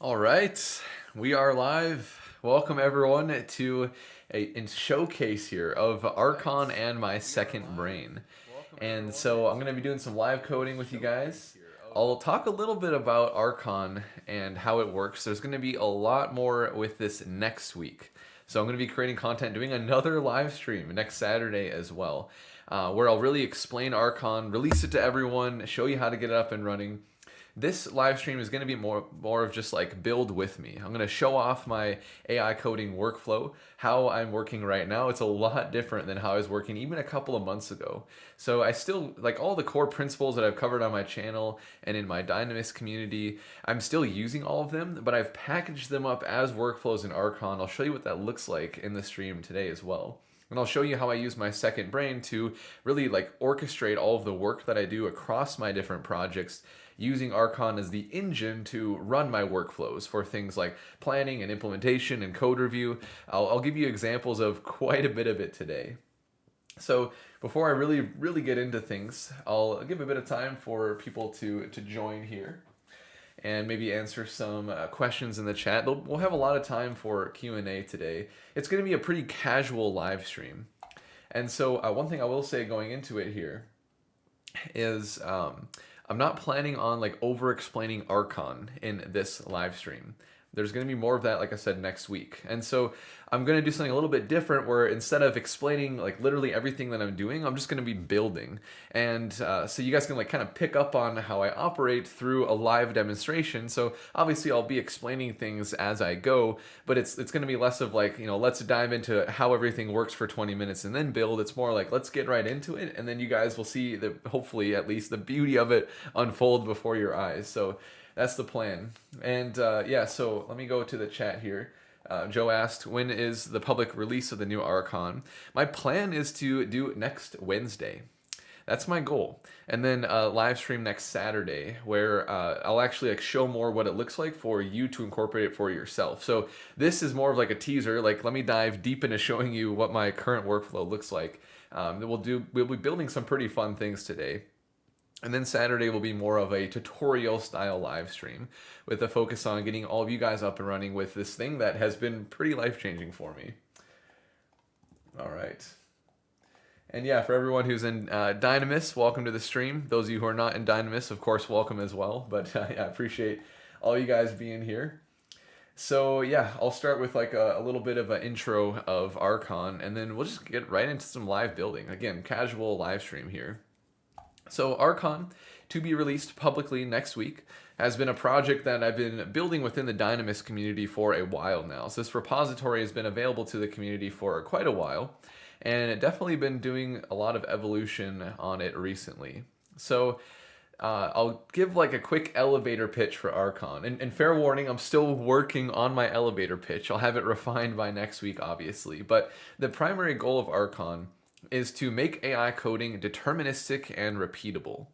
All right, we are live. Welcome everyone to a showcase here of Archon and my second brain. And so I'm going to be doing some live coding with you guys. I'll talk a little bit about Archon and how it works. There's going to be a lot more with this next week. So I'm going to be creating content, doing another live stream next Saturday as well, where I'll really explain Archon, release it to everyone, show you how to get it up and running. This live stream is going to be more of just like build with me. I'm going to show off my AI coding workflow, how I'm working right now. It's a lot different than how I was working even a couple of months ago. So I still like all the core principles that I've covered on my channel and in my Dynamis community. I'm still using all of them, but I've packaged them up as workflows in Archon. I'll show you what that looks like in the stream today as well. And I'll show you how I use my second brain to really like orchestrate all of the work that I do across my different projects, using Archon as the engine to run my workflows for things like planning and implementation and code review. I'll give you examples of quite a bit of it today. So before I really get into things, I'll give a bit of time for people to join here and maybe answer some questions in the chat. We'll have a lot of time for Q&A today. It's going to be a pretty casual live stream. And so one thing I will say going into it here is I'm not planning on like over explaining Archon in this live stream. There's going to be more of that, like I said, next week. And so I'm going to do something a little bit different where instead of explaining like literally everything that I'm doing, I'm just going to be building. And so you guys can like kind of pick up on how I operate through a live demonstration. So obviously I'll be explaining things as I go, but it's going to be less of like, let's dive into how everything works for 20 minutes and then build. It's more like, let's get right into it. And then you guys will see hopefully at least the beauty of it unfold before your eyes. So that's the plan. And yeah, so let me go to the chat here. Joe asked, when is the public release of the new Archon? My plan is to do next Wednesday. That's my goal. And then live stream next Saturday where I'll actually like show more what it looks like for you to incorporate it for yourself. So this is more of like a teaser. Like let me dive deep into showing you what my current workflow looks like. We'll be building some pretty fun things today. And then Saturday will be more of a tutorial style live stream with a focus on getting all of you guys up and running with this thing that has been pretty life-changing for me. All right. And yeah, for everyone who's in Dynamis, welcome to the stream. Those of you who are not in Dynamis, of course, welcome as well. But yeah, I appreciate all you guys being here. So yeah, I'll start with like a little bit of an intro of Archon, and then we'll just get right into some live building. Again, casual live stream here. So Archon, to be released publicly next week, has been a project that I've been building within the Dynamis community for a while now. So this repository has been available to the community for quite a while, and it definitely been doing a lot of evolution on it recently. So I'll give like a quick elevator pitch for Archon. And fair warning, I'm still working on my elevator pitch. I'll have it refined by next week, obviously. But the primary goal of Archon is to make AI coding deterministic and repeatable.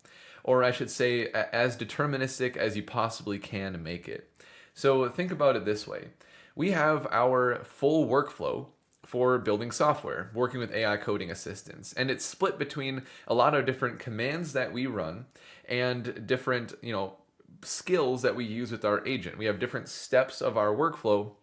Or I should say, as deterministic as you possibly can make it. So think about it this way. We have our full workflow for building software, working with AI coding assistants. And it's split between a lot of different commands that we run and different, skills that we use with our agent. We have different steps of our workflow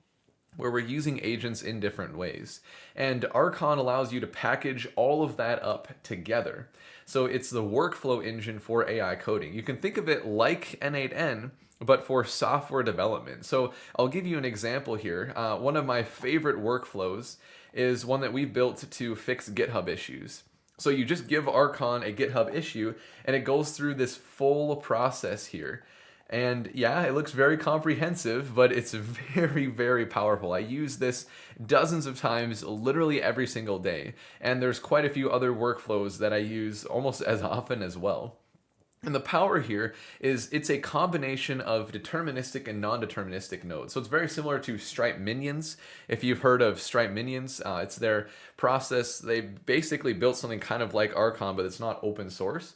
where we're using agents in different ways. And Archon allows you to package all of that up together. So it's the workflow engine for AI coding. You can think of it like N8N, but for software development. So I'll give you an example here. One of my favorite workflows is one that we built to fix GitHub issues. So you just give Archon a GitHub issue, and it goes through this full process here. And yeah, it looks very comprehensive, but it's very, very powerful. I use this dozens of times, literally every single day. And there's quite a few other workflows that I use almost as often as well. And the power here is it's a combination of deterministic and non-deterministic nodes. So it's very similar to Stripe Minions. If you've heard of Stripe Minions, it's their process. They basically built something kind of like Archon, but it's not open source.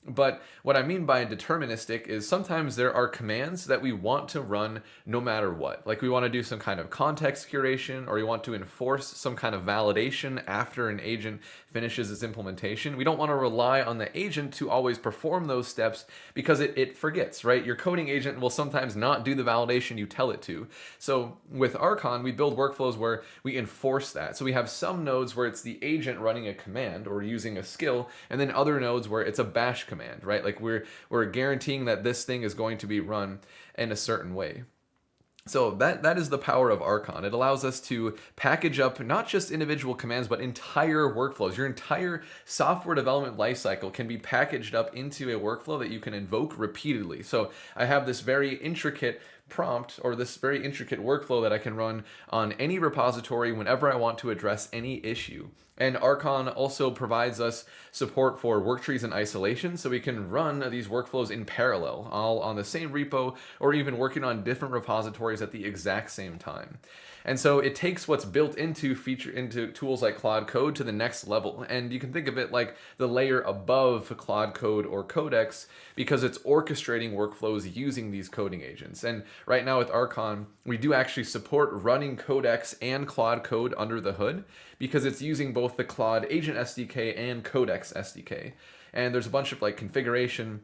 But what I mean by deterministic is sometimes there are commands that we want to run no matter what. Like we want to do some kind of context curation, or we want to enforce some kind of validation after an agent finishes its implementation. We don't want to rely on the agent to always perform those steps because it forgets, right? Your coding agent will sometimes not do the validation you tell it to. So with Archon, we build workflows where we enforce that. So we have some nodes where it's the agent running a command or using a skill, and then other nodes where it's a bash command, right? Like we're guaranteeing that this thing is going to be run in a certain way. So that is the power of Archon. It allows us to package up not just individual commands, but entire workflows. Your entire software development lifecycle can be packaged up into a workflow that you can invoke repeatedly. So I have this very intricate prompt or this very intricate workflow that I can run on any repository whenever I want to address any issue. And Archon also provides us support for work trees and isolation, so we can run these workflows in parallel, all on the same repo, or even working on different repositories at the exact same time. And so it takes what's built into tools like Claude Code to the next level. And you can think of it like the layer above Claude Code or Codex, because it's orchestrating workflows using these coding agents. And right now with Archon, we do actually support running Codex and Claude Code under the hood, because it's using both the Claude Agent SDK and Codex SDK. And there's a bunch of like configuration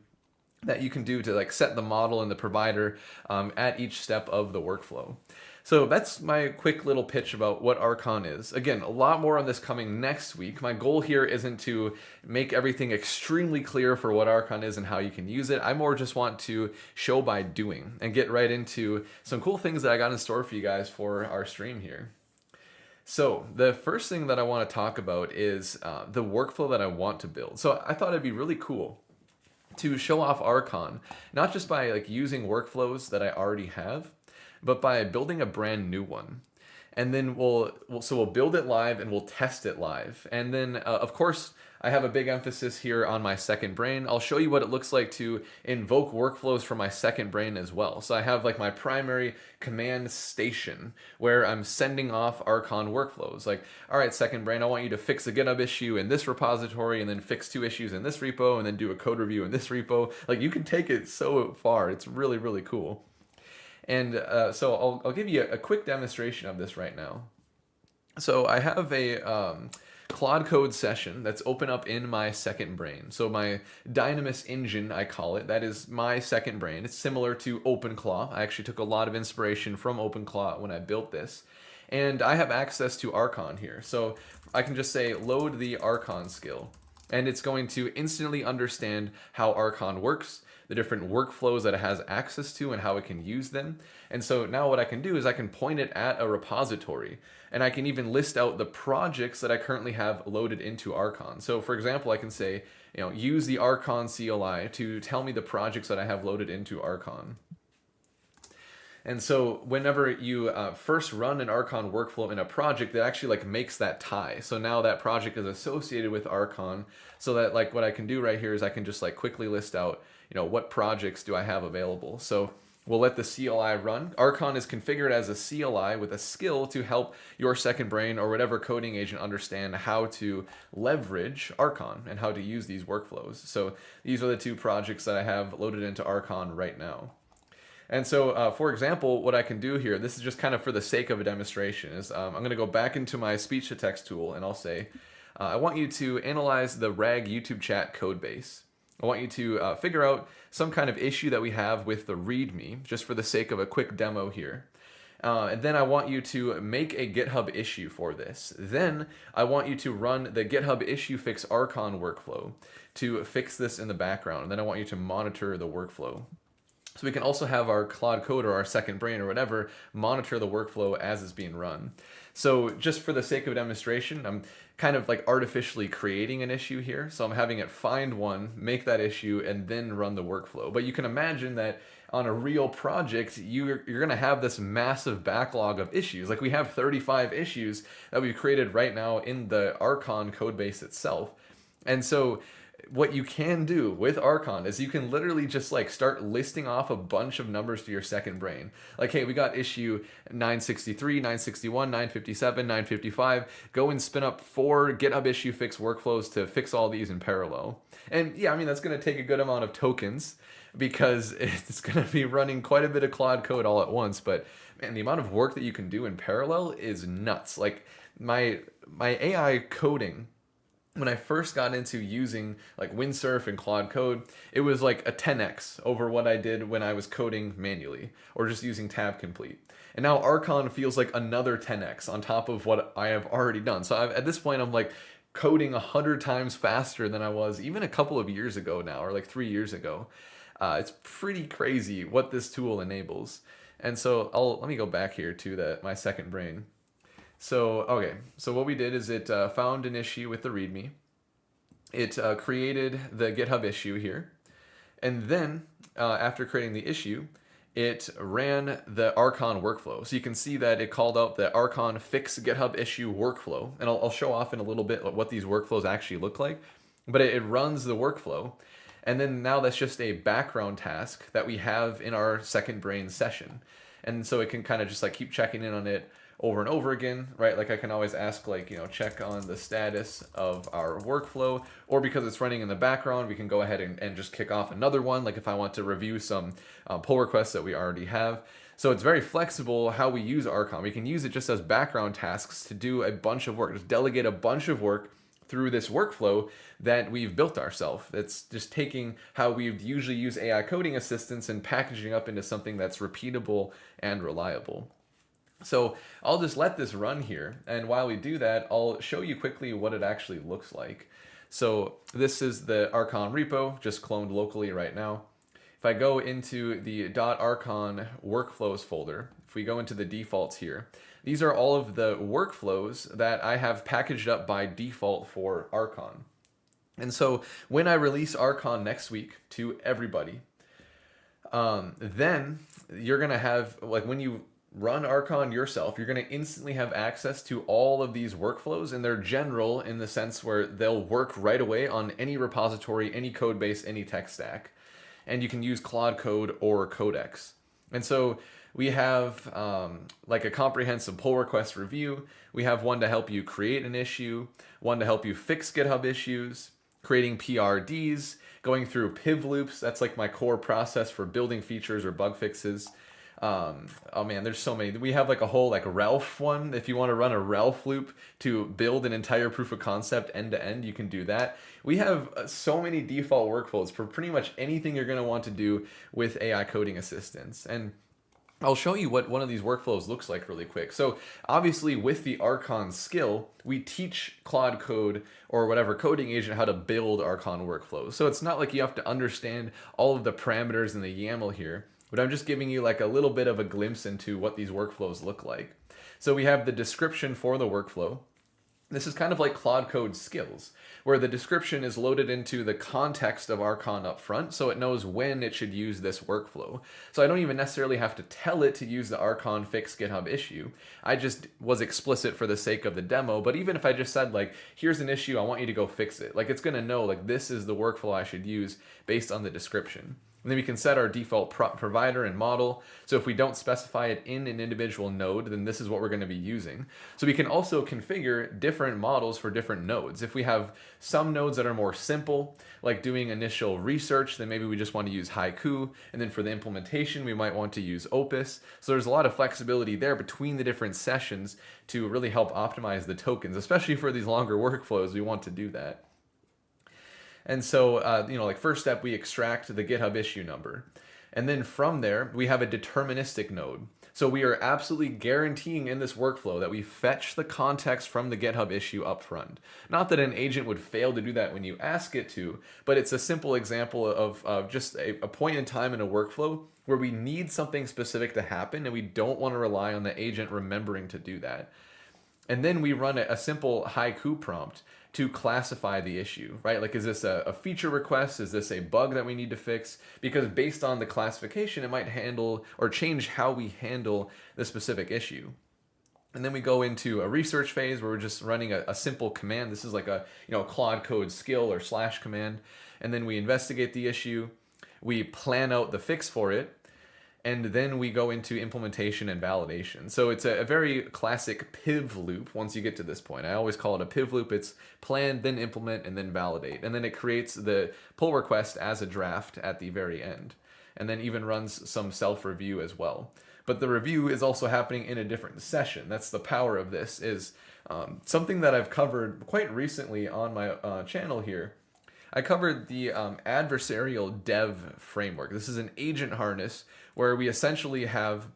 that you can do to like set the model and the provider at each step of the workflow. So that's my quick little pitch about what Archon is. Again, a lot more on this coming next week. My goal here isn't to make everything extremely clear for what Archon is and how you can use it. I more just want to show by doing and get right into some cool things that I got in store for you guys for our stream here. So the first thing that I want to talk about is the workflow that I want to build. So I thought it'd be really cool to show off Archon, not just by like using workflows that I already have, but by building a brand new one. And then we'll build it live and we'll test it live. And then of course, I have a big emphasis here on my second brain. I'll show you what it looks like to invoke workflows from my second brain as well. So I have like my primary command station where I'm sending off Archon workflows. Like, all right, second brain, I want you to fix a GitHub issue in this repository and then fix 2 issues in this repo and then do a code review in this repo. Like you can take it so far. It's really, really cool. And so I'll give you a quick demonstration of this right now. So I have a Claude Code session that's open up in my second brain. So my Dynamis engine, I call it, that is my second brain. It's similar to OpenClaw. I actually took a lot of inspiration from OpenClaw when I built this. And I have access to Archon here. So I can just say load the Archon skill. And it's going to instantly understand how Archon works, the different workflows that it has access to and how it can use them. And so now what I can do is I can point it at a repository, and I can even list out the projects that I currently have loaded into Archon. So for example, I can say, use the Archon CLI to tell me the projects that I have loaded into Archon. And so whenever you first run an Archon workflow in a project, it actually like makes that tie. So now that project is associated with Archon, so that like what I can do right here is I can just like quickly list out, what projects do I have available. So we'll let the CLI run. Archon is configured as a CLI with a skill to help your second brain or whatever coding agent understand how to leverage Archon and how to use these workflows. So these are the 2 projects that I have loaded into Archon right now. And so, for example, what I can do here, this is just kind of for the sake of a demonstration, is I'm going to go back into my speech-to-text tool and I'll say, I want you to analyze the RAG YouTube chat codebase. I want you to figure out some kind of issue that we have with the README, just for the sake of a quick demo here. And then I want you to make a GitHub issue for this. Then I want you to run the GitHub issue fix Archon workflow to fix this in the background. And then I want you to monitor the workflow. So we can also have our Claude Code or our second brain or whatever monitor the workflow as it's being run. So just for the sake of a demonstration, I'm kind of like artificially creating an issue here. So I'm having it find one, make that issue, and then run the workflow. But you can imagine that on a real project, you're going to have this massive backlog of issues. Like we have 35 issues that we've created right now in the Archon codebase itself. And so what you can do with Archon is you can literally just like start listing off a bunch of numbers to your second brain. Like, hey, we got issue 963, 961, 957, 955. Go and spin up 4 GitHub issue fix workflows to fix all these in parallel. And yeah, I mean, that's going to take a good amount of tokens because it's going to be running quite a bit of Claude code all at once. But man, the amount of work that you can do in parallel is nuts. Like my AI coding, when I first got into using like Windsurf and Claude Code, it was like a 10x over what I did when I was coding manually or just using tab complete. And now Archon feels like another 10x on top of what I have already done. So at this point, I'm like coding 100 times faster than I was even a couple of years ago now, or like 3 years ago. It's pretty crazy what this tool enables. And so let me go back here to my second brain. So, okay, so what we did is it found an issue with the README. It created the GitHub issue here. And then, after creating the issue, it ran the Archon workflow. So you can see that it called out the Archon fix GitHub issue workflow. And I'll show off in a little bit what these workflows actually look like. But it runs the workflow. And then now that's just a background task that we have in our second brain session. And so it can kind of just like keep checking in on it over and over again, right? Like I can always ask like, check on the status of our workflow, or because it's running in the background, we can go ahead and just kick off another one. Like if I want to review some pull requests that we already have. So it's very flexible how we use Archon. We can use it just as background tasks to do a bunch of work, just delegate a bunch of work through this workflow that we've built ourselves. It's just taking how we'd usually use AI coding assistants and packaging up into something that's repeatable and reliable. So I'll just let this run here, and while we do that, I'll show you quickly what it actually looks like. So this is the Archon repo, just cloned locally right now. If I go into the .archon workflows folder, if we go into the defaults here, these are all of the workflows that I have packaged up by default for Archon. And so when I release Archon next week to everybody, then you're going to have, like when you run Archon yourself, you're going to instantly have access to all of these workflows, and they're general in the sense where they'll work right away on any repository, any code base, any tech stack. And you can use Claude Code or Codex. And so we have like a comprehensive pull request review. We have one to help you create an issue, one to help you fix GitHub issues, creating PRDs, going through piv loops. That's like my core process for building features or bug fixes. Oh man, there's so many. We have like a whole like Ralph one. If you want to run a Ralph loop to build an entire proof of concept end to end, you can do that. We have so many default workflows for pretty much anything you're going to want to do with AI coding assistance. And I'll show you what one of these workflows looks like really quick. So obviously with the Archon skill, we teach Claude Code or whatever coding agent how to build Archon workflows. So it's not like you have to understand all of the parameters in the YAML here, but I'm just giving you like a little bit of a glimpse into what these workflows look like. So we have the description for the workflow. This is kind of like Claude Code skills, where the description is loaded into the context of Archon up front, so it knows when it should use this workflow. So I don't even necessarily have to tell it to use the Archon fix GitHub issue. I just was explicit for the sake of the demo, but even if I just said like, here's an issue, I want you to go fix it, like it's gonna know like this is the workflow I should use based on the description. And then we can set our default provider and model. So if we don't specify it in an individual node, then this is what we're going to be using. So we can also configure different models for different nodes. If we have some nodes that are more simple, like doing initial research, then maybe we just want to use Haiku. And then for the implementation, we might want to use Opus. So there's a lot of flexibility there between the different sessions to really help optimize the tokens, especially for these longer workflows. We want to do that. And so, like first step, we extract the GitHub issue number. And then from there, we have a deterministic node. So we are absolutely guaranteeing in this workflow that we fetch the context from the GitHub issue up front. Not that an agent would fail to do that when you ask it to, but it's a simple example of just a point in time in a workflow where we need something specific to happen and we don't want to rely on the agent remembering to do that. And then we run a simple Haiku prompt to classify the issue, right? Like, is this a feature request? Is this a bug that we need to fix? Because based on the classification, it might handle or change how we handle the specific issue. And then we go into a research phase where we're just running a simple command. This is like a Claude Code skill or slash command. And then we investigate the issue. We plan out the fix for it. And then we go into implementation and validation. So it's a very classic PIV loop once you get to this point. I always call it a PIV loop. It's plan, then implement, and then validate. And then it creates the pull request as a draft at the very end. And then even runs some self-review as well. But the review is also happening in a different session. That's the power of this, is something that I've covered quite recently on my channel here. I covered the adversarial dev framework. This is an agent harness where we essentially have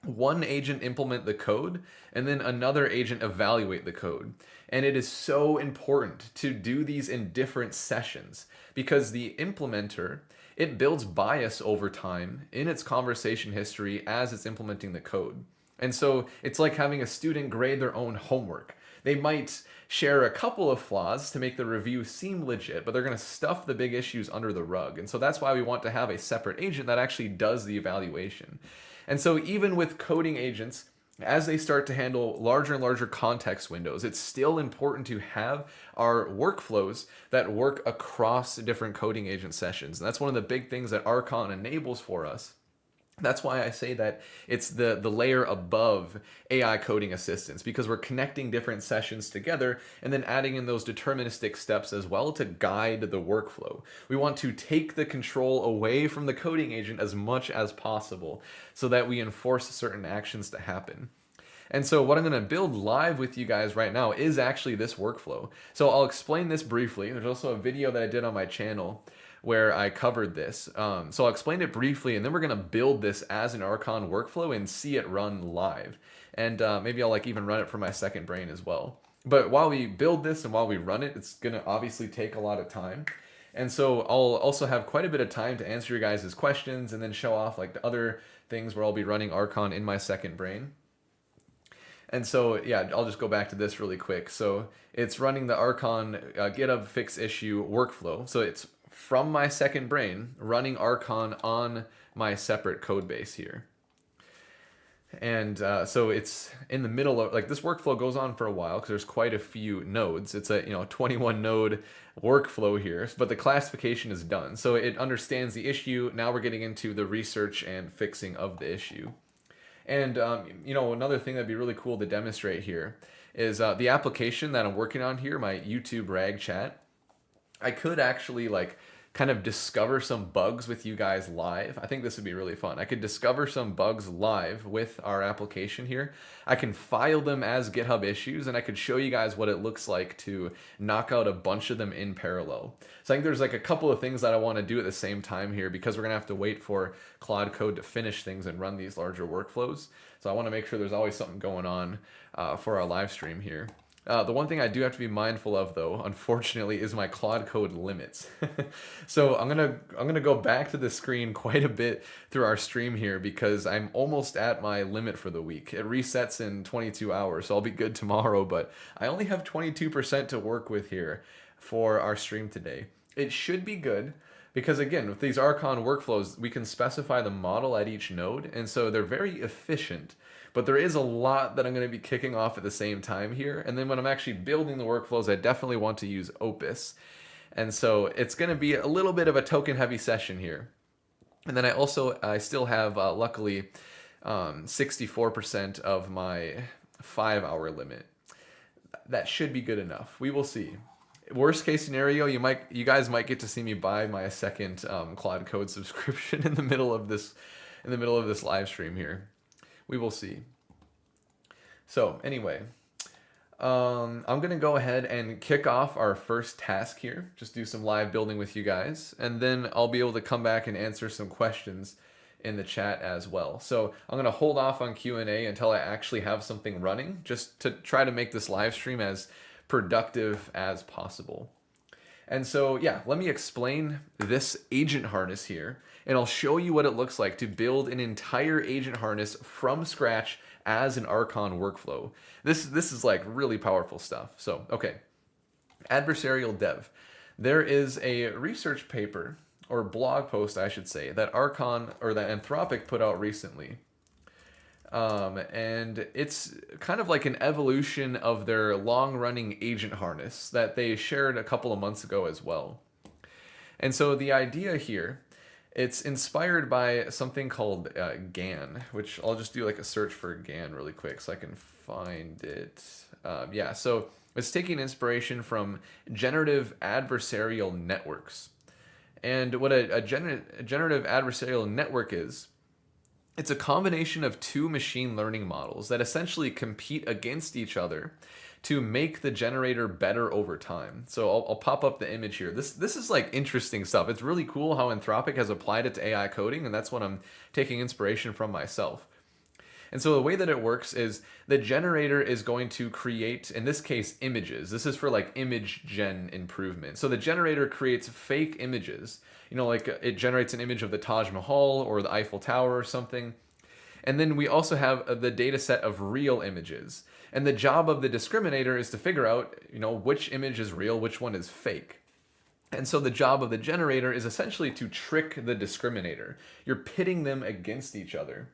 one agent implement the code and then another agent evaluate the code. And it is so important to do these in different sessions because the implementer, it builds bias over time in its conversation history as it's implementing the code. And so it's like having a student grade their own homework. They might share a couple of flaws to make the review seem legit, but they're going to stuff the big issues under the rug. And so that's why we want to have a separate agent that actually does the evaluation. And so even with coding agents, as they start to handle larger and larger context windows, it's still important to have our workflows that work across different coding agent sessions. And that's one of the big things that Archon enables for us. That's why I say that it's the layer above AI coding assistance, because we're connecting different sessions together and then adding in those deterministic steps as well to guide the workflow. We want to take the control away from the coding agent as much as possible so that we enforce certain actions to happen. And so what I'm going to build live with you guys right now is actually this workflow. So I'll explain this briefly. There's also a video that I did on my channel where I covered this. So I'll explain it briefly, and then we're going to build this as an Archon workflow and see it run live. And maybe I'll even run it for my second brain as well. But while we build this and while we run it, it's going to obviously take a lot of time. And so I'll also have quite a bit of time to answer your guys' questions and then show off the other things where I'll be running Archon in my second brain. And so, yeah, I'll just go back to this really quick. So it's running the Archon GitHub fix issue workflow. So it's from my second brain running Archon on my separate code base here. And so it's in the middle of, this workflow goes on for a while because there's quite a few nodes. It's a 21 node workflow here, but the classification is done. So it understands the issue. Now we're getting into the research and fixing of the issue. And another thing that'd be really cool to demonstrate here is the application that I'm working on here, my YouTube rag chat. I could actually kind of discover some bugs with you guys live. I think this would be really fun. I could discover some bugs live with our application here. I can file them as GitHub issues, and I could show you guys what it looks like to knock out a bunch of them in parallel. So I think there's a couple of things that I want to do at the same time here because we're going to have to wait for Claude Code to finish things and run these larger workflows. So I want to make sure there's always something going on for our live stream here. The one thing I do have to be mindful of, though, unfortunately, is my Claude Code limits. So I'm gonna go back to the screen quite a bit through our stream here because I'm almost at my limit for the week. It resets in 22 hours, so I'll be good tomorrow, but I only have 22% to work with here for our stream today. It should be good because, again, with these Archon workflows, we can specify the model at each node, and so they're very efficient. But there is a lot that I'm going to be kicking off at the same time here. And then when I'm actually building the workflows, I definitely want to use Opus. And so it's going to be a little bit of a token heavy session here. And then I still have, luckily, 64% of my 5-hour limit. That should be good enough. We will see. Worst case scenario, you guys might get to see me buy my second Claude Code subscription in the middle of this live stream here. We will see. So anyway, I'm going to go ahead and kick off our first task here. Just do some live building with you guys. And then I'll be able to come back and answer some questions in the chat as well. So I'm going to hold off on Q&A until I actually have something running, just to try to make this live stream as productive as possible. And so, yeah, let me explain this agent harness here, and I'll show you what it looks like to build an entire agent harness from scratch as an Archon workflow. This is really powerful stuff. So, okay, adversarial dev. There is a research paper, or blog post, I should say, that Archon, or that Anthropic put out recently. And it's kind of like an evolution of their long-running agent harness that they shared a couple of months ago as well. And so the idea here, it's inspired by something called GAN, which I'll just do like a search for GAN really quick so I can find it. Yeah, so it's taking inspiration from generative adversarial networks. And what a generative adversarial network is, it's a combination of two machine learning models that essentially compete against each other to make the generator better over time. So I'll pop up the image here. This is like interesting stuff. It's really cool how Anthropic has applied it to AI coding, and that's what I'm taking inspiration from myself. And so the way that it works is the generator is going to create, in this case, images. This is for like image gen improvement. So the generator creates fake images. You know, like it generates an image of the Taj Mahal or the Eiffel Tower or something. And then we also have the data set of real images. And the job of the discriminator is to figure out, you know, which image is real, which one is fake. And so the job of the generator is essentially to trick the discriminator. You're pitting them against each other.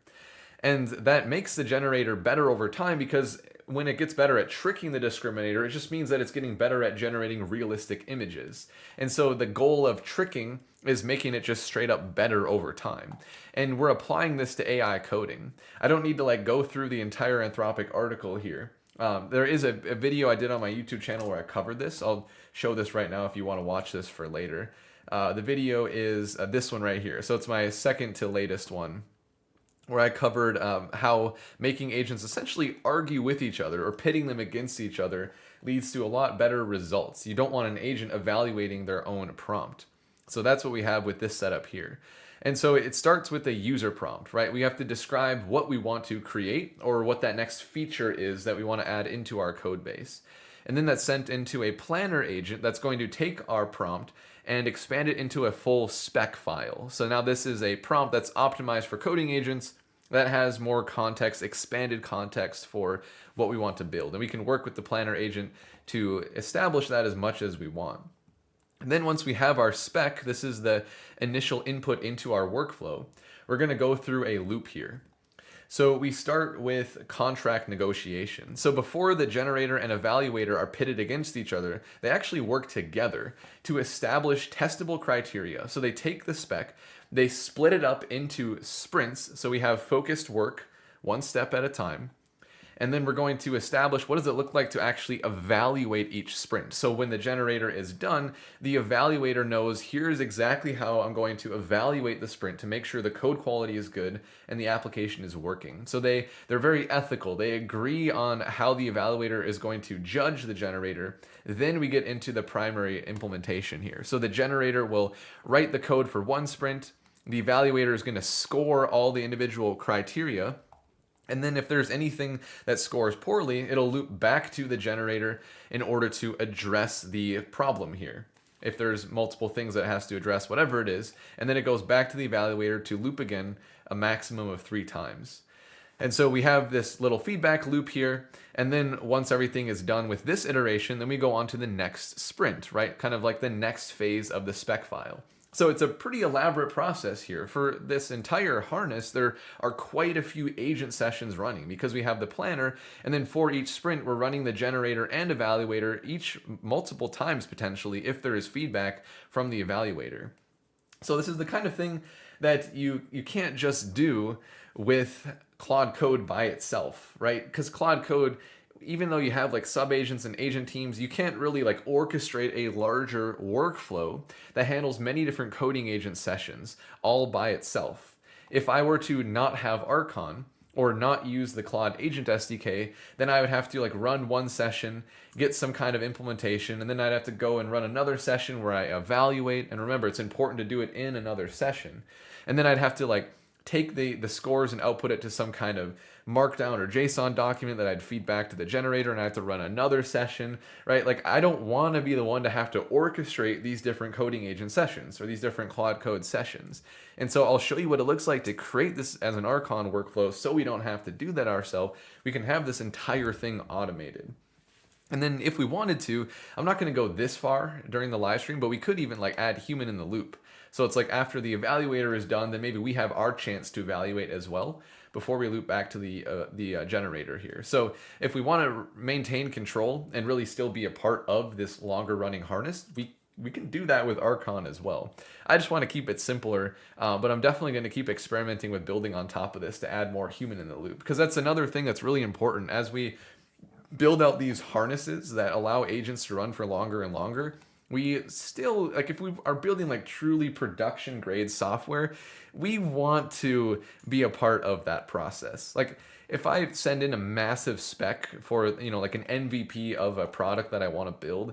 And that makes the generator better over time because when it gets better at tricking the discriminator, it just means that it's getting better at generating realistic images. And so the goal of tricking is making it just straight up better over time. And we're applying this to AI coding. I don't need to like go through the entire Anthropic article here. There is a video I did on my YouTube channel where I covered this. I'll show this right now if you want to watch this for later. The video is this one right here. So it's my second to latest one, where I covered how making agents essentially argue with each other or pitting them against each other leads to a lot better results. You don't want an agent evaluating their own prompt. So that's what we have with this setup here. And so it starts with a user prompt, right? We have to describe what we want to create or what that next feature is that we want to add into our code base. And then that's sent into a planner agent that's going to take our prompt and expand it into a full spec file. So now this is a prompt that's optimized for coding agents that has more context, expanded context for what we want to build. And we can work with the planner agent to establish that as much as we want. And then once we have our spec, this is the initial input into our workflow, we're going to go through a loop here. So we start with contract negotiation. So before the generator and evaluator are pitted against each other, they actually work together to establish testable criteria. So they take the spec, they split it up into sprints. So we have focused work, one step at a time. And then we're going to establish what does it look like to actually evaluate each sprint. So when the generator is done, the evaluator knows here's exactly how I'm going to evaluate the sprint to make sure the code quality is good and the application is working. So they're very ethical. They agree on how the evaluator is going to judge the generator. Then we get into the primary implementation here. So the generator will write the code for one sprint. The evaluator is going to score all the individual criteria. And then if there's anything that scores poorly, it'll loop back to the generator in order to address the problem here. If there's multiple things that it has to address, whatever it is, and then it goes back to the evaluator to loop again a maximum of 3 times. And so we have this little feedback loop here, and then once everything is done with this iteration, then we go on to the next sprint, right? Kind of like the next phase of the spec file. So it's a pretty elaborate process here. For this entire harness, there are quite a few agent sessions running because we have the planner, and then for each sprint, we're running the generator and evaluator each multiple times potentially if there is feedback from the evaluator. So this is the kind of thing that you can't just do with Claude Code by itself, right? Because Claude Code, even though you have like sub-agents and agent teams, you can't really like orchestrate a larger workflow that handles many different coding agent sessions all by itself. If I were to not have Archon or not use the Claude Agent SDK, then I would have to like run one session, get some kind of implementation, and then I'd have to go and run another session where I evaluate. And remember, it's important to do it in another session. And then I'd have to like take the scores and output it to some kind of markdown or JSON document that I'd feed back to the generator, and I have to run another session, right? Like I don't want to be the one to have to orchestrate these different coding agent sessions or these different Claude Code sessions. And so I'll show you what it looks like to create this as an Archon workflow so we don't have to do that ourselves. We can have this entire thing automated. And then if we wanted to, I'm not going to go this far during the live stream, but we could even like add human in the loop. So it's like after the evaluator is done, then maybe we have our chance to evaluate as well before we loop back to the generator here. So if we want to maintain control and really still be a part of this longer running harness, we can do that with Archon as well. I just want to keep it simpler, but I'm definitely going to keep experimenting with building on top of this to add more human in the loop, because that's another thing that's really important as we build out these harnesses that allow agents to run for longer and longer. We still, like, if we are building like truly production grade software, we want to be a part of that process. Like, if I send in a massive spec for, like an MVP of a product that I want to build,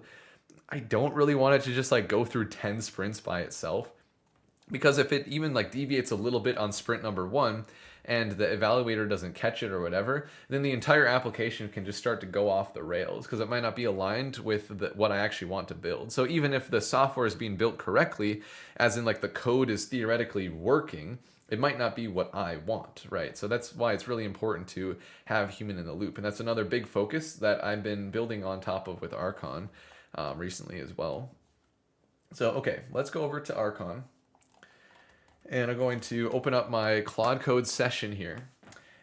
I don't really want it to just like go through 10 sprints by itself. Because if it even like deviates a little bit on sprint number 1 and the evaluator doesn't catch it or whatever, then the entire application can just start to go off the rails because it might not be aligned with what I actually want to build. So even if the software is being built correctly, as in like the code is theoretically working, it might not be what I want, right? So that's why it's really important to have human in the loop. And that's another big focus that I've been building on top of with Archon recently as well. So, okay, let's go over to Archon. And I'm going to open up my Claude Code session here.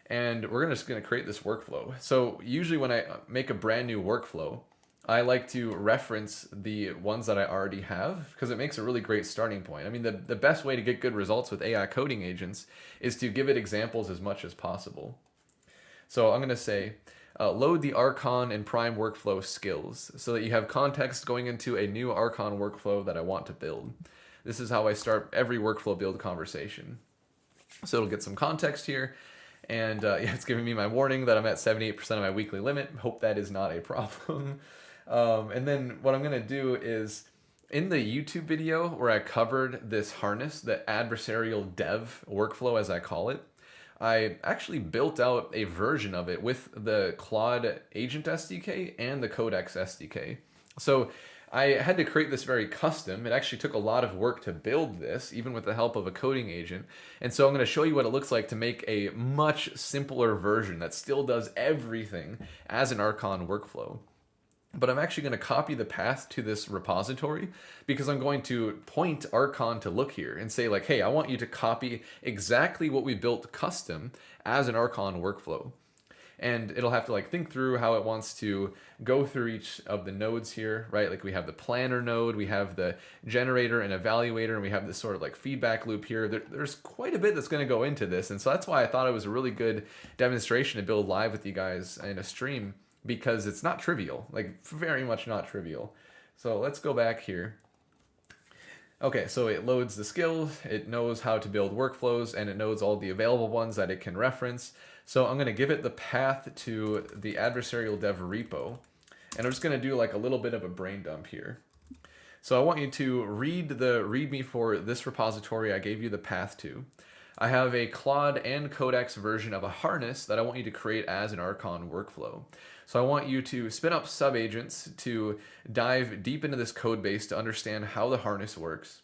And we're just going to create this workflow. So usually when I make a brand new workflow, I like to reference the ones that I already have because it makes a really great starting point. I mean, the best way to get good results with AI coding agents is to give it examples as much as possible. So I'm going to say, load the Archon and Prime workflow skills so that you have context going into a new Archon workflow that I want to build. This is how I start every workflow build conversation. So it'll get some context here. And yeah, it's giving me my warning that I'm at 78% of my weekly limit. Hope that is not a problem. And then what I'm going to do is, in the YouTube video where I covered this harness, the adversarial dev workflow as I call it, I actually built out a version of it with the Claude Agent SDK and the Codex SDK. So I had to create this very custom. It actually took a lot of work to build this, even with the help of a coding agent. And so I'm going to show you what it looks like to make a much simpler version that still does everything as an Archon workflow. But I'm actually going to copy the path to this repository because I'm going to point Archon to look here and say like, hey, I want you to copy exactly what we built custom as an Archon workflow. And it'll have to like think through how it wants to go through each of the nodes here, right? Like we have the planner node, we have the generator and evaluator, and we have this sort of like feedback loop here. There's quite a bit that's going to go into this. And so that's why I thought it was a really good demonstration to build live with you guys in a stream, because it's not trivial, like very much not trivial. So let's go back here. Okay, so it loads the skills, it knows how to build workflows, and it knows all the available ones that it can reference. So I'm going to give it the path to the adversarial dev repo, and I'm just going to do like a little bit of a brain dump here. So I want you to read the README for this repository I gave you the path to. I have a Claude and Codex version of a harness that I want you to create as an Archon workflow. So I want you to spin up subagents to dive deep into this code base to understand how the harness works.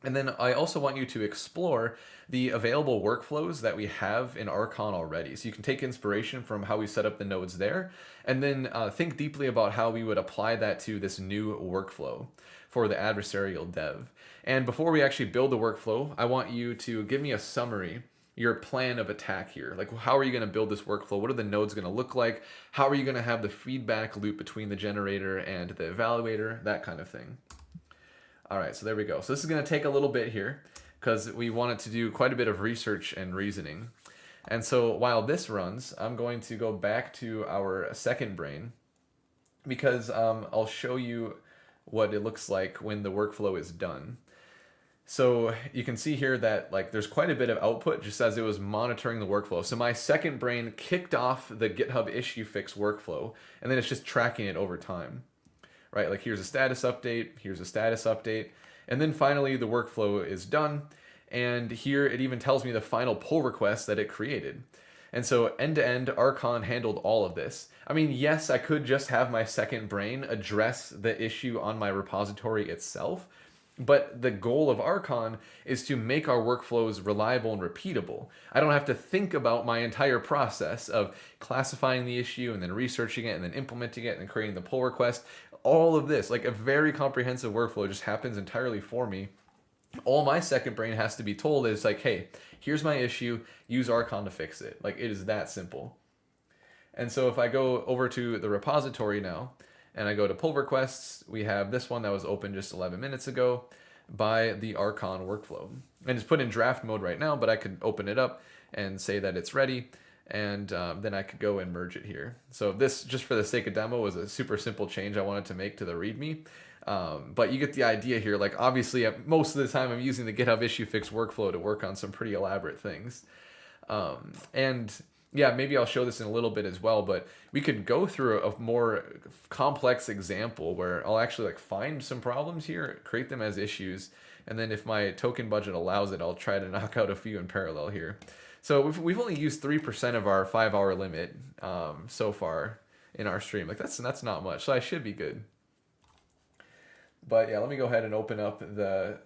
And then I also want you to explore the available workflows that we have in Archon already. So you can take inspiration from how we set up the nodes there, and then think deeply about how we would apply that to this new workflow for the adversarial dev. And before we actually build the workflow, I want you to give me a summary, your plan of attack here. Like, how are you going to build this workflow? What are the nodes going to look like? How are you going to have the feedback loop between the generator and the evaluator? That kind of thing. All right, so there we go. So this is going to take a little bit here because we wanted to do quite a bit of research and reasoning. And so while this runs, I'm going to go back to our second brain because I'll show you what it looks like when the workflow is done. So you can see here that like there's quite a bit of output just as it was monitoring the workflow. So my second brain kicked off the GitHub issue fix workflow, and then it's just tracking it over time, right? Like here's a status update, here's a status update, and then finally the workflow is done. And here it even tells me the final pull request that it created. And so end-to-end, Archon handled all of this. I mean, yes, I could just have my second brain address the issue on my repository itself, but the goal of Archon is to make our workflows reliable and repeatable. I don't have to think about my entire process of classifying the issue and then researching it and then implementing it and then creating the pull request. All of this, like a very comprehensive workflow, just happens entirely for me. All my second brain has to be told is like, hey, here's my issue, use Archon to fix it. Like, it is that simple. And so if I go over to the repository now, and I go to pull requests, we have this one that was open just 11 minutes ago by the Archon workflow. And it's put in draft mode right now, but I could open it up and say that it's ready, and then I could go and merge it here. So this, just for the sake of demo, was a super simple change I wanted to make to the README. But you get the idea here. Like, obviously, most of the time I'm using the GitHub issue fix workflow to work on some pretty elaborate things. And yeah, maybe I'll show this in a little bit as well, but we could go through a more complex example where I'll actually like find some problems here, create them as issues, and then if my token budget allows it, I'll try to knock out a few in parallel here. So we've only used 3% of our 5-hour limit so far in our stream. Like, that's not much, so I should be good. But yeah, let me go ahead and open up the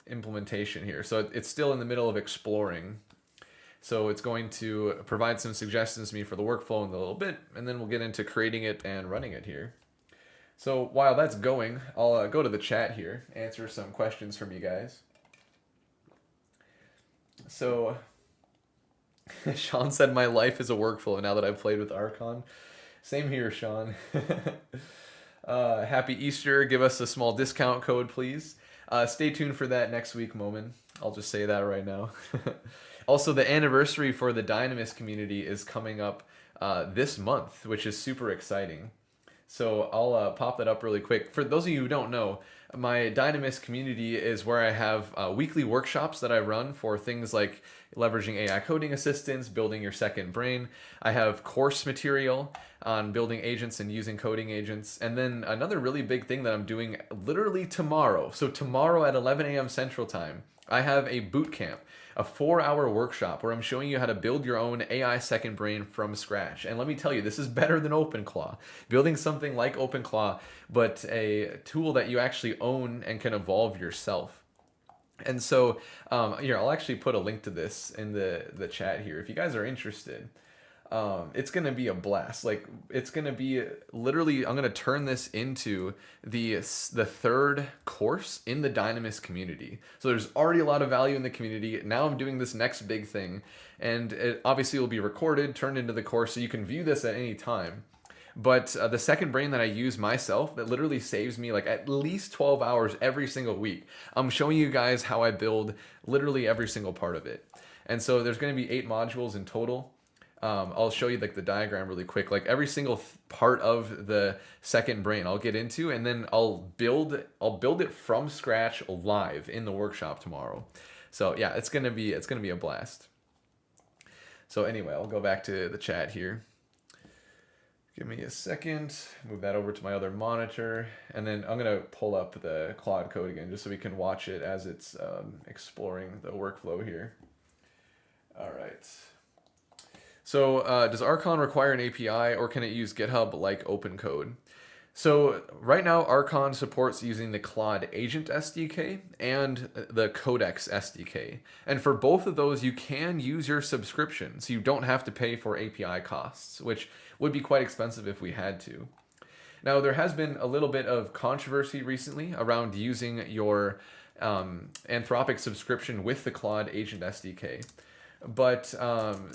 implementation here. So it's still in the middle of exploring. So it's going to provide some suggestions to me for the workflow in a little bit, and then we'll get into creating it and running it here. So while that's going, I'll go to the chat here, answer some questions from you guys. So Sean said, my life is a workflow now that I've played with Archon. Same here, Sean. Happy Easter. Give us a small discount code, please. Stay tuned for that next week, Momin. I'll just say that right now. Also, the anniversary for the Dynamis community is coming up this month, which is super exciting. So I'll pop that up really quick. For those of you who don't know, my Dynamis community is where I have weekly workshops that I run for things like leveraging AI coding assistance, building your second brain. I have course material on building agents and using coding agents. And then another really big thing that I'm doing literally tomorrow. So tomorrow at 11 a.m. Central Time, I have a boot camp, a 4-hour workshop where I'm showing you how to build your own AI second brain from scratch. And let me tell you, this is better than OpenClaw. Building something like OpenClaw, but a tool that you actually own and can evolve yourself. And so here, I'll actually put a link to this in the chat here if you guys are interested. It's going to be a blast. Like, it's going to be literally, I'm going to turn this into the third course in the Dynamis community. So there's already a lot of value in the community. Now I'm doing this next big thing, and it obviously will be recorded, turned into the course, so you can view this at any time. But the second brain that I use myself, that literally saves me like at least 12 hours every single week. I'm showing you guys how I build literally every single part of it. And so there's going to be 8 modules in total. I'll show you like the diagram really quick. Like, every single part of the second brain I'll get into, and then I'll build it from scratch live in the workshop tomorrow. So yeah, it's gonna be a blast. So anyway, I'll go back to the chat here. Give me a second. Move that over to my other monitor, and then I'm gonna pull up the Claude code again just so we can watch it as it's exploring the workflow here. All right. So does Archon require an API, or can it use GitHub like OpenCode? So right now, Archon supports using the Claude Agent SDK and the Codex SDK. And for both of those, you can use your subscription, so you don't have to pay for API costs, which would be quite expensive if we had to. Now, there has been a little bit of controversy recently around using your Anthropic subscription with the Claude Agent SDK. But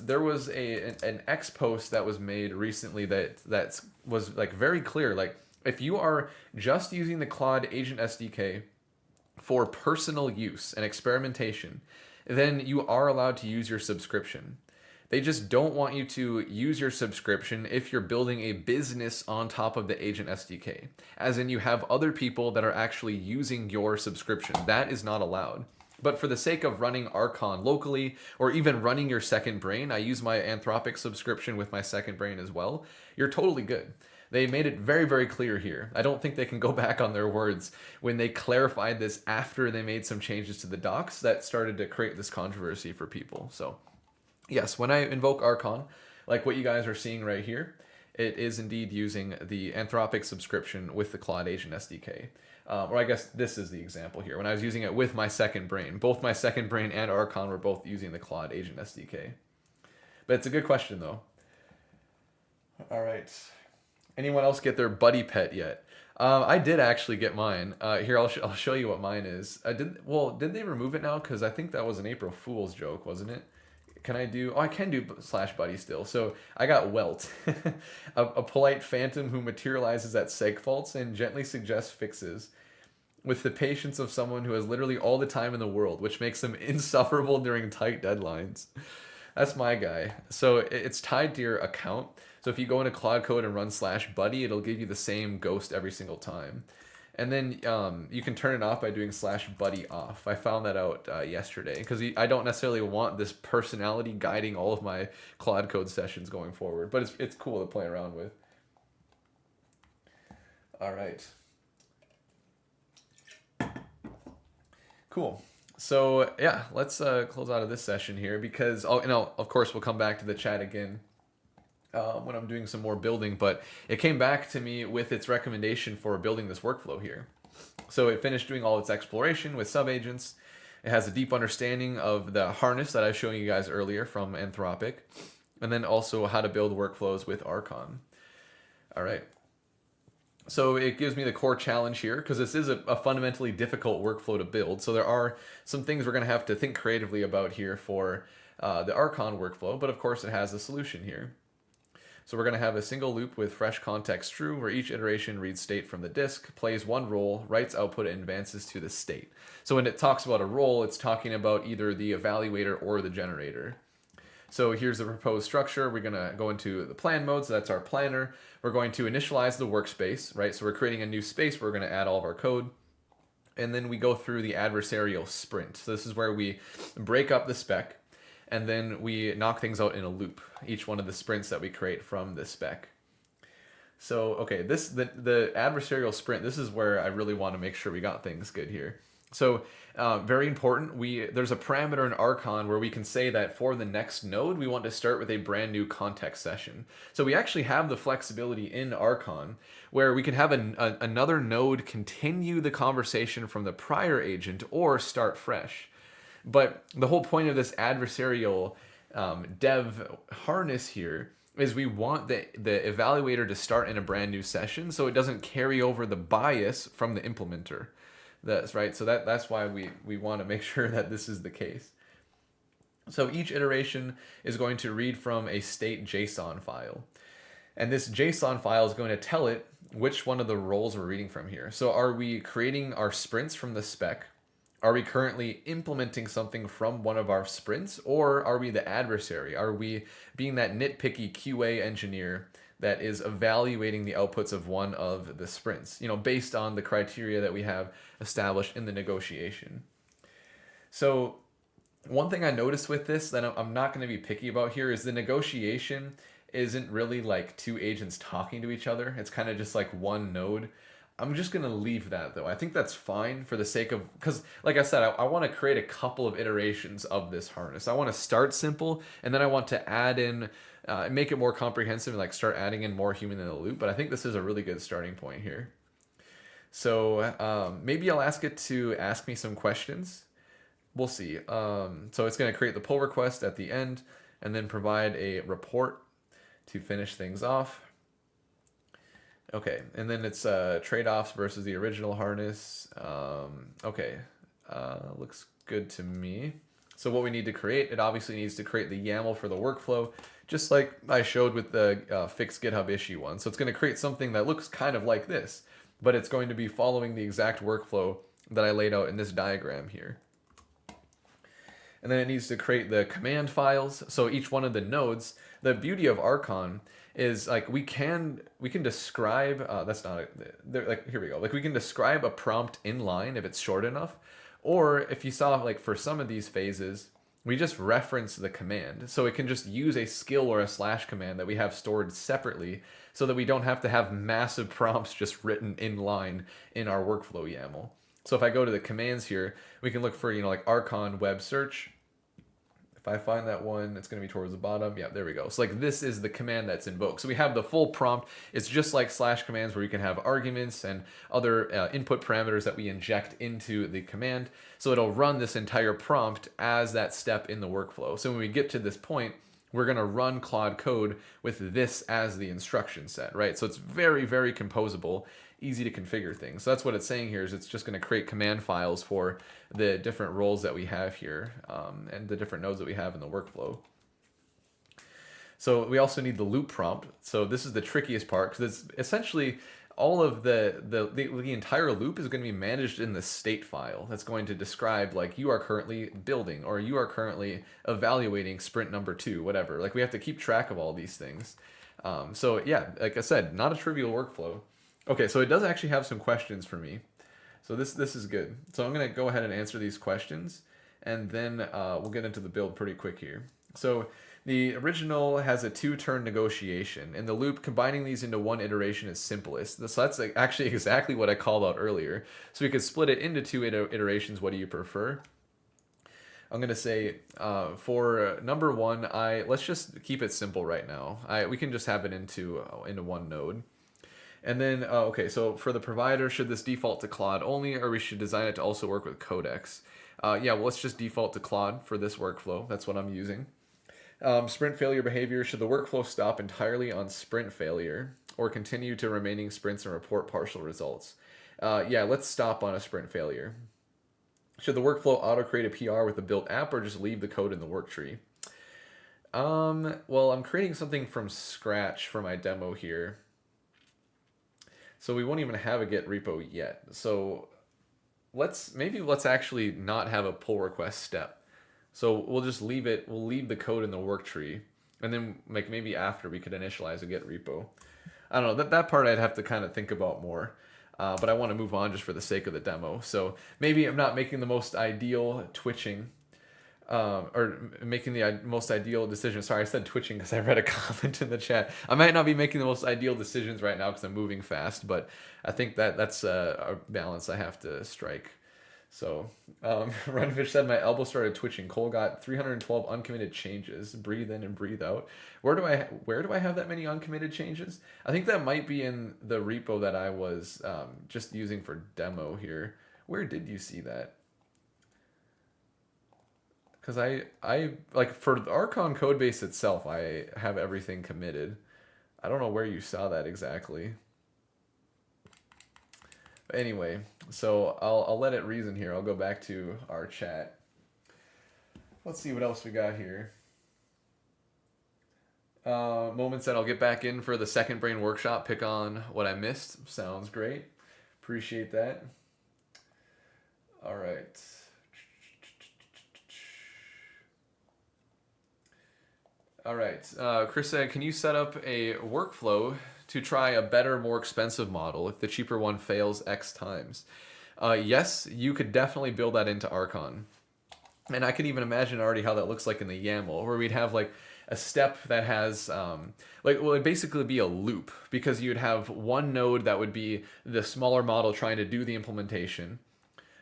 there was an X post that was made recently that was like very clear. Like, if you are just using the Claude Agent SDK for personal use and experimentation, then you are allowed to use your subscription. They just don't want you to use your subscription if you're building a business on top of the Agent SDK. As in, you have other people that are actually using your subscription. That is not allowed. But for the sake of running Archon locally, or even running your second brain, I use my Anthropic subscription with my second brain as well. You're totally good. They made it very, very clear here. I don't think they can go back on their words when they clarified this after they made some changes to the docs that started to create this controversy for people. So yes, when I invoke Archon, like what you guys are seeing right here, it is indeed using the Anthropic subscription with the Claude Agent SDK. Or I guess this is the example here. When I was using it with my second brain, both my second brain and Archon were both using the Claude Agent SDK. But it's a good question, though. All right. Anyone else get their buddy pet yet? I did actually get mine. Here, I'll show you what mine is. Did they remove it now? Because I think that was an April Fool's joke, wasn't it? Can I do? Oh, I can do slash buddy still. So I got Welt, a polite phantom who materializes at seg faults and gently suggests fixes, with the patience of someone who has literally all the time in the world, which makes them insufferable during tight deadlines. That's my guy. So it's tied to your account. So if you go into Cloud Code and run slash buddy, it'll give you the same ghost every single time. And then you can turn it off by doing slash buddy off. I found that out yesterday because I don't necessarily want this personality guiding all of my Cloud Code sessions going forward. But it's cool to play around with. All right. Cool. So yeah, let's close out of this session here because of course we'll come back to the chat again when I'm doing some more building, but it came back to me with its recommendation for building this workflow here. So it finished doing all its exploration with subagents. It has a deep understanding of the harness that I was showing you guys earlier from Anthropic, and then also how to build workflows with Archon. All right. So it gives me the core challenge here because this is a fundamentally difficult workflow to build. So there are some things we're going to have to think creatively about here for the Archon workflow, but of course it has a solution here. So we're going to have a single loop with fresh context true, where each iteration reads state from the disk, plays one role, writes output, and advances to the state. So when it talks about a role, it's talking about either the evaluator or the generator. So here's the proposed structure. We're going to go into the plan mode. So that's our planner. We're going to initialize the workspace, right? So we're creating a new space. We're going to add all of our code. And then we go through the adversarial sprint. So this is where we break up the spec, and then we knock things out in a loop, each one of the sprints that we create from the spec. So, okay, the adversarial sprint, this is where I really want to make sure we got things good here. So, very important, there's a parameter in Archon where we can say that for the next node, we want to start with a brand new context session. So we actually have the flexibility in Archon where we can have another node continue the conversation from the prior agent or start fresh. But the whole point of this adversarial dev harness here is we want the evaluator to start in a brand new session so it doesn't carry over the bias from the implementer. That's right. So that's why we want to make sure that this is the case. So each iteration is going to read from a state JSON file. And this JSON file is going to tell it which one of the roles we're reading from here. So are we creating our sprints from the spec? Are we currently implementing something from one of our sprints, or are we the adversary? Are we being that nitpicky QA engineer that is evaluating the outputs of one of the sprints, based on the criteria that we have established in the negotiation? So one thing I noticed with this that I'm not going to be picky about here is the negotiation isn't really like two agents talking to each other. It's kind of just like one node. I'm just going to leave that though. I think that's fine for the sake of, because like I said, I want to create a couple of iterations of this harness. I want to start simple and then I want to add in, make it more comprehensive and like start adding in more human in the loop. But I think this is a really good starting point here. So maybe I'll ask it to ask me some questions. We'll see. So it's going to create the pull request at the end and then provide a report to finish things off. Okay, and then it's trade-offs versus the original harness. Okay, looks good to me. So what we need to create, it obviously needs to create the YAML for the workflow, just like I showed with the fixed GitHub issue one. So it's going to create something that looks kind of like this, but it's going to be following the exact workflow that I laid out in this diagram here. And then it needs to create the command files. So each one of the nodes, the beauty of Archon is like we can describe that's not like here we go, like we can describe a prompt in line if it's short enough, or if you saw like for some of these phases we just reference the command, so it can just use a skill or a slash command that we have stored separately so that we don't have to have massive prompts just written in line in our workflow YAML. So if I go to the commands here, we can look for like Archon web search. If I find that one, it's going to be towards the bottom. Yeah, there we go. So like this is the command that's invoked. So we have the full prompt. It's just like slash commands where you can have arguments and other input parameters that we inject into the command. So it'll run this entire prompt as that step in the workflow. So when we get to this point, we're going to run Claude code with this as the instruction set, right? So it's very, very composable, easy to configure things. So that's what it's saying here is it's just going to create command files for the different roles that we have here and the different nodes that we have in the workflow. So we also need the loop prompt. So this is the trickiest part because it's essentially all of the entire loop is going to be managed in the state file. That's going to describe like you are currently building or you are currently evaluating sprint number 2, whatever. Like we have to keep track of all these things. So yeah, like I said, not a trivial workflow. Okay, so it does actually have some questions for me. So this is good. So I'm going to go ahead and answer these questions, and then we'll get into the build pretty quick here. So the original has a 2-turn negotiation. In the loop, combining these into one iteration is simplest. So that's actually exactly what I called out earlier. So we could split it into 2 iterations. What do you prefer? I'm going to say for number 1, let's just keep it simple right now. We can just have it into one node. And then, okay, so for the provider, should this default to Claude only, or we should design it to also work with codecs? Yeah, well, let's just default to Claude for this workflow. That's what I'm using. Sprint failure behavior, should the workflow stop entirely on sprint failure or continue to remaining sprints and report partial results? Yeah, let's stop on a sprint failure. Should the workflow auto-create a PR with the built app or just leave the code in the work tree? Well, I'm creating something from scratch for my demo here. So we won't even have a Git repo yet. So let's actually not have a pull request step. So we'll just leave the code in the work tree, and then like maybe after we could initialize a Git repo. I don't know, that part I'd have to kind of think about more. But I want to move on just for the sake of the demo. So maybe I'm not making the most ideal twitching or making the most ideal decision. Sorry, I said twitching because I read a comment in the chat. I might not be making the most ideal decisions right now because I'm moving fast, but I think that's a balance I have to strike. So Runfish said my elbow started twitching. Cole got 312 uncommitted changes. Breathe in and breathe out. Where do I have that many uncommitted changes? I think that might be in the repo that I was just using for demo here. Where did you see that? Because I like for the Archon codebase itself, I have everything committed. I don't know where you saw that exactly. But anyway, so I'll let it reason here. I'll go back to our chat. Let's see what else we got here. Moment said I'll get back in for the second brain workshop. Pick on what I missed. Sounds great. Appreciate that. All right. All right. Chris said, can you set up a workflow to try a better, more expensive model if the cheaper one fails X times? Yes, you could definitely build that into Archon. And I can even imagine already how that looks like in the YAML, where we'd have like a step that has, it'd basically be a loop, because you'd have one node that would be the smaller model trying to do the implementation,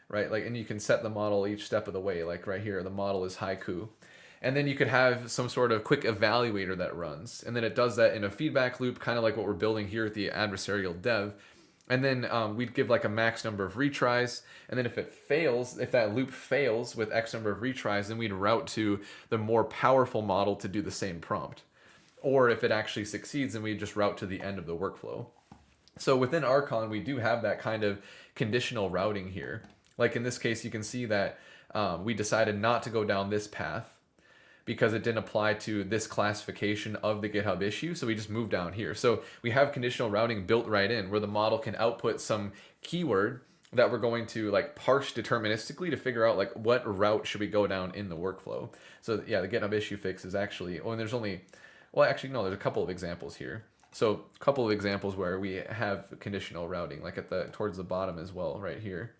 right? Like, and you can set the model each step of the way, like right here, the model is haiku. And then you could have some sort of quick evaluator that runs. And then it does that in a feedback loop, kind of like what we're building here at the adversarial dev. And then we'd give like a max number of retries. And then if it fails, if that loop fails with X number of retries, then we'd route to the more powerful model to do the same prompt. Or if it actually succeeds, then we'd just route to the end of the workflow. So within Archon, we do have that kind of conditional routing here. Like in this case, you can see that we decided not to go down this path because it didn't apply to this classification of the GitHub issue. So we just moved down here. So we have conditional routing built right in, where the model can output some keyword that we're going to like parse deterministically to figure out like what route should we go down in the workflow. So yeah, the GitHub issue fix is actually, oh, and there's only, well, actually, no, there's a couple of examples here. So a couple of examples where we have conditional routing, like at towards the bottom as well, right here.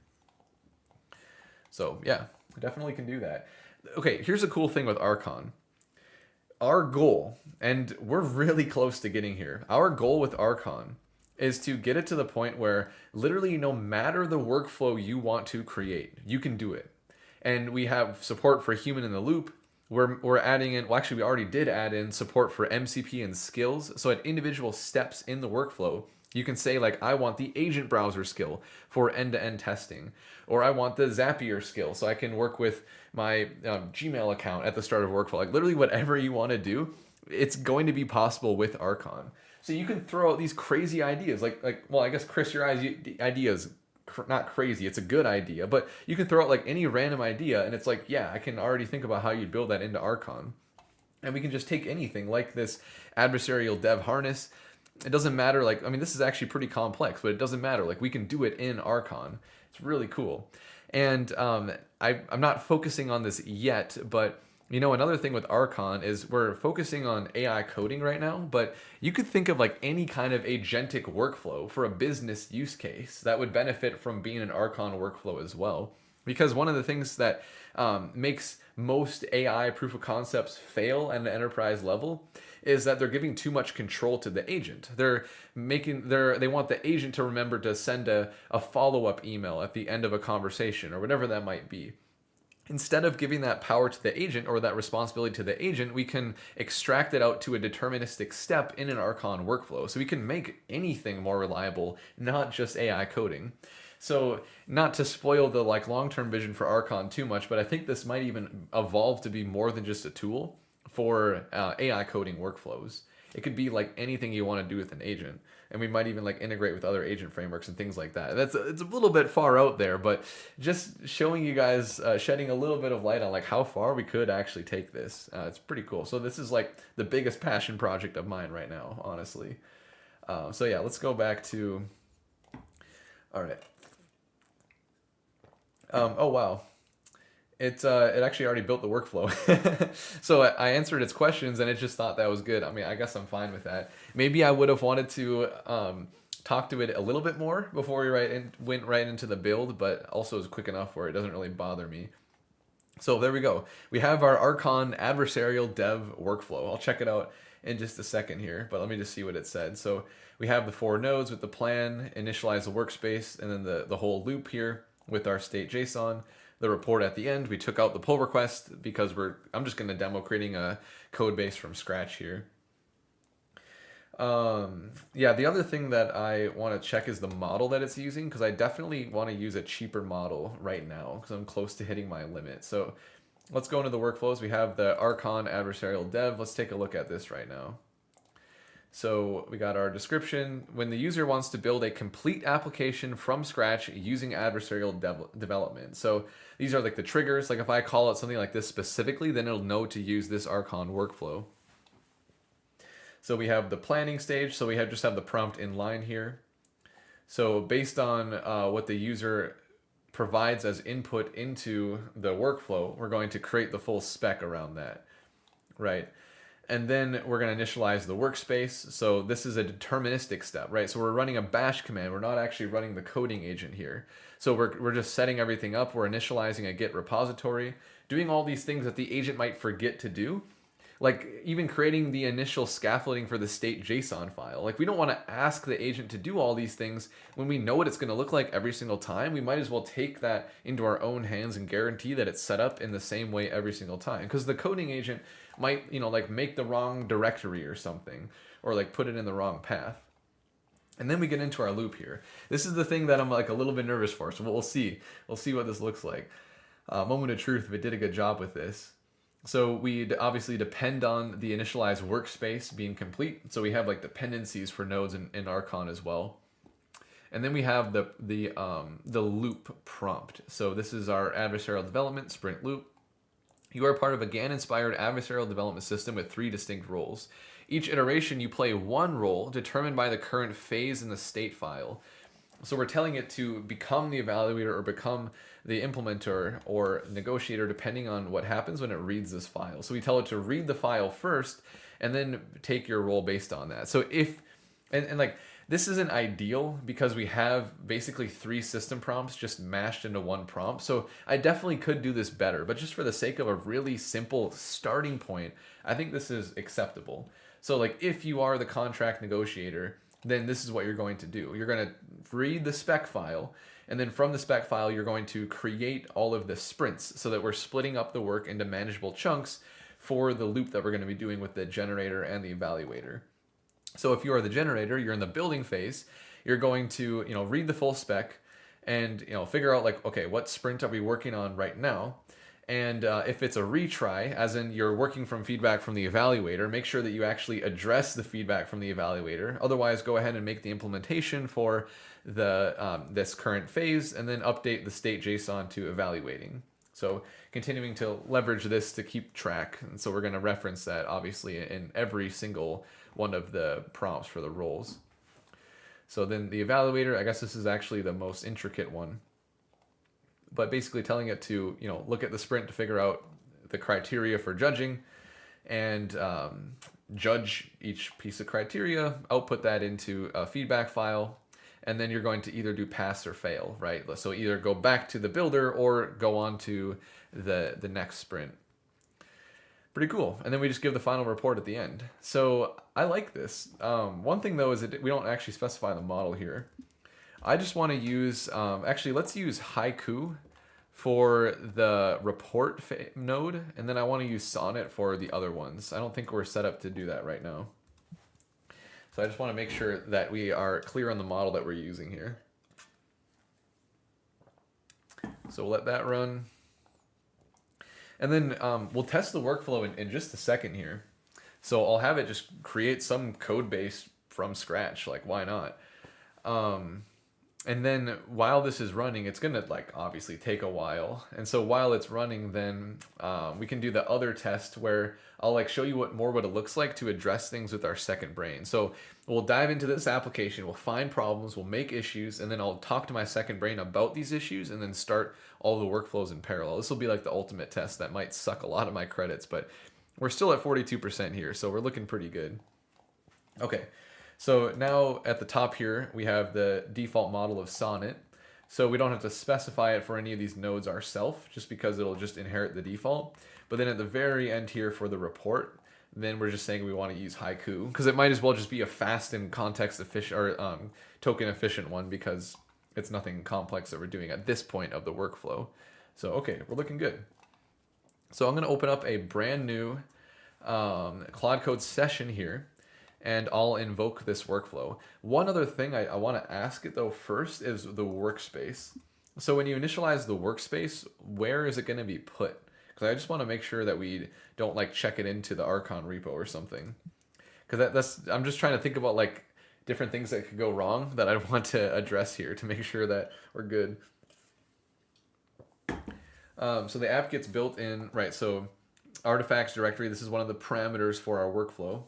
So yeah, definitely can do that. Okay, here's a cool thing with Archon. Our goal, and we're really close to getting here, our goal with Archon is to get it to the point where literally no matter the workflow you want to create, you can do it. And we have support for human in the loop. We're adding in, well, actually we already did add in support for MCP and skills. So at individual steps in the workflow, You can say like, I want the agent browser skill for end-to-end testing, or I want the Zapier skill so I can work with my Gmail account at the start of workflow. Like literally whatever you want to do, it's going to be possible with Archon. So you can throw out these crazy ideas. Well, I guess Chris, your idea is not crazy. It's a good idea, but you can throw out like any random idea, and it's like, yeah, I can already think about how you'd build that into Archon. And we can just take anything like this adversarial dev harness. It doesn't matter. Like, I mean, this is actually pretty complex, but it doesn't matter. Like, we can do it in Archon. It's really cool. And I'm not focusing on this yet, but you know, another thing with Archon is we're focusing on AI coding right now, but you could think of like any kind of agentic workflow for a business use case that would benefit from being an Archon workflow as well. Because one of the things that makes most AI proof of concepts fail at an enterprise level is that they're giving too much control to the agent. They want the agent to remember to send a follow-up email at the end of a conversation or whatever that might be. Instead of giving that power to the agent or that responsibility to the agent, we can extract it out to a deterministic step in an Archon workflow. So we can make anything more reliable, not just AI coding. So not to spoil the like long-term vision for Archon too much, but I think this might even evolve to be more than just a tool for AI coding workflows. It could be like anything you want to do with an agent, and we might even like integrate with other agent frameworks and things like that. It's a little bit far out there, but just showing you guys, shedding a little bit of light on like how far we could actually take this. It's pretty cool. So this is like the biggest passion project of mine right now, honestly. So yeah, let's go back to. All right. Oh wow. It actually already built the workflow. So I answered its questions and it just thought that was good. I mean, I guess I'm fine with that. Maybe I would have wanted to talk to it a little bit more before we went right into the build, but also is quick enough where it doesn't really bother me. So there we go. We have our Archon adversarial dev workflow. I'll check it out in just a second here, but let me just see what it said. So we have the 4 nodes with the plan, initialize the workspace, and then the whole loop here with our state JSON. The report at the end, we took out the pull request because I'm just going to demo creating a code base from scratch here. Yeah, the other thing that I want to check is the model that it's using, because I definitely want to use a cheaper model right now because I'm close to hitting my limit. So let's go into the workflows. We have the Archon adversarial dev. Let's take a look at this right now. So we got our description. When the user wants to build a complete application from scratch using adversarial development. So these are like the triggers. Like if I call it something like this specifically, then it'll know to use this Archon workflow. So we have the planning stage. So we just have the prompt in line here. So based on what the user provides as input into the workflow, we're going to create the full spec around that, right? And then we're going to initialize the workspace. So this is a deterministic step, right? So we're running a bash command. We're not actually running the coding agent here. So we're just setting everything up. We're initializing a Git repository, doing all these things that the agent might forget to do. Like even creating the initial scaffolding for the state JSON file. Like we don't want to ask the agent to do all these things when we know what it's going to look like every single time. We might as well take that into our own hands and guarantee that it's set up in the same way every single time. Because the coding agent might, like make the wrong directory or something, or like put it in the wrong path. And then we get into our loop here. This is the thing that I'm like a little bit nervous for. So we'll see. We'll see what this looks like. Moment of truth if it did a good job with this. So we obviously depend on the initialized workspace being complete. So we have like dependencies for nodes in Archon as well. And then we have the loop prompt. So this is our adversarial development sprint loop. You are part of a GAN-inspired adversarial development system with 3 distinct roles. Each iteration, you play one role determined by the current phase in the state file. So we're telling it to become the evaluator or become the implementer or negotiator depending on what happens when it reads this file. So we tell it to read the file first and then take your role based on that. So if, and like, this isn't ideal because we have basically 3 system prompts just mashed into one prompt. So I definitely could do this better, but just for the sake of a really simple starting point, I think this is acceptable. So like if you are the contract negotiator, then this is what you're going to do. You're going to read the spec file, and then from the spec file, you're going to create all of the sprints so that we're splitting up the work into manageable chunks for the loop that we're going to be doing with the generator and the evaluator. So if you are the generator, you're in the building phase, you're going to, read the full spec and, figure out like, okay, what sprint are we working on right now? And if it's a retry, as in you're working from feedback from the evaluator, make sure that you actually address the feedback from the evaluator. Otherwise, go ahead and make the implementation for the this current phase and then update the state JSON to evaluating. So continuing to leverage this to keep track. And so we're going to reference that obviously in every single one of the prompts for the roles. So then the evaluator, I guess this is actually the most intricate one, but basically telling it to, look at the sprint to figure out the criteria for judging and judge each piece of criteria, output that into a feedback file, and then you're going to either do pass or fail, right? So either go back to the builder or go on to the next sprint. Pretty cool. And then we just give the final report at the end. So I like this. One thing though is that we don't actually specify the model here. I just want to use, actually let's use Haiku for the report node, and then I want to use Sonnet for the other ones. I don't think we're set up to do that right now. So I just want to make sure that we are clear on the model that we're using here. So we'll let that run. And then we'll test the workflow in just a second here. So I'll have it just create some code base from scratch, like why not? And then while this is running, it's gonna like obviously take a while. And so while it's running, then we can do the other test where I'll like show you what it looks like to address things with our second brain. So we'll dive into this application, we'll find problems, we'll make issues, and then I'll talk to my second brain about these issues and then start all the workflows in parallel. This will be like the ultimate test that might suck a lot of my credits, but we're still at 42% here, so we're looking pretty good. Okay. So now at the top here, we have the default model of Sonnet. So we don't have to specify it for any of these nodes ourselves, just because it'll just inherit the default. But then at the very end here for the report, then we're just saying we want to use Haiku, because it might as well just be a fast and context efficient or token efficient one, because it's nothing complex that we're doing at this point of the workflow. So okay, we're looking good. So I'm going to open up a brand new Claude Code session here, and I'll invoke this workflow. One other thing I want to ask it though first is the workspace. So when you initialize the workspace, where is it going to be put? Because I just want to make sure that we don't like check it into the Archon repo or something. Because I'm just trying to think about like different things that could go wrong that I want to address here to make sure that we're good. So the app gets built in, right? So artifacts directory, this is one of the parameters for our workflow.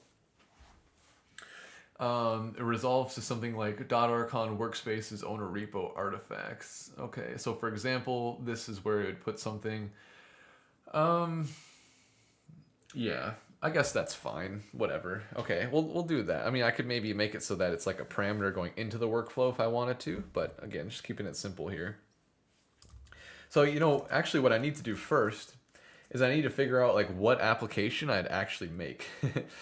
It resolves to something like .archon workspaces owner repo artifacts. Okay, so for example, this is where it would put something. Yeah, I guess that's fine. Whatever. Okay, we'll do that. I mean, I could maybe make it so that it's like a parameter going into the workflow if I wanted to, but again, just keeping it simple here. So, actually what I need to do first is I need to figure out like what application I'd actually make.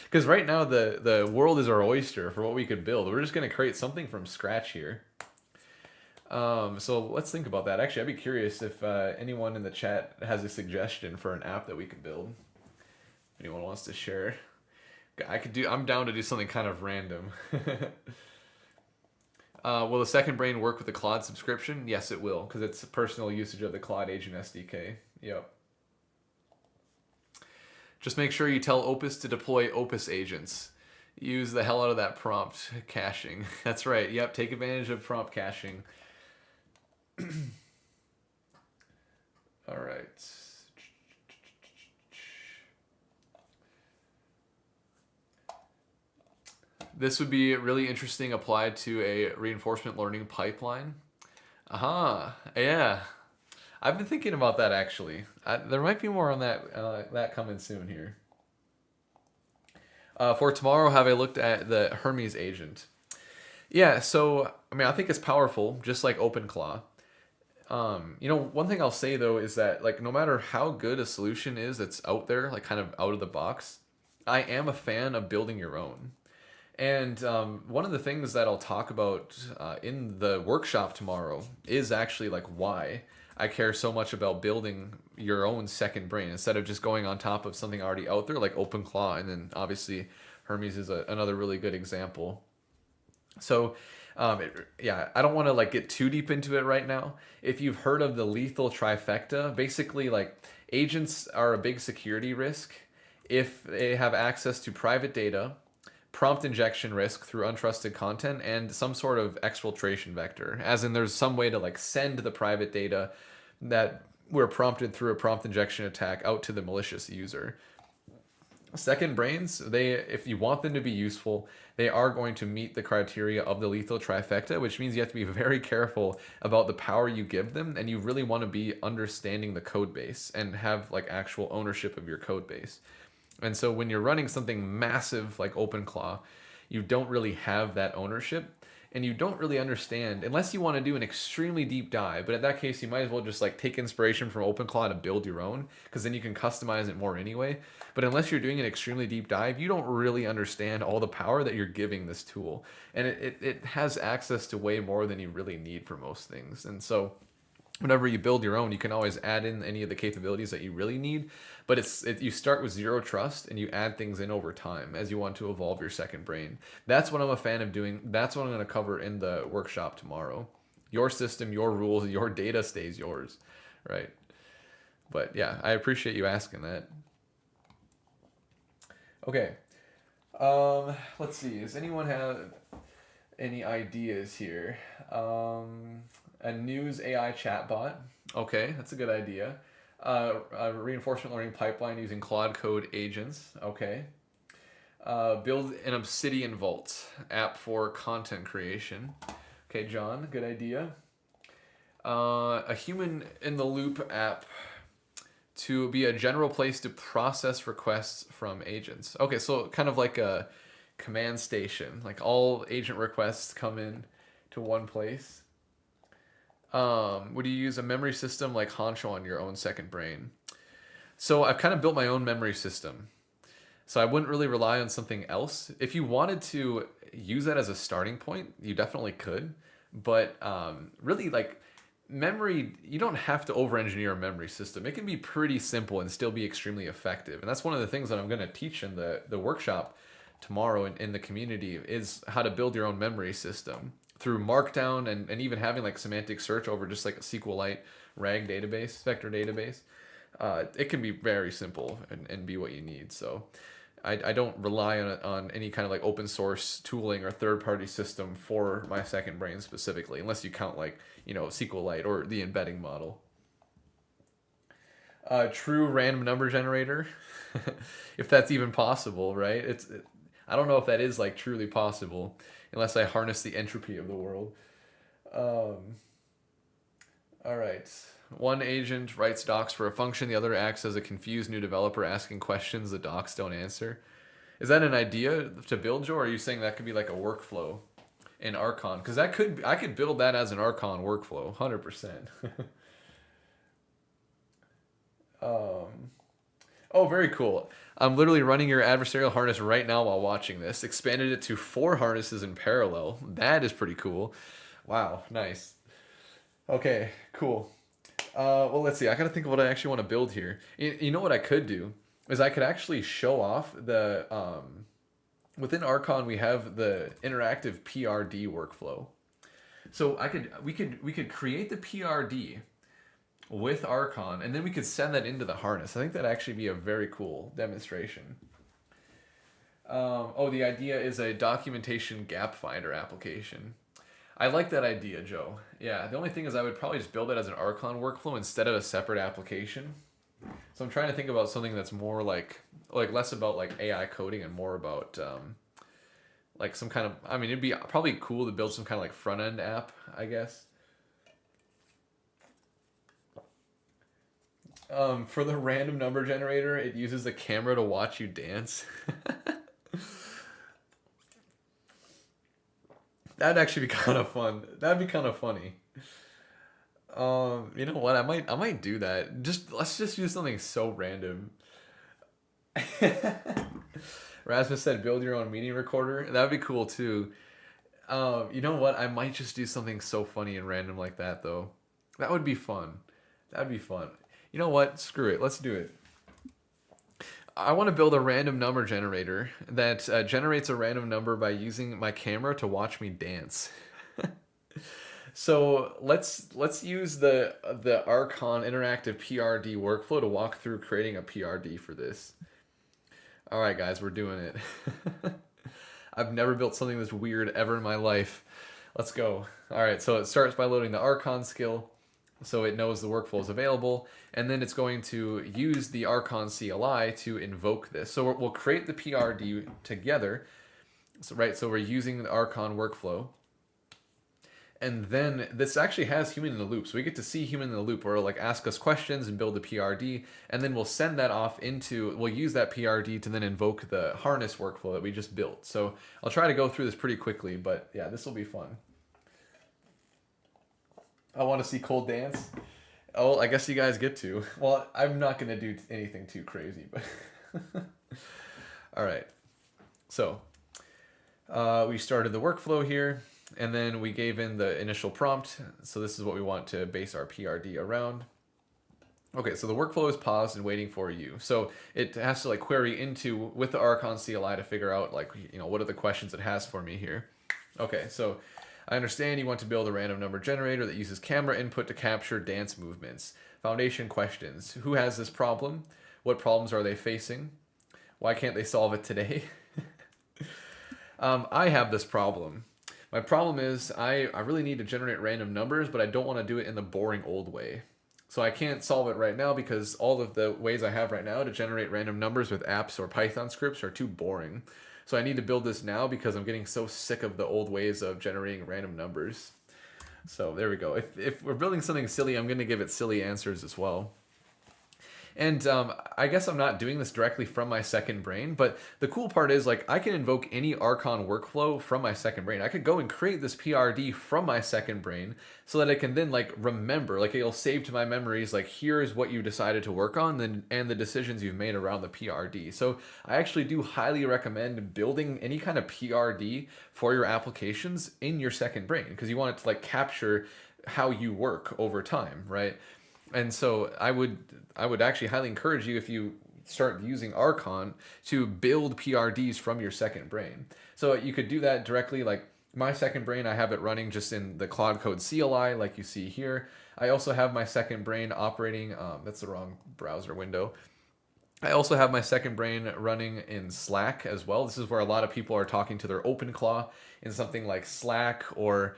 Because right now the world is our oyster for what we could build. We're just going to create something from scratch here. So let's think about that. Actually, I'd be curious if anyone in the chat has a suggestion for an app that we could build. If anyone wants to share. I'm down to do something kind of random. Will the second brain work with the Claude subscription? Yes, it will, because it's a personal usage of the Claude Agent SDK. Yep. Just make sure you tell Opus to deploy Opus agents. Use the hell out of that prompt caching. That's right. Yep, take advantage of prompt caching. All right. This would be really interesting applied to a reinforcement learning pipeline. Aha, yeah. I've been thinking about that actually. There might be more on that coming soon here. For tomorrow, have I looked at the Hermes agent? Yeah, so I mean, I think it's powerful, just like OpenClaw. One thing I'll say though is that like no matter how good a solution is that's out there, like kind of out of the box, I am a fan of building your own. And one of the things that I'll talk about in the workshop tomorrow is actually like why I care so much about building your own second brain instead of just going on top of something already out there like OpenClaw and then obviously Hermes is another really good example. So, yeah, I don't want to like get too deep into it right now. If you've heard of the lethal trifecta, basically like agents are a big security risk if they have access to private data, prompt injection risk through untrusted content, and some sort of exfiltration vector. As in, there's some way to like send the private data that were prompted through a prompt injection attack out to the malicious user. Second brains, they if you want them to be useful, they are going to meet the criteria of the lethal trifecta, which means you have to be very careful about the power you give them, and you really want to be understanding the code base and have like actual ownership of your code base. And so when you're running something massive like OpenClaw, you don't really have that ownership, and you don't really understand unless you want to do an extremely deep dive. But in that case, you might as well just like take inspiration from OpenClaw to build your own, because then you can customize it more anyway. But unless you're doing an extremely deep dive, you don't really understand all the power that you're giving this tool, and it has access to way more than you really need for most things. And so whenever you build your own, you can always add in any of the capabilities that you really need, but you start with zero trust and you add things in over time as you want to evolve your second brain. That's what I'm a fan of doing. That's what I'm going to cover in the workshop tomorrow. Your system, your rules, your data stays yours, right? But yeah, I appreciate you asking that. Okay. Let's see. Does anyone have any ideas here? A news AI chatbot. Okay, that's a good idea. A reinforcement learning pipeline using Claude Code agents. Okay. Build an Obsidian Vault app for content creation. Okay, John, good idea. A human in the loop app to be a general place to process requests from agents. Okay, so kind of like a command station. Like all agent requests come in to one place. Would you use a memory system like Honcho on your own second brain? So I've kind of built my own memory system. So I wouldn't really rely on something else. If you wanted to use that as a starting point, you definitely could. But really, like memory, you don't have to over-engineer a memory system. It can be pretty simple and still be extremely effective. And that's one of the things that I'm going to teach in the workshop tomorrow in the community is how to build your own memory system through Markdown and even having like semantic search over just like a SQLite RAG database, vector database. It can be very simple and be what you need. So I don't rely on any kind of like open source tooling or third party system for my second brain specifically, unless you count like, SQLite or the embedding model. True random number generator, if that's even possible, right? I don't know if that is like truly possible unless I harness the entropy of the world. All right. One agent writes docs for a function. The other acts as a confused new developer asking questions the docs don't answer. Is that an idea to build, Joe? Or are you saying that could be like a workflow in Archon? Because I could build that as an Archon workflow, 100%. Oh, very cool. I'm literally running your adversarial harness right now while watching this. Expanded it to 4 harnesses in parallel. That is pretty cool. Wow, nice. Okay, cool. Well, let's see. I gotta think of what I actually want to build here. You know what I could do is I could actually show off the within Archon we have the interactive PRD workflow. So we could create the PRD with Archon, and then we could send that into the harness. I think that'd actually be a very cool demonstration. The idea is a documentation gap finder application. I like that idea, Joe. Yeah, the only thing is I would probably just build it as an Archon workflow instead of a separate application. So I'm trying to think about something that's more like less about like AI coding and more about like some kind of, it'd be probably cool to build some kind of like front end app, I guess. For the random number generator, it uses the camera to watch you dance. That'd actually be kind of fun. That'd be kind of funny. You know what? I might do that. Let's just use something so random. Rasmus said, "Build your own meeting recorder." That'd be cool too. You know what? I might just do something so funny and random like that though. That would be fun. That'd be fun. You know what? Screw it. Let's do it. I want to build a random number generator that generates a random number by using my camera to watch me dance. So let's use the Archon interactive PRD workflow to walk through creating a PRD for this. All right, guys, we're doing it. I've never built something this weird ever in my life. Let's go. All right, so it starts by loading the Archon skill, so it knows the workflow is available, and then it's going to use the Archon CLI to invoke this. So we'll create the PRD together. So we're using the Archon workflow. And then this actually has human in the loop. So we get to see human in the loop where it'll like ask us questions and build the PRD. And then we'll send that off we'll use that PRD to then invoke the harness workflow that we just built. So I'll try to go through this pretty quickly, but yeah, this will be fun. I want to see Cole dance. Oh, I guess you guys get to. Well, I'm not going to do anything too crazy, but all right. So we started the workflow here. And then we gave in the initial prompt. So this is what we want to base our PRD around. Okay, so the workflow is paused and waiting for you. So it has to like query into with the Archon CLI to figure out like, what are the questions it has for me here. Okay, so I understand you want to build a random number generator that uses camera input to capture dance movements. Foundation questions. Who has this problem? What problems are they facing? Why can't they solve it today? I have this problem. My problem is I really need to generate random numbers, but I don't want to do it in the boring old way. So I can't solve it right now because all of the ways I have right now to generate random numbers with apps or Python scripts are too boring. So I need to build this now because I'm getting so sick of the old ways of generating random numbers. So there we go. If we're building something silly, I'm going to give it silly answers as well. And I guess I'm not doing this directly from my second brain, but the cool part is like I can invoke any Archon workflow from my second brain. I could go and create this PRD from my second brain so that I can then like remember, like it'll save to my memories, like here's what you decided to work on and the decisions you've made around the PRD. So I actually do highly recommend building any kind of PRD for your applications in your second brain because you want it to like capture how you work over time, right? And so I would actually highly encourage you if you start using Archon to build PRDs from your second brain. So you could do that directly, like my second brain, I have it running just in the Cloud Code CLI like you see here. I also have my second brain operating, that's the wrong browser window. I also have my second brain running in Slack as well. This is where a lot of people are talking to their OpenClaw in something like Slack or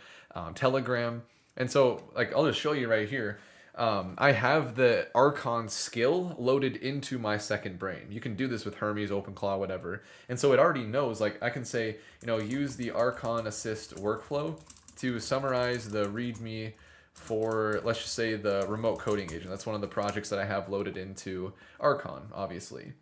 Telegram. And so like I'll just show you right here. I have the Archon skill loaded into my second brain. You can do this with Hermes, OpenClaw, whatever. And so it already knows, like I can say, use the Archon assist workflow to summarize the README for, let's just say, the remote coding agent. That's one of the projects that I have loaded into Archon, obviously.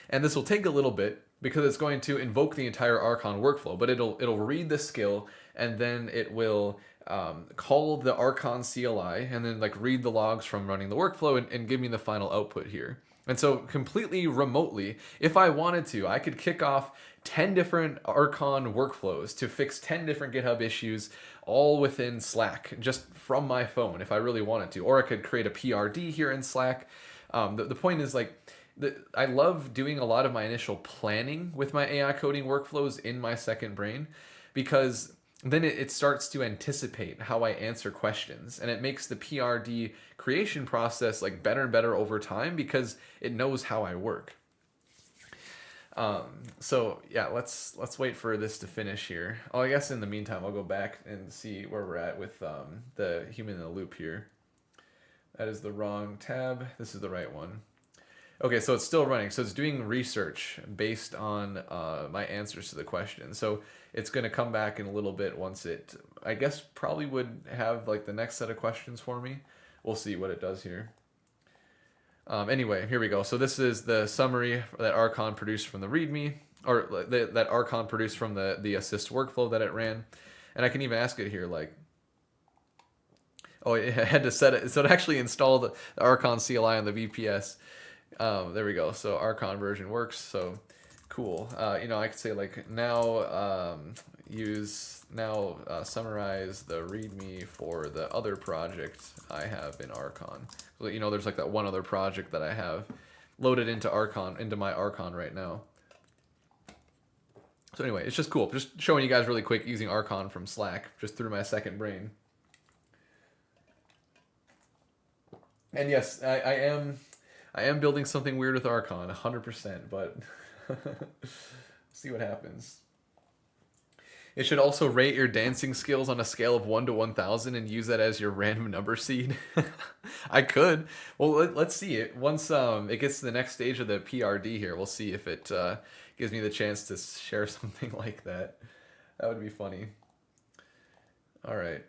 And this will take a little bit because it's going to invoke the entire Archon workflow, but it'll read the skill and then it will call the Archon CLI and then like read the logs from running the workflow and give me the final output here. And so completely remotely, if I wanted to, I could kick off 10 different Archon workflows to fix 10 different GitHub issues all within Slack, just from my phone if I really wanted to. Or I could create a PRD here in Slack. The point is like, I love doing a lot of my initial planning with my AI coding workflows in my second brain because then it starts to anticipate how I answer questions, and it makes the PRD creation process like better and better over time because it knows how I work. So yeah, let's wait for this to finish here. Oh, I guess in the meantime, I'll go back and see where we're at with the human in the loop here. That is the wrong tab. This is the right one. Okay, so it's still running. So it's doing research based on my answers to the question. So it's going to come back in a little bit once it, I guess, probably would have like the next set of questions for me. We'll see what it does here. Anyway, here we go. So this is the summary that Archon produced from the README, or that Archon produced from the assist workflow that it ran. And I can even ask it here, like, oh, it had to set it. So it actually installed the Archon CLI on the VPS. There we go. So Archon version works. So cool. I could say like now summarize the README for the other project I have in Archon. So, there's like that one other project that I have loaded into Archon, into my Archon right now. So anyway, it's just cool. Just showing you guys really quick using Archon from Slack, just through my second brain. And yes, I am building something weird with Archon, 100%, but see what happens. It should also rate your dancing skills on a scale of 1 to 1,000 and use that as your random number seed. I could. Well, let's see it. Once it gets to the next stage of the PRD here, we'll see if it gives me the chance to share something like that. That would be funny. All right.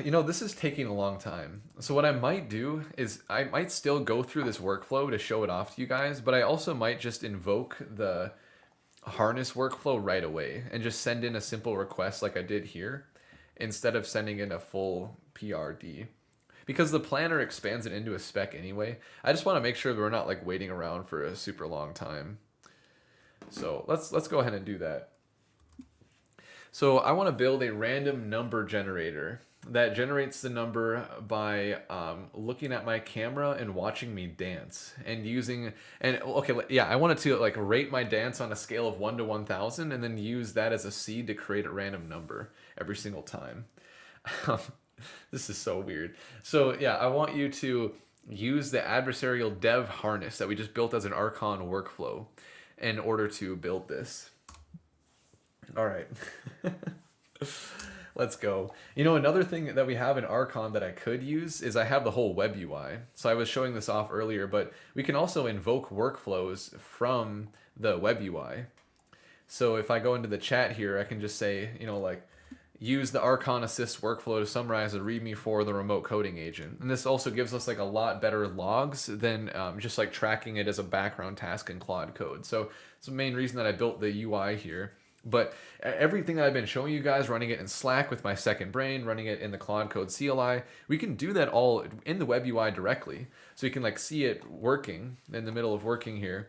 You know, this is taking a long time. So what I might do is I might still go through this workflow to show it off to you guys, but I also might just invoke the harness workflow right away and just send in a simple request like I did here instead of sending in a full PRD. Because the planner expands it into a spec anyway, I just want to make sure that we're not like waiting around for a super long time. So let's go ahead and do that. So I want to build a random number generator that generates the number by looking at my camera and watching me dance and using, and okay, yeah, I wanted to like rate my dance on a scale of 1 to 1,000 and then use that as a seed to create a random number every single time. This is so weird. So yeah, I want you to use the adversarial dev harness that we just built as an Archon workflow in order to build this. All right. Let's go. You know, another thing that we have in Archon that I could use is I have the whole web UI. So I was showing this off earlier, but we can also invoke workflows from the web UI. So if I go into the chat here, I can just say, you know, like, use the Archon assist workflow to summarize a README for the remote coding agent. And this also gives us like a lot better logs than just like tracking it as a background task in Claude Code. So it's the main reason that I built the UI here. But everything that I've been showing you guys, running it in Slack with my second brain, running it in the Claude Code CLI, we can do that all in the web UI directly. So you can like see it working in the middle of working here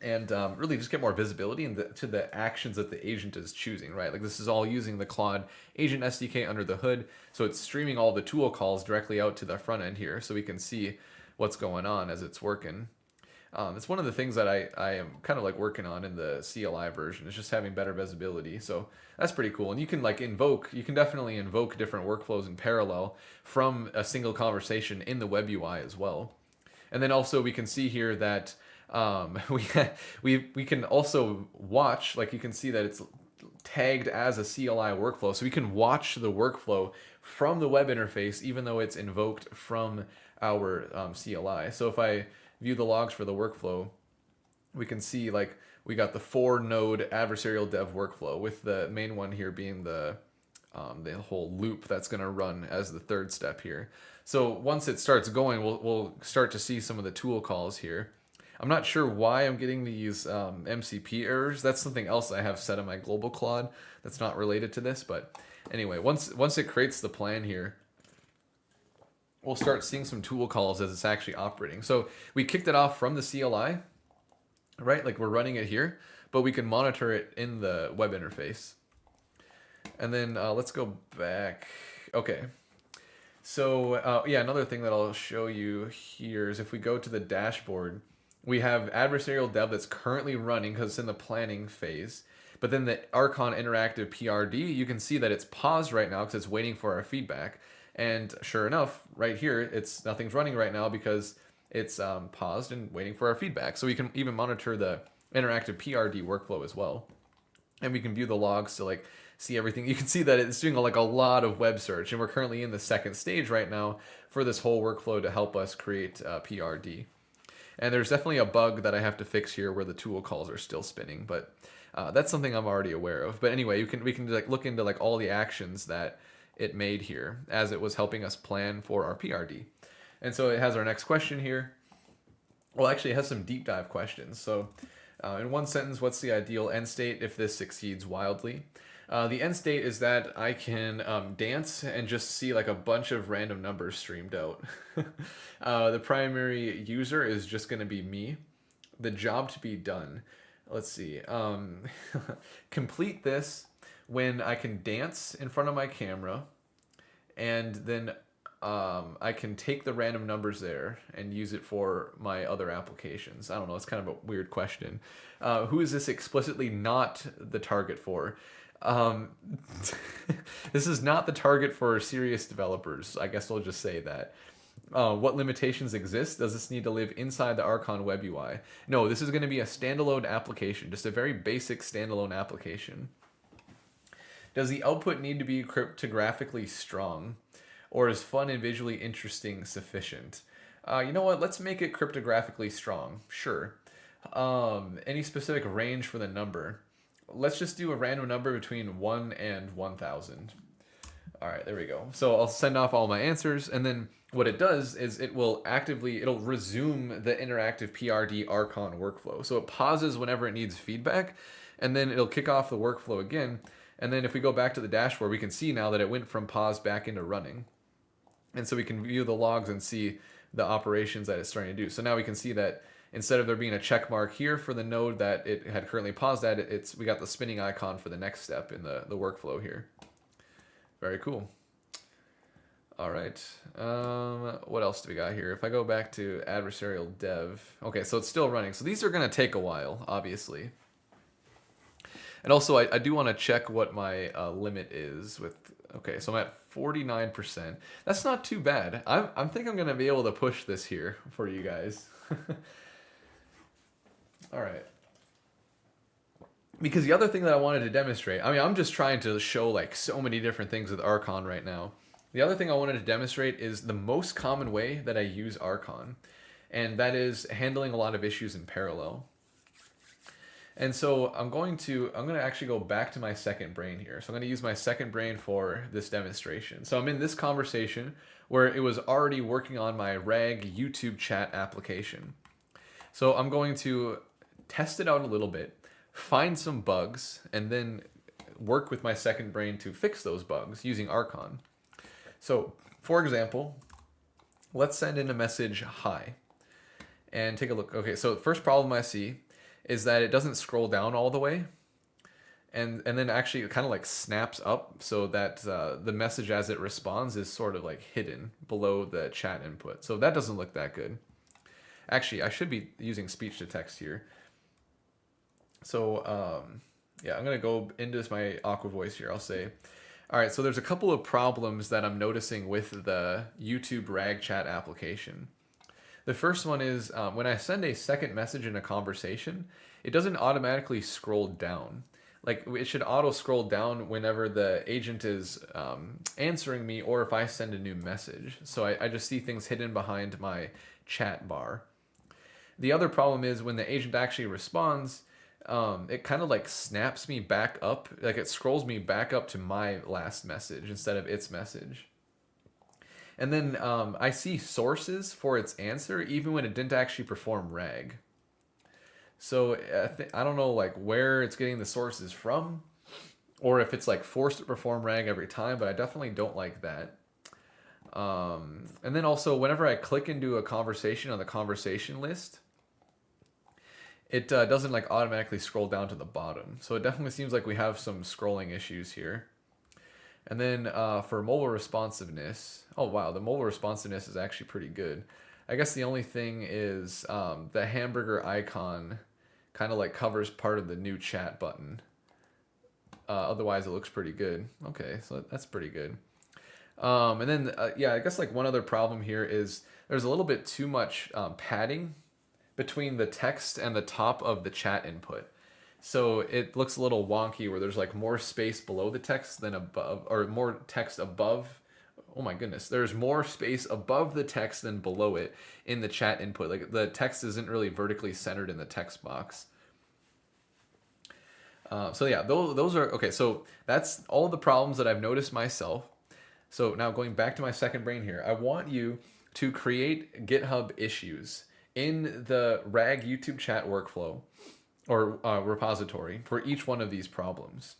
and really just get more visibility to the actions that the agent is choosing, right? Like this is all using the Claude agent SDK under the hood. So it's streaming all the tool calls directly out to the front end here so we can see what's going on as it's working. It's one of the things that I am kind of like working on in the CLI version. It's just having better visibility. So that's pretty cool. And you can like you can definitely invoke different workflows in parallel from a single conversation in the web UI as well. And then also we can see here that we can also watch, like you can see that it's tagged as a CLI workflow. So we can watch the workflow from the web interface, even though it's invoked from our CLI. So if I view the logs for the workflow, we can see like we got the 4-node adversarial dev workflow with the main one here being the whole loop that's going to run as the third step here. So once it starts going, we'll start to see some of the tool calls here. I'm not sure why I'm getting these MCP errors. That's something else I have set on my global Claude that's not related to this. But anyway, once it creates the plan here, we'll start seeing some tool calls as it's actually operating. So we kicked it off from the CLI, right? Like we're running it here, but we can monitor it in the web interface. And then let's go back. Okay. So yeah, another thing that I'll show you here is if we go to the dashboard, we have adversarial dev that's currently running because it's in the planning phase. But then the Archon interactive PRD, you can see that it's paused right now because it's waiting for our feedback. And sure enough, right here, nothing's running right now because it's paused and waiting for our feedback. So we can even monitor the interactive PRD workflow as well. And we can view the logs to like see everything. You can see that it's doing like a lot of web search. And we're currently in the second stage right now for this whole workflow to help us create PRD. And there's definitely a bug that I have to fix here where the tool calls are still spinning, but that's something I'm already aware of. But anyway, we can like look into like all the actions that it made here as it was helping us plan for our PRD. And so it has our next question here. Well, actually it has some deep dive questions. So in one sentence, what's the ideal end state if this succeeds wildly? The end state is that I can dance and just see like a bunch of random numbers streamed out. The primary user is just going to be me. The job to be done. Let's see. Complete this when I can dance in front of my camera and then I can take the random numbers there and use it for my other applications. I don't know. It's kind of a weird question. Who is this explicitly not the target for? Um, this is not the target for serious developers. I guess I'll just say that. What limitations exist? Does this need to live inside the Archon web UI? No, this is going to be a standalone application, just a very basic standalone application. Does the output need to be cryptographically strong? Or is fun and visually interesting sufficient? You know what? Let's make it cryptographically strong. Sure. Any specific range for the number? Let's just do a random number between 1 and 1,000. All right, there we go. So I'll send off all my answers, and then what it does is it'll resume the interactive PRD Archon workflow. So it pauses whenever it needs feedback, and then it'll kick off the workflow again. And then if we go back to the dashboard, we can see now that it went from pause back into running. And so we can view the logs and see the operations that it's starting to do. So now we can see that instead of there being a check mark here for the node that it had currently paused at, we got the spinning icon for the next step in the workflow here. Very cool. All right. What else do we got here? If I go back to adversarial dev. Okay, so it's still running. So these are going to take a while, obviously. And also, I do want to check what my limit is with. Okay, so I'm at 49%. That's not too bad. I think I'm going to be able to push this here for you guys. All right. Because the other thing that I wanted to demonstrate, I mean, I'm just trying to show like so many different things with Archon right now. The other thing I wanted to demonstrate is the most common way that I use Archon, and that is handling a lot of issues in parallel. And so I'm going to actually go back to my second brain here. So I'm going to use my second brain for this demonstration. So I'm in this conversation where it was already working on my RAG YouTube chat application. So I'm going to test it out a little bit, find some bugs, and then work with my second brain to fix those bugs using Archon. So for example, let's send in a message, hi, and take a look. Okay, so the first problem I see is that it doesn't scroll down all the way, and then actually it kind of like snaps up so that the message as it responds is sort of like hidden below the chat input. So that doesn't look that good. Actually, I should be using speech to text here. So yeah, I'm gonna go into my Aqua voice here. I'll say, all right, so there's a couple of problems that I'm noticing with the YouTube RAG chat application. The first one is when I send a second message in a conversation, it doesn't automatically scroll down. Like it should auto scroll down whenever the agent is answering me or if I send a new message. So I just see things hidden behind my chat bar. The other problem is when the agent actually responds, it kind of like snaps me back up, like it scrolls me back up to my last message instead of its message. And then I see sources for its answer even when it didn't actually perform RAG. So I don't know like where it's getting the sources from, or if it's like forced to perform RAG every time, but I definitely don't like that. And then also whenever I click into a conversation on the conversation list, it doesn't like automatically scroll down to the bottom. So it definitely seems like we have some scrolling issues here. And then for mobile responsiveness, oh wow, the mobile responsiveness is actually pretty good. I guess the only thing is the hamburger icon kind of like covers part of the new chat button. Otherwise it looks pretty good. Okay, so that's pretty good. And then yeah, I guess like one other problem here is there's a little bit too much padding between the text and the top of the chat input. So it looks a little wonky where there's like more space below the text than above, or more text above. Oh my goodness, there's more space above the text than below it in the chat input. Like the text isn't really vertically centered in the text box. So yeah, those are, okay, so that's all the problems that I've noticed myself. So now going back to my second brain here, I want you to create GitHub issues in the RAG YouTube chat workflow or repository for each one of these problems.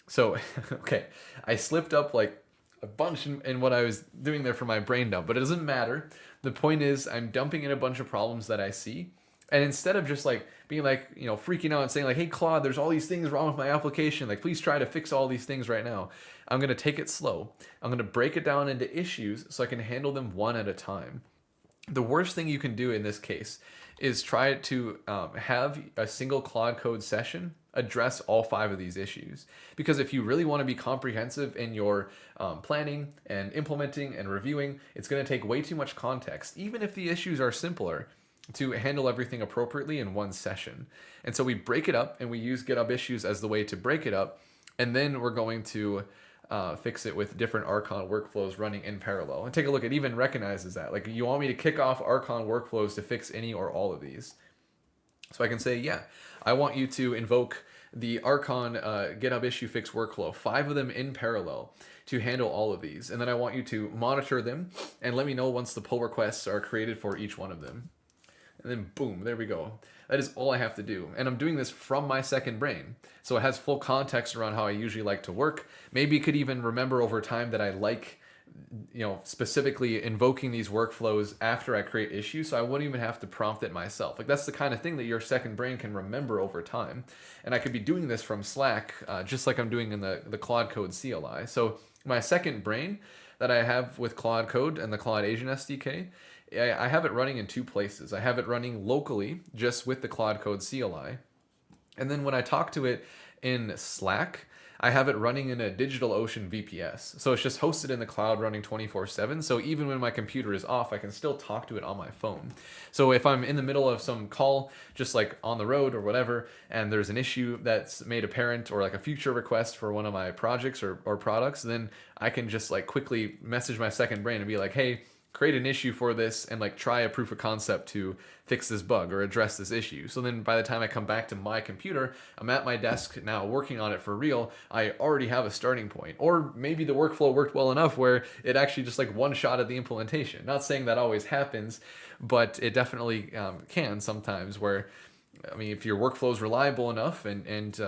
So, okay, I slipped up like a bunch in what I was doing there for my brain dump, but it doesn't matter. The point is I'm dumping in a bunch of problems that I see, And instead of just like being like, freaking out and saying like, hey, Claude, there's all these things wrong with my application. Like, please try to fix all these things right now. I'm going to take it slow. I'm going to break it down into issues so I can handle them one at a time. The worst thing you can do in this case is try to have a single Claude Code session address all 5 of these issues. Because if you really want to be comprehensive in your planning and implementing and reviewing, it's going to take way too much context, even if the issues are simpler, to handle everything appropriately in one session. And so we break it up, and we use GitHub issues as the way to break it up. And then we're going to fix it with different Archon workflows running in parallel. And take a look, it even recognizes that. Like, you want me to kick off Archon workflows to fix any or all of these. So I can say, yeah, I want you to invoke the Archon GitHub issue fix workflow, 5 of them in parallel to handle all of these. And then I want you to monitor them and let me know once the pull requests are created for each one of them. And then boom, there we go. That is all I have to do. And I'm doing this from my second brain. So it has full context around how I usually like to work. Maybe it could even remember over time that I like, specifically invoking these workflows after I create issues. So I wouldn't even have to prompt it myself. Like, that's the kind of thing that your second brain can remember over time. And I could be doing this from Slack, just like I'm doing in the Claude Code CLI. So my second brain that I have with Claude Code and the Claude Agent SDK, I have it running in 2 places. I have it running locally just with the Claude Code CLI. And then when I talk to it in Slack, I have it running in a DigitalOcean VPS. So it's just hosted in the cloud running 24/7. So even when my computer is off, I can still talk to it on my phone. So if I'm in the middle of some call, just like on the road or whatever, and there's an issue that's made apparent or like a future request for one of my projects or products, then I can just like quickly message my second brain and be like, hey, create an issue for this and like try a proof of concept to fix this bug or address this issue. So then by the time I come back to my computer, I'm at my desk now working on it for real. I already have a starting point. Or maybe the workflow worked well enough where it actually just like one shot at the implementation. Not saying that always happens, but it definitely can sometimes where, if your workflow is reliable enough and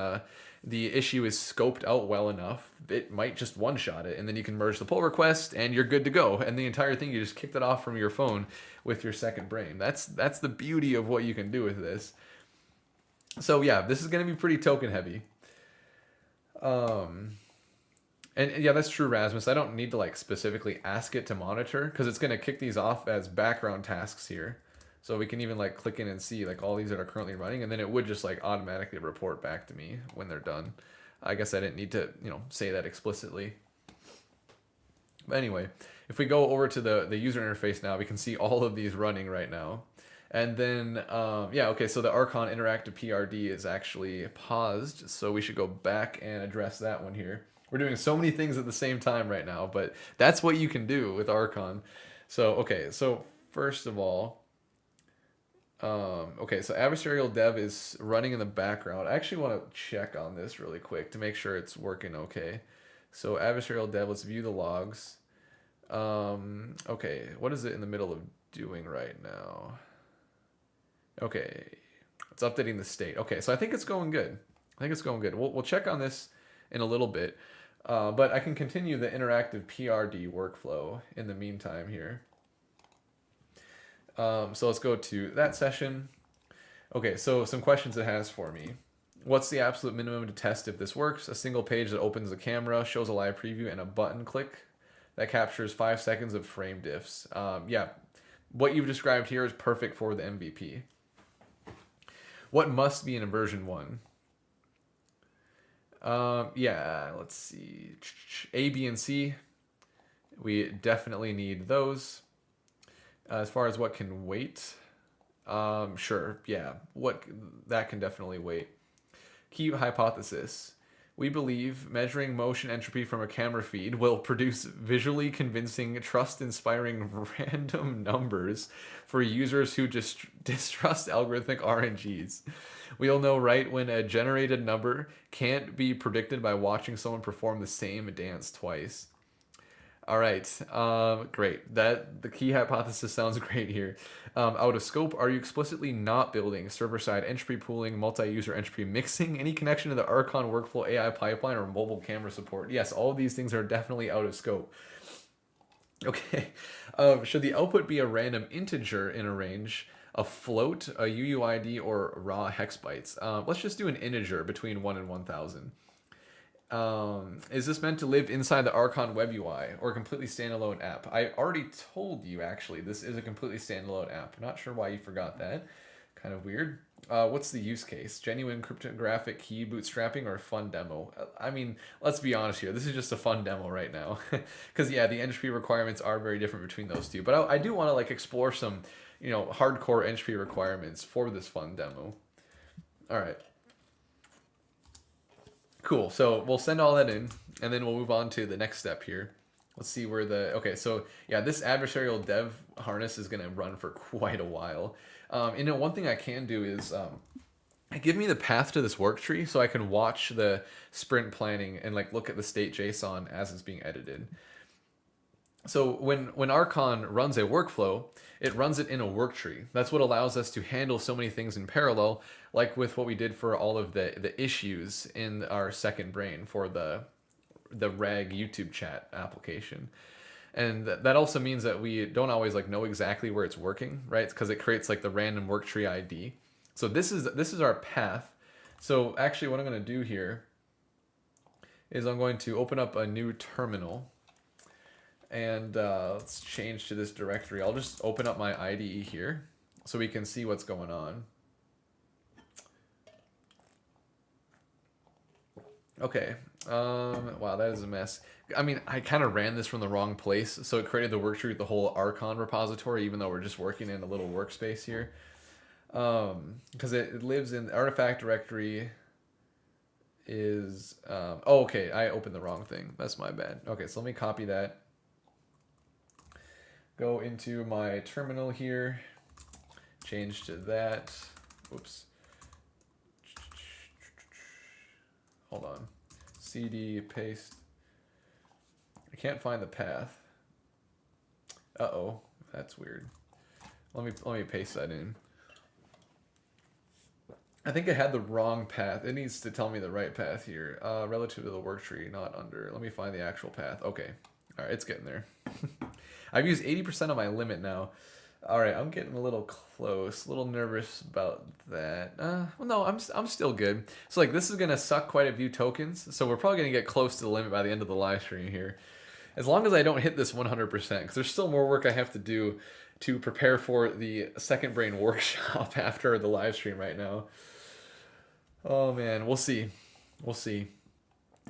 the issue is scoped out well enough, it might just one-shot it, and then you can merge the pull request, and you're good to go. And the entire thing, you just kicked it off from your phone with your second brain. That's the beauty of what you can do with this. So yeah, this is going to be pretty token heavy. And yeah, that's true, Rasmus. I don't need to like specifically ask it to monitor because it's going to kick these off as background tasks here. So we can even like click in and see like all these that are currently running, and then it would just like automatically report back to me when they're done. I guess I didn't need to, say that explicitly. But anyway, if we go over to the user interface now, we can see all of these running right now. And then, okay, so the Archon interactive PRD is actually paused, so we should go back and address that one here. We're doing so many things at the same time right now, but that's what you can do with Archon. So, okay, so first of all, okay, so adversarial dev is running in the background. I actually want to check on this really quick to make sure it's working okay. So adversarial dev, let's view the logs. Okay, what is it in the middle of doing right now? Okay, it's updating the state. Okay, so I think it's going good. We'll check on this in a little bit, but I can continue the interactive PRD workflow in the meantime here. So let's go to that session. Okay, so some questions it has for me. What's the absolute minimum to test if this works? A single page that opens the camera, shows a live preview, and a button click that captures 5 seconds of frame diffs. Yeah, what you've described here is perfect for the MVP. What must be in a version 1? Yeah, let's see. A, B, and C. We definitely need those. As far as what can wait, sure, yeah, that can definitely wait. Key hypothesis. We believe measuring motion entropy from a camera feed will produce visually convincing, trust-inspiring random numbers for users who just distrust algorithmic RNGs. We'll know right when a generated number can't be predicted by watching someone perform the same dance twice. All right, great. The key hypothesis sounds great here. Out of scope, are you explicitly not building server-side entropy pooling, multi-user entropy mixing, any connection to the Archon workflow AI pipeline, or mobile camera support? Yes, all of these things are definitely out of scope. Okay, should the output be a random integer in a range a float, a UUID, or raw hex bytes. Let's just do an integer between 1 and 1000. Is this meant to live inside the Archon web UI or a completely standalone app? I already told you, actually, this is a completely standalone app. Not sure why you forgot that. Kind of weird. What's the use case? Genuine cryptographic key bootstrapping or a fun demo? I mean, let's be honest here. This is just a fun demo right now. Because, yeah, the entropy requirements are very different between those two. But I do want to, like, explore some, hardcore entropy requirements for this fun demo. All right. Cool. So we'll send all that in, and then we'll move on to the next step here. Let's see where okay, so yeah, this adversarial dev harness is going to run for quite a while. One thing I can do is give me the path to this work tree so I can watch the sprint planning and like look at the state JSON as it's being edited. So when Archon runs a workflow, it runs it in a work tree. That's what allows us to handle so many things in parallel, like with what we did for all of the issues in our second brain for the RAG YouTube chat application. And that also means that we don't always like know exactly where it's working, right? Because it creates like the random work tree ID. So this is our path. So actually what I'm going to do here is I'm going to open up a new terminal. And let's change to this directory. I'll just open up my IDE here so we can see what's going on. Okay. Wow, that is a mess. I mean, I kind of ran this from the wrong place, so it created the worktree with the whole Archon repository, even though we're just working in a little workspace here. Because it lives in the artifact directory is... oh, okay, I opened the wrong thing. That's my bad. Okay, so let me copy that. Go into my terminal here, change to that. Whoops. Hold on. CD paste. I can't find the path. Uh-oh, that's weird. Let me paste that in. I think I had the wrong path. It needs to tell me the right path here. Relative to the work tree, not under. Let me find the actual path. Okay. All right, it's getting there. I've used 80% of my limit now. All right, I'm getting a little close, a little nervous about that. Well, no, I'm still good. So like this is gonna suck quite a few tokens, so we're probably gonna get close to the limit by the end of the live stream here. As long as I don't hit this 100%, because there's still more work I have to do to prepare for the Second Brain workshop after the live stream right now. Oh man, we'll see. We'll see.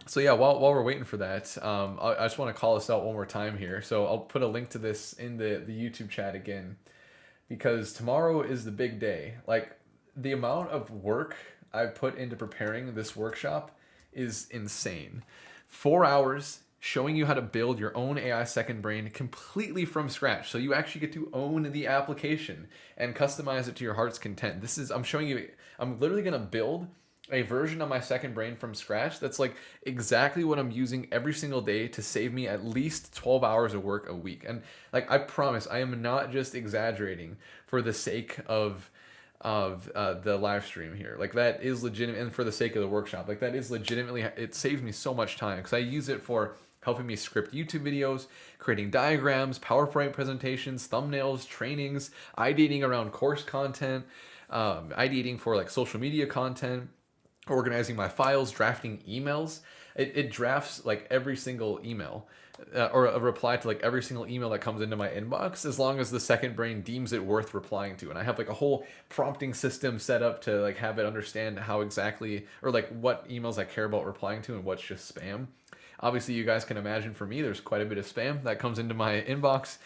So yeah, while we're waiting for that, I just want to call this out one more time here. So I'll put a link to this in the YouTube chat again, because tomorrow is the big day. Like the amount of work I've put into preparing this workshop is insane. 4 hours showing you how to build your own AI second brain completely from scratch. So you actually get to own the application and customize it to your heart's content. I'm literally going to build a version of my second brain from scratch that's like exactly what I'm using every single day to save me at least 12 hours of work a week. And like I promise, I am not just exaggerating for the sake of the live stream here. Like that is legitimate, and for the sake of the workshop, like that is legitimately, it saves me so much time because I use it for helping me script YouTube videos, creating diagrams, PowerPoint presentations, thumbnails, trainings, ideating around course content, ideating for like social media content, organizing my files, drafting emails. It drafts like every single email or a reply to like every single email that comes into my inbox, as long as the second brain deems it worth replying to. And I have like a whole prompting system set up to like have it understand how exactly, or like what emails I care about replying to and what's just spam. Obviously, you guys can imagine for me, there's quite a bit of spam that comes into my inbox.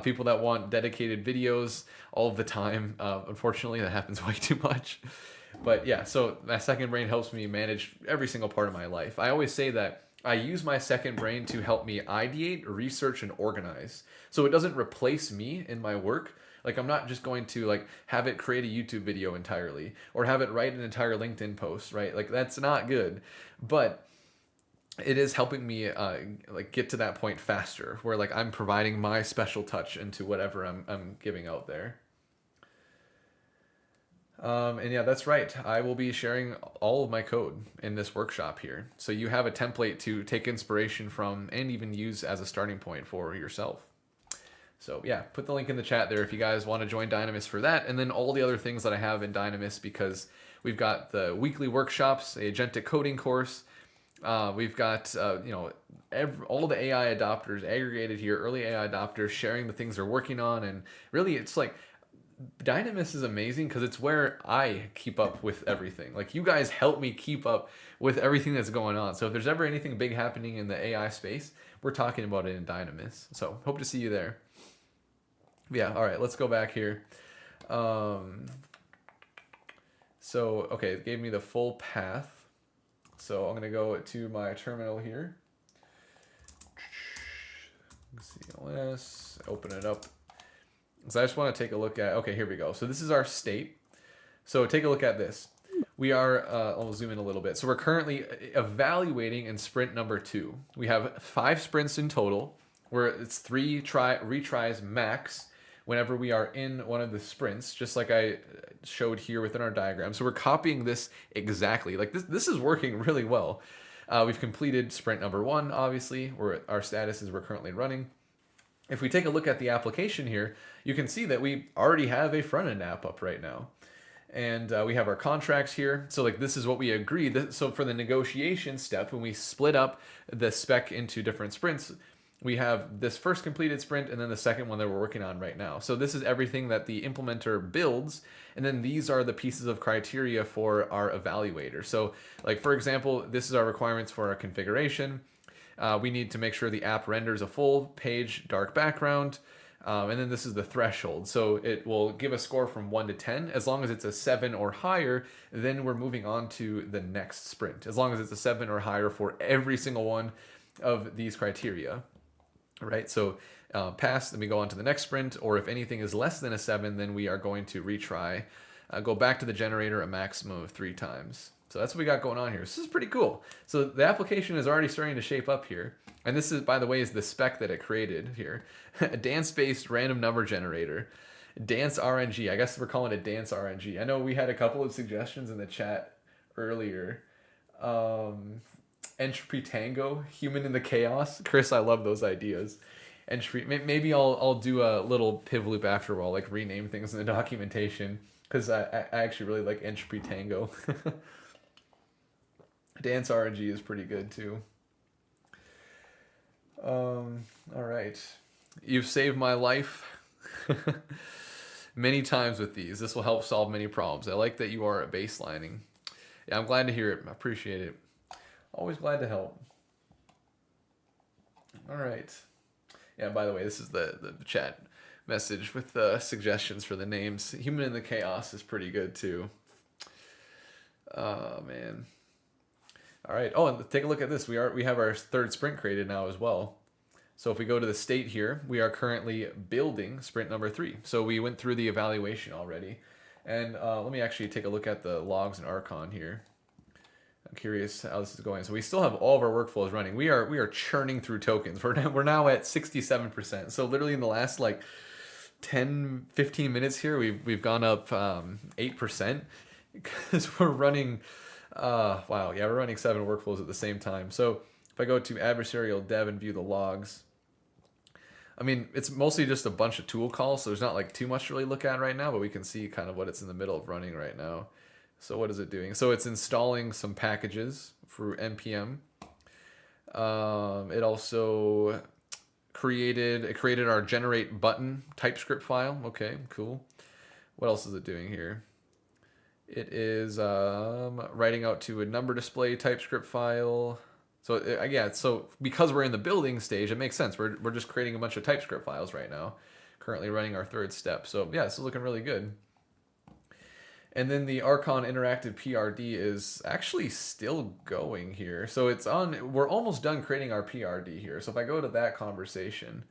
People that want dedicated videos all of the time. Unfortunately, that happens way too much. But yeah, so my second brain helps me manage every single part of my life. I always say that I use my second brain to help me ideate, research, and organize. So it doesn't replace me in my work. Like I'm not just going to like have it create a YouTube video entirely or have it write an entire LinkedIn post, right? Like that's not good. But it is helping me like get to that point faster where like I'm providing my special touch into whatever I'm giving out there. And yeah, that's right. I will be sharing all of my code in this workshop here. So you have a template to take inspiration from and even use as a starting point for yourself. So yeah, put the link in the chat there if you guys want to join Dynamis for that. And then all the other things that I have in Dynamis, because we've got the weekly workshops, the agentic coding course. We've got, all the AI adopters aggregated here, early AI adopters sharing the things they're working on. And really, it's like Dynamis is amazing because it's where I keep up with everything. Like, you guys help me keep up with everything that's going on. So if there's ever anything big happening in the AI space, we're talking about it in Dynamis. So hope to see you there. Yeah, all right, let's go back here. Okay, it gave me the full path. So I'm going to go to my terminal here. CLS, open it up. So I just want to take a look at, okay, here we go. So this is our state. So take a look at this. We are, I'll zoom in a little bit. So we're currently evaluating in sprint number 2. We have 5 sprints in total, where it's 3 retries max whenever we are in one of the sprints, just like I showed here within our diagram. So we're copying this exactly. Like this is working really well. We've completed sprint number 1, obviously, where our status is we're currently running. If we take a look at the application here, you can see that we already have a front-end app up right now. And we have our contracts here. So like this is what we agreed. So for the negotiation step, when we split up the spec into different sprints, we have this first completed sprint and then the second one that we're working on right now. So this is everything that the implementer builds. And then these are the pieces of criteria for our evaluator. So like, for example, this is our requirements for our configuration. We need to make sure the app renders a full page dark background. And then this is the threshold. So it will give a score from 1 to 10. As long as it's a 7 or higher, then we're moving on to the next sprint. As long as it's a 7 or higher for every single one of these criteria. Right, so pass, then we go on to the next sprint, or if anything is less than a 7, then we are going to retry, go back to the generator a maximum of 3 times. So that's what we got going on here. This is pretty cool. So the application is already starting to shape up here. And this is, by the way, is the spec that it created here. A dance-based random number generator. Dance RNG. I guess we're calling it Dance RNG. I know we had a couple of suggestions in the chat earlier. Entropy Tango, Human in the Chaos. Chris, I love those ideas. Entropy. Maybe I'll do a little piv loop after a while, like rename things in the documentation, because I actually really like Entropy Tango. Dance RNG is pretty good too. All right. You've saved my life many times with these. This will help solve many problems. I like that you are baselining. Yeah, I'm glad to hear it. I appreciate it. Always glad to help. All right. Yeah, by the way, this is the chat message with the suggestions for the names. Human in the Chaos is pretty good too. Oh, man. All right. Oh, and take a look at this. We have our 3rd sprint created now as well. So if we go to the state here, we are currently building sprint number 3. So we went through the evaluation already. And let me actually take a look at the logs in Archon here. I'm curious how this is going. So we still have all of our workflows running. We are churning through tokens. We're now at 67%. So literally in the last like 10, 15 minutes here, we've gone up 8% because we're running. Wow, yeah, we're running 7 workflows at the same time. So if I go to adversarial dev and view the logs, I mean, it's mostly just a bunch of tool calls, so there's not like too much to really look at right now, but we can see kind of what it's in the middle of running right now. So what is it doing? So it's installing some packages for NPM. It also created our generate button TypeScript file. Okay, cool. What else is it doing here? It is writing out to a number display TypeScript file. So yeah, so because we're in the building stage, it makes sense. We're just creating a bunch of TypeScript files right now. Currently running our 3rd step. So yeah, this is looking really good. And then the Archon interactive PRD is actually still going here. So it's on, we're almost done creating our PRD here. So if I go to that conversation,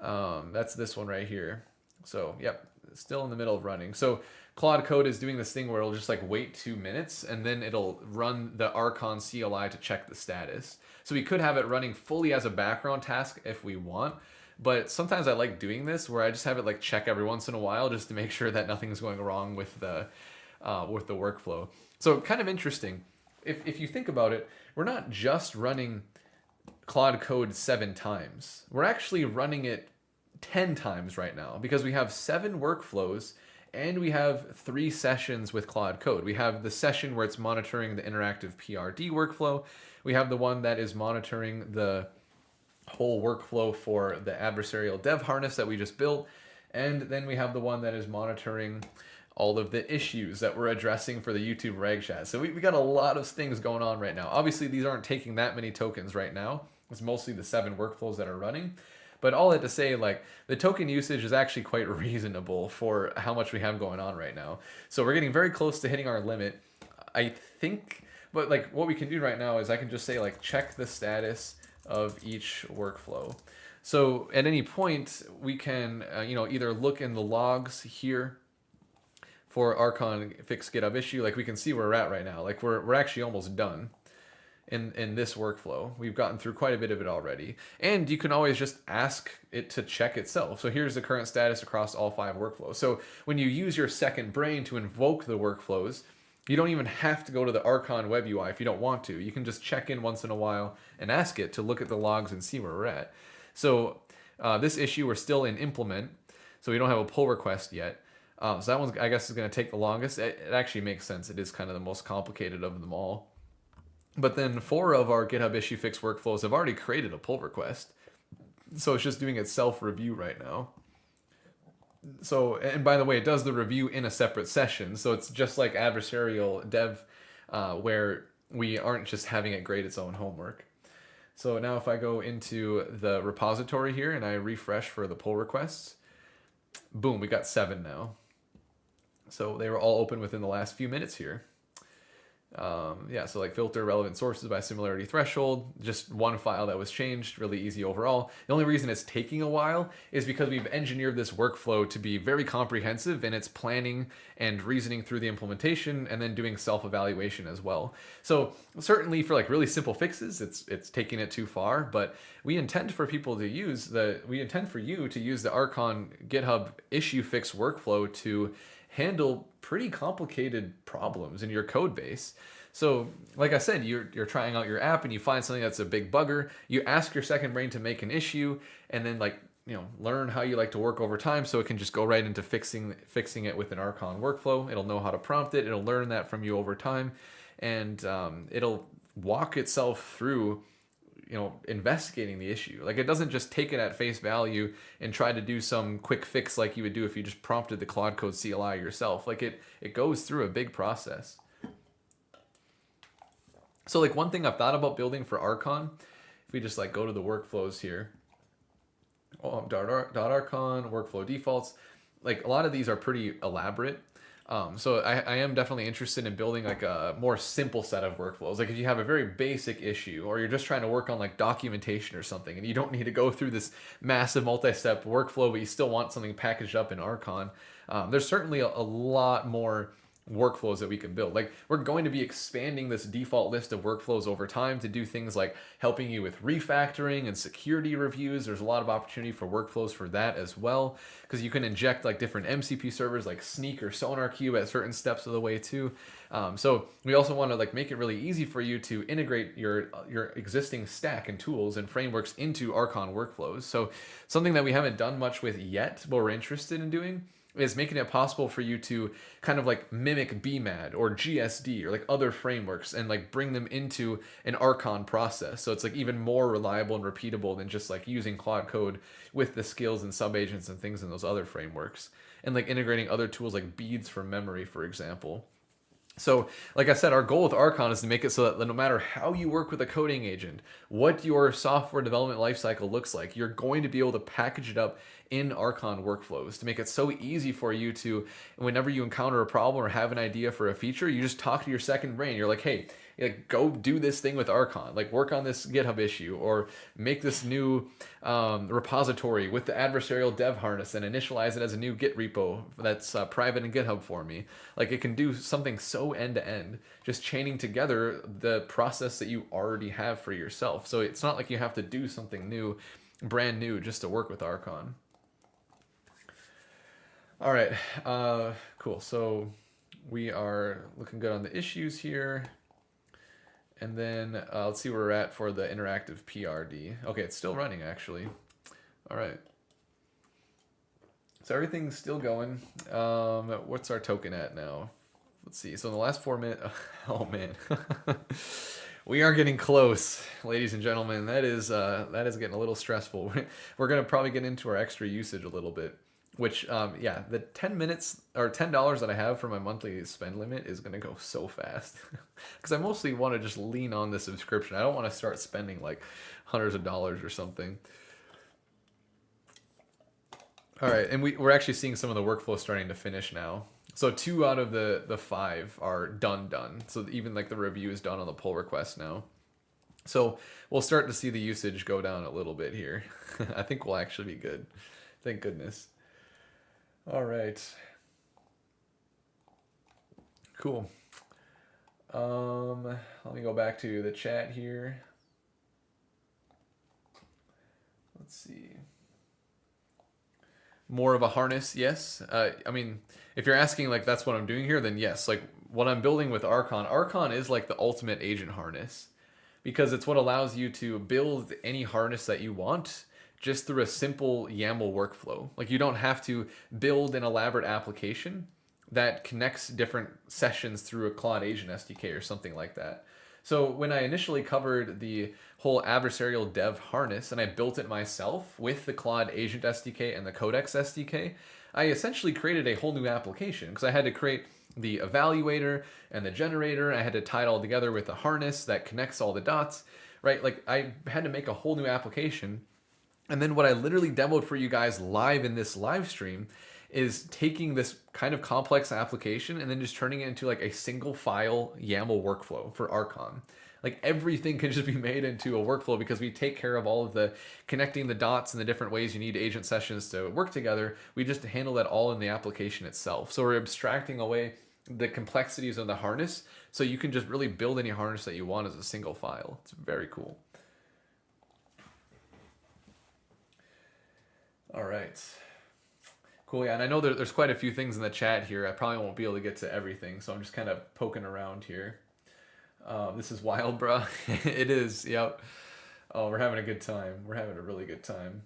that's this one right here. So yep, still in the middle of running. So Claude Code is doing this thing where it'll just like wait 2 minutes and then it'll run the Archon CLI to check the status. So we could have it running fully as a background task if we want. But sometimes I like doing this where I just have it like check every once in a while just to make sure that nothing's going wrong with the workflow. So kind of interesting. If you think about it, we're not just running Claude Code 7 times. We're actually running it 10 times right now because we have 7 workflows and we have 3 sessions with Claude Code. We have the session where it's monitoring the interactive PRD workflow. We have the one that is monitoring the whole workflow for the adversarial dev harness that we just built. And then we have the one that is monitoring all of the issues that we're addressing for the YouTube reg chat. So we got a lot of things going on right now. Obviously, these aren't taking that many tokens right now. It's mostly the 7 workflows that are running. But all that to say, like, the token usage is actually quite reasonable for how much we have going on right now. So we're getting very close to hitting our limit, I think. But like, what we can do right now is I can just say, like, check the status of each workflow. So at any point, we can either look in the logs here for Archon fix GitHub issue. Like, we can see where we're at right now. Like, we're actually almost done in this workflow. We've gotten through quite a bit of it already. And you can always just ask it to check itself. So here's the current status across all 5 workflows. So when you use your second brain to invoke the workflows, you don't even have to go to the Archon web UI if you don't want to. You can just check in once in a while and ask it to look at the logs and see where we're at. So this issue, we're still in implement, so we don't have a pull request yet. So that one's, I guess, is going to take the longest. It actually makes sense. It is kind of the most complicated of them all. But then 4 of our GitHub issue fix workflows have already created a pull request. So it's just doing its self-review right now. So, and by the way, it does the review in a separate session. So it's just like adversarial dev, where we aren't just having it grade its own homework. So now if I go into the repository here and I refresh for the pull requests, boom, we got 7 now. So they were all open within the last few minutes here. Yeah, so like filter relevant sources by similarity threshold, just one file that was changed, really easy overall. The only reason it's taking a while is because we've engineered this workflow to be very comprehensive in its planning and reasoning through the implementation and then doing self-evaluation as well. So certainly for like really simple fixes, it's taking it too far, but we intend for people to use we intend for you to use the Archon GitHub issue fix workflow to handle pretty complicated problems in your code base. So like I said, you're trying out your app and you find something that's a big bugger. You ask your second brain to make an issue and then learn how you like to work over time so it can just go right into fixing it with an Archon workflow. It'll know how to prompt it. It'll learn that from you over time, and it'll walk itself through investigating the issue. Like, it doesn't just take it at face value and try to do some quick fix like you would do if you just prompted the Claude Code CLI yourself. Like, it goes through a big process. So like, one thing I've thought about building for Archon, if we just like go to the workflows here, .archon workflow defaults, like a lot of these are pretty elaborate. So I am definitely interested in building like a more simple set of workflows. Like if you have a very basic issue or you're just trying to work on like documentation or something and you don't need to go through this massive multi-step workflow, but you still want something packaged up in Archon, there's certainly a lot more workflows that we can build. Like, we're going to be expanding this default list of workflows over time to do things like helping you with refactoring and security reviews. There's a lot of opportunity for workflows for that as well, because you can inject like different MCP servers like Sneak or SonarQube at certain steps of the way too. So we also want to like make it really easy for you to integrate your existing stack and tools and frameworks into Archon workflows. So something that we haven't done much with yet, but we're interested in doing, is making it possible for you to kind of like mimic BMAD or GSD or like other frameworks and like bring them into an Archon process. So it's like even more reliable and repeatable than just like using Claude Code with the skills and subagents and things in those other frameworks. And like integrating other tools like beads for memory, for example. So, like I said, our goal with Archon is to make it so that no matter how you work with a coding agent, what your software development lifecycle looks like, you're going to be able to package it up in Archon workflows to make it so easy for you to, whenever you encounter a problem or have an idea for a feature, you just talk to your second brain. You're like, hey, go do this thing with Archon, like work on this GitHub issue or make this new repository with the adversarial dev harness and initialize it as a new Git repo that's private in GitHub for me. Like, it can do something so end-to-end, just chaining together the process that you already have for yourself. So it's not like you have to do something new, brand new, just to work with Archon. All right, cool. So we are looking good on the issues here. And then let's see where we're at for the interactive PRD. Okay, it's still running actually. All right. So everything's still going. What's our token at now? Let's see. So in the last 4 minutes, oh man, we are getting close, ladies and gentlemen. That is getting a little stressful. We're gonna probably get into our extra usage a little bit. Which, yeah, the 10 minutes or $10 that I have for my monthly spend limit is gonna go so fast, because I mostly want to just lean on the subscription. I don't want to start spending like hundreds of dollars or something. All right, and we're actually seeing some of the workflow starting to finish now. So 2 out of the 5 are done. So even like the review is done on the pull request now. So we'll start to see the usage go down a little bit here. I think we'll actually be good. Thank goodness. All right. Cool. Let me go back to the chat here. Let's see. More of a harness, yes. I mean, if you're asking like that's what I'm doing here, then yes. Like what I'm building with Archon. Archon is like the ultimate agent harness, because it's what allows you to build any harness that you want just through a simple YAML workflow. Like you don't have to build an elaborate application that connects different sessions through a Claude Agent SDK or something like that. So when I initially covered the whole adversarial dev harness and I built it myself with the Claude Agent SDK and the Codex SDK, I essentially created a whole new application because I had to create the evaluator and the generator. I had to tie it all together with a harness that connects all the dots, right? Like I had to make a whole new application. And then what I literally demoed for you guys live in this live stream is taking this kind of complex application and then just turning it into like a single file YAML workflow for Archon. Like everything can just be made into a workflow because we take care of all of the connecting the dots and the different ways you need agent sessions to work together. We just handle that all in the application itself. So we're abstracting away the complexities of the harness so you can just really build any harness that you want as a single file. It's very cool. All right. Cool, yeah, and I know there's quite a few things in the chat here. I probably won't be able to get to everything, so I'm just kind of poking around here. This is wild, bro. It is, yep. Oh, we're having a good time. We're having a really good time.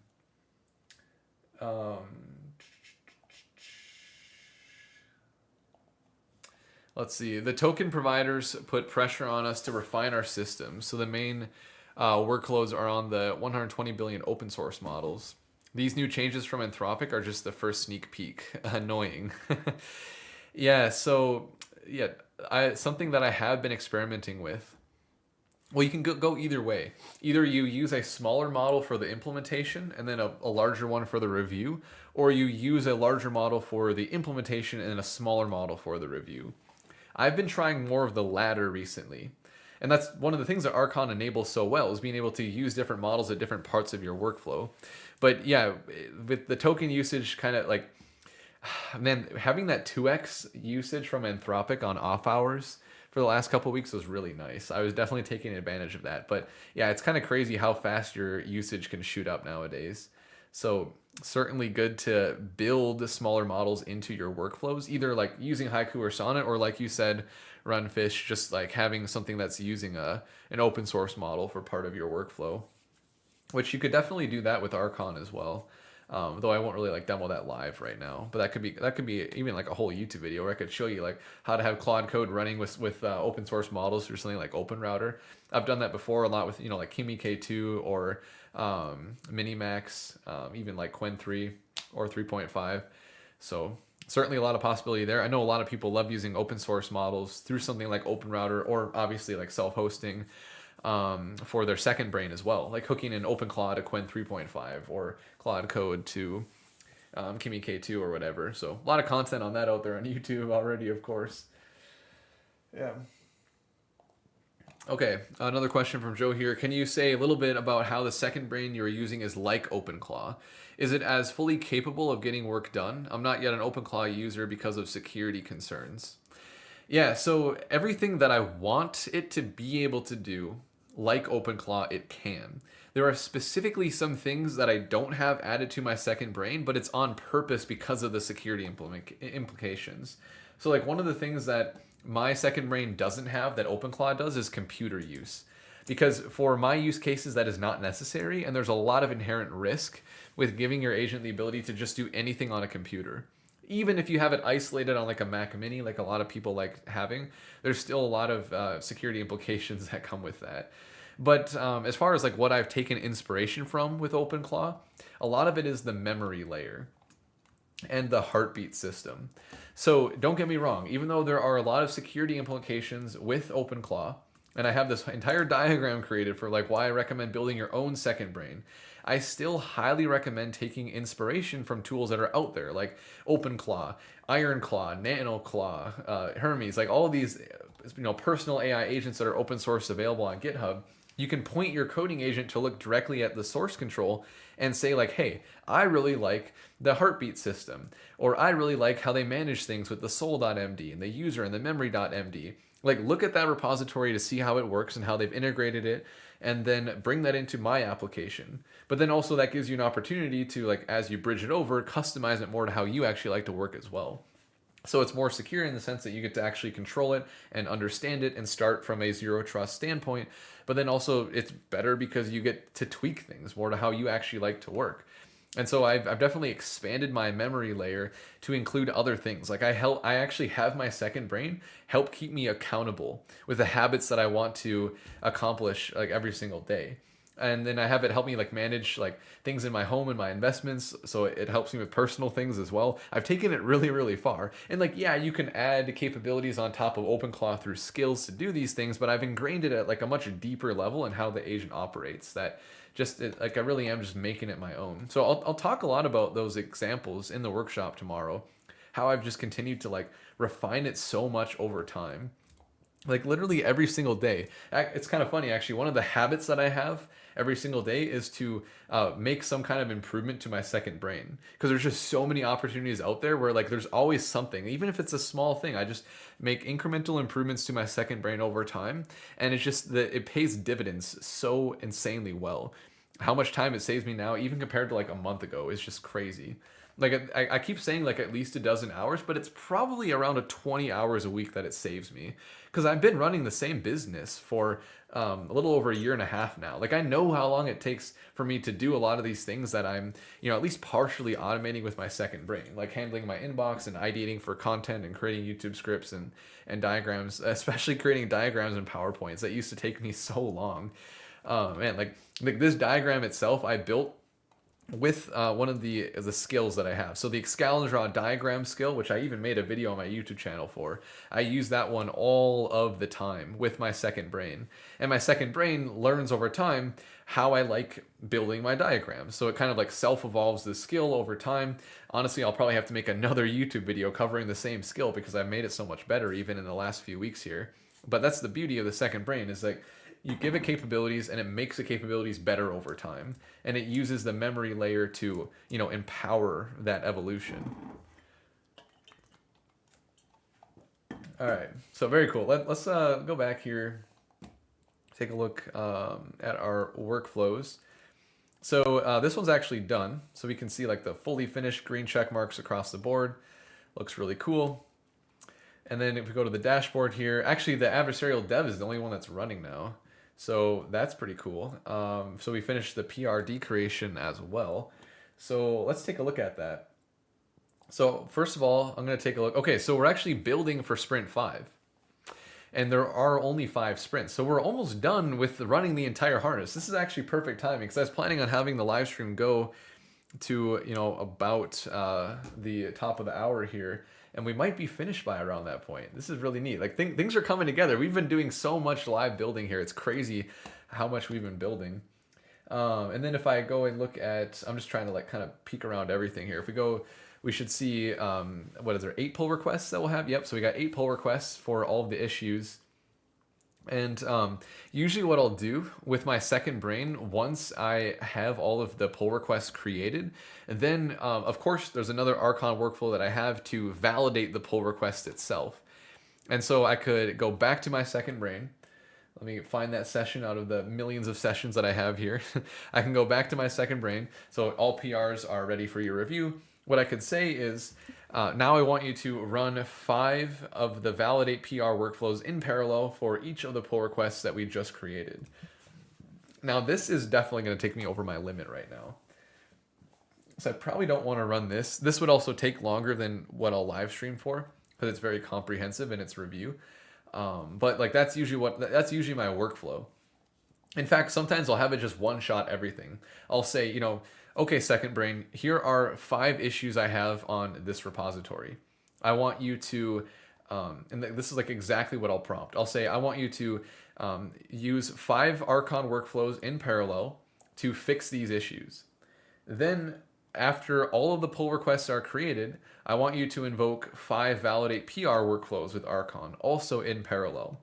Let's see. The token providers put pressure on us to refine our systems. So the main workloads are on the 120 billion open source models. These new changes from Anthropic are just the first sneak peek. Annoying. Yeah, so yeah, something that I have been experimenting with. Well, you can go either way. Either you use a smaller model for the implementation and then a larger one for the review, or you use a larger model for the implementation and a smaller model for the review. I've been trying more of the latter recently. And that's one of the things that Archon enables so well, is being able to use different models at different parts of your workflow. But yeah, with the token usage kind of like, man, having that 2x usage from Anthropic on off hours for the last couple of weeks was really nice. I was definitely taking advantage of that. But yeah, it's kind of crazy how fast your usage can shoot up nowadays. So certainly good to build smaller models into your workflows, either like using Haiku or Sonnet, or like you said, Runfish, just like having something that's using an open source model for part of your workflow, which you could definitely do that with Archon as well. Though I won't really like demo that live right now, but that could be even like a whole YouTube video where I could show you like how to have Claude code running with open source models through something like OpenRouter. I've done that before a lot with like Kimi K2 or Minimax, even like Qwen 3 or 3.5. So certainly a lot of possibility there. I know a lot of people love using open source models through something like OpenRouter, or obviously like self-hosting for their second brain as well, like hooking in OpenClaw to Qwen 3.5 or Claude Code to Kimi K2 or whatever. So a lot of content on that out there on YouTube already, of course. Yeah. Okay, another question from Joe here. Can you say a little bit about how the second brain you're using is like OpenClaw? Is it as fully capable of getting work done? I'm not yet an OpenClaw user because of security concerns. Yeah, so everything that I want it to be able to do, like OpenClaw, it can. There are specifically some things that I don't have added to my second brain, but it's on purpose because of the security implications. So like one of the things that my second brain doesn't have that OpenClaw does is computer use. because for my use cases, that is not necessary. And there's a lot of inherent risk with giving your agent the ability to just do anything on a computer. Even if you have it isolated on like a Mac Mini, like a lot of people like having, there's still a lot of security implications that come with that. But as far as like what I've taken inspiration from with OpenClaw, a lot of it is the memory layer and the heartbeat system. So don't get me wrong, even though there are a lot of security implications with OpenClaw, and I have this entire diagram created for like why I recommend building your own second brain, I still highly recommend taking inspiration from tools that are out there, like OpenClaw, IronClaw, NanoClaw, Hermes, like all of these, personal AI agents that are open source available on GitHub. You can point your coding agent to look directly at the source control and say like, hey, I really like the heartbeat system, or I really like how they manage things with the soul.md and the user and the memory.md. Like, look at that repository to see how it works and how they've integrated it, and then bring that into my application. But then also that gives you an opportunity to, like, as you bridge it over, customize it more to how you actually like to work as well. So it's more secure in the sense that you get to actually control it and understand it and start from a zero trust standpoint. But then also it's better because you get to tweak things more to how you actually like to work. And so I've definitely expanded my memory layer to include other things. Like I actually have my second brain help keep me accountable with the habits that I want to accomplish like every single day. And then I have it help me like manage like things in my home and my investments. So it helps me with personal things as well. I've taken it really, really far. And like, yeah, you can add capabilities on top of OpenClaw through skills to do these things, but I've ingrained it at like a much deeper level in how the agent operates that like I really am just making it my own. So I'll talk a lot about those examples in the workshop tomorrow, how I've just continued to like refine it so much over time. Like literally every single day. It's kind of funny actually. One of the habits that I have every single day is to make some kind of improvement to my second brain, because there's just so many opportunities out there where like there's always something, even if it's a small thing. I just make incremental improvements to my second brain over time, and it's just that it pays dividends so insanely well. How much time it saves me now, even compared to like a month ago, is just crazy. Like I keep saying like at least a dozen hours, but it's probably around 20 hours a week that it saves me, because I've been running the same business for a little over a year and a half now. Like I know how long it takes for me to do a lot of these things that I'm, at least partially automating with my second brain, like handling my inbox and ideating for content and creating YouTube scripts and diagrams, especially creating diagrams and PowerPoints that used to take me so long. Man, like this diagram itself, I built with one of the skills that I have. So the Excalibur diagram skill, which I even made a video on my YouTube channel for, I use that one all of the time with my second brain. And my second brain learns over time how I like building my diagrams. So it kind of like self-evolves the skill over time. Honestly, I'll probably have to make another YouTube video covering the same skill because I've made it so much better even in the last few weeks here. But that's the beauty of the second brain, is like you give it capabilities and it makes the capabilities better over time. And it uses the memory layer to, empower that evolution. All right, so very cool. Let's go back here, take a look at our workflows. So this one's actually done. So we can see like the fully finished green check marks across the board. Looks really cool. And then if we go to the dashboard here, actually the adversarial dev is the only one that's running now. So that's pretty cool. So we finished the PRD creation as well. So let's take a look at that. So first of all, I'm going to take a look. Okay, so we're actually building for sprint 5. And there are only 5 sprints. So we're almost done with running the entire harness. This is actually perfect timing because I was planning on having the live stream go to, about the top of the hour here. And we might be finished by around that point. This is really neat. Like things are coming together. We've been doing so much live building here. It's crazy how much we've been building. And then if I go and look at, I'm just trying to like kind of peek around everything here. If we go, we should see, what is there, 8 pull requests that we'll have? Yep, so we got 8 pull requests for all of the issues. And usually what I'll do with my second brain, once I have all of the pull requests created, then of course there's another Archon workflow that I have to validate the pull request itself. And so I could go back to my second brain. Let me find that session out of the millions of sessions that I have here. I can go back to my second brain. So all PRs are ready for your review. What I could say is, now I want you to run 5 of the validate PR workflows in parallel for each of the pull requests that we just created. Now this is definitely going to take me over my limit right now. So I probably don't want to run this. This would also take longer than what I'll live stream for because it's very comprehensive in its review. But like that's usually my workflow. In fact, sometimes I'll have it just one shot everything. I'll say, okay, Second Brain, here are 5 issues I have on this repository. I want you to, and this is like exactly what I'll prompt. I'll say, I want you to use 5 Archon workflows in parallel to fix these issues. Then after all of the pull requests are created, I want you to invoke 5 validate PR workflows with Archon, also in parallel.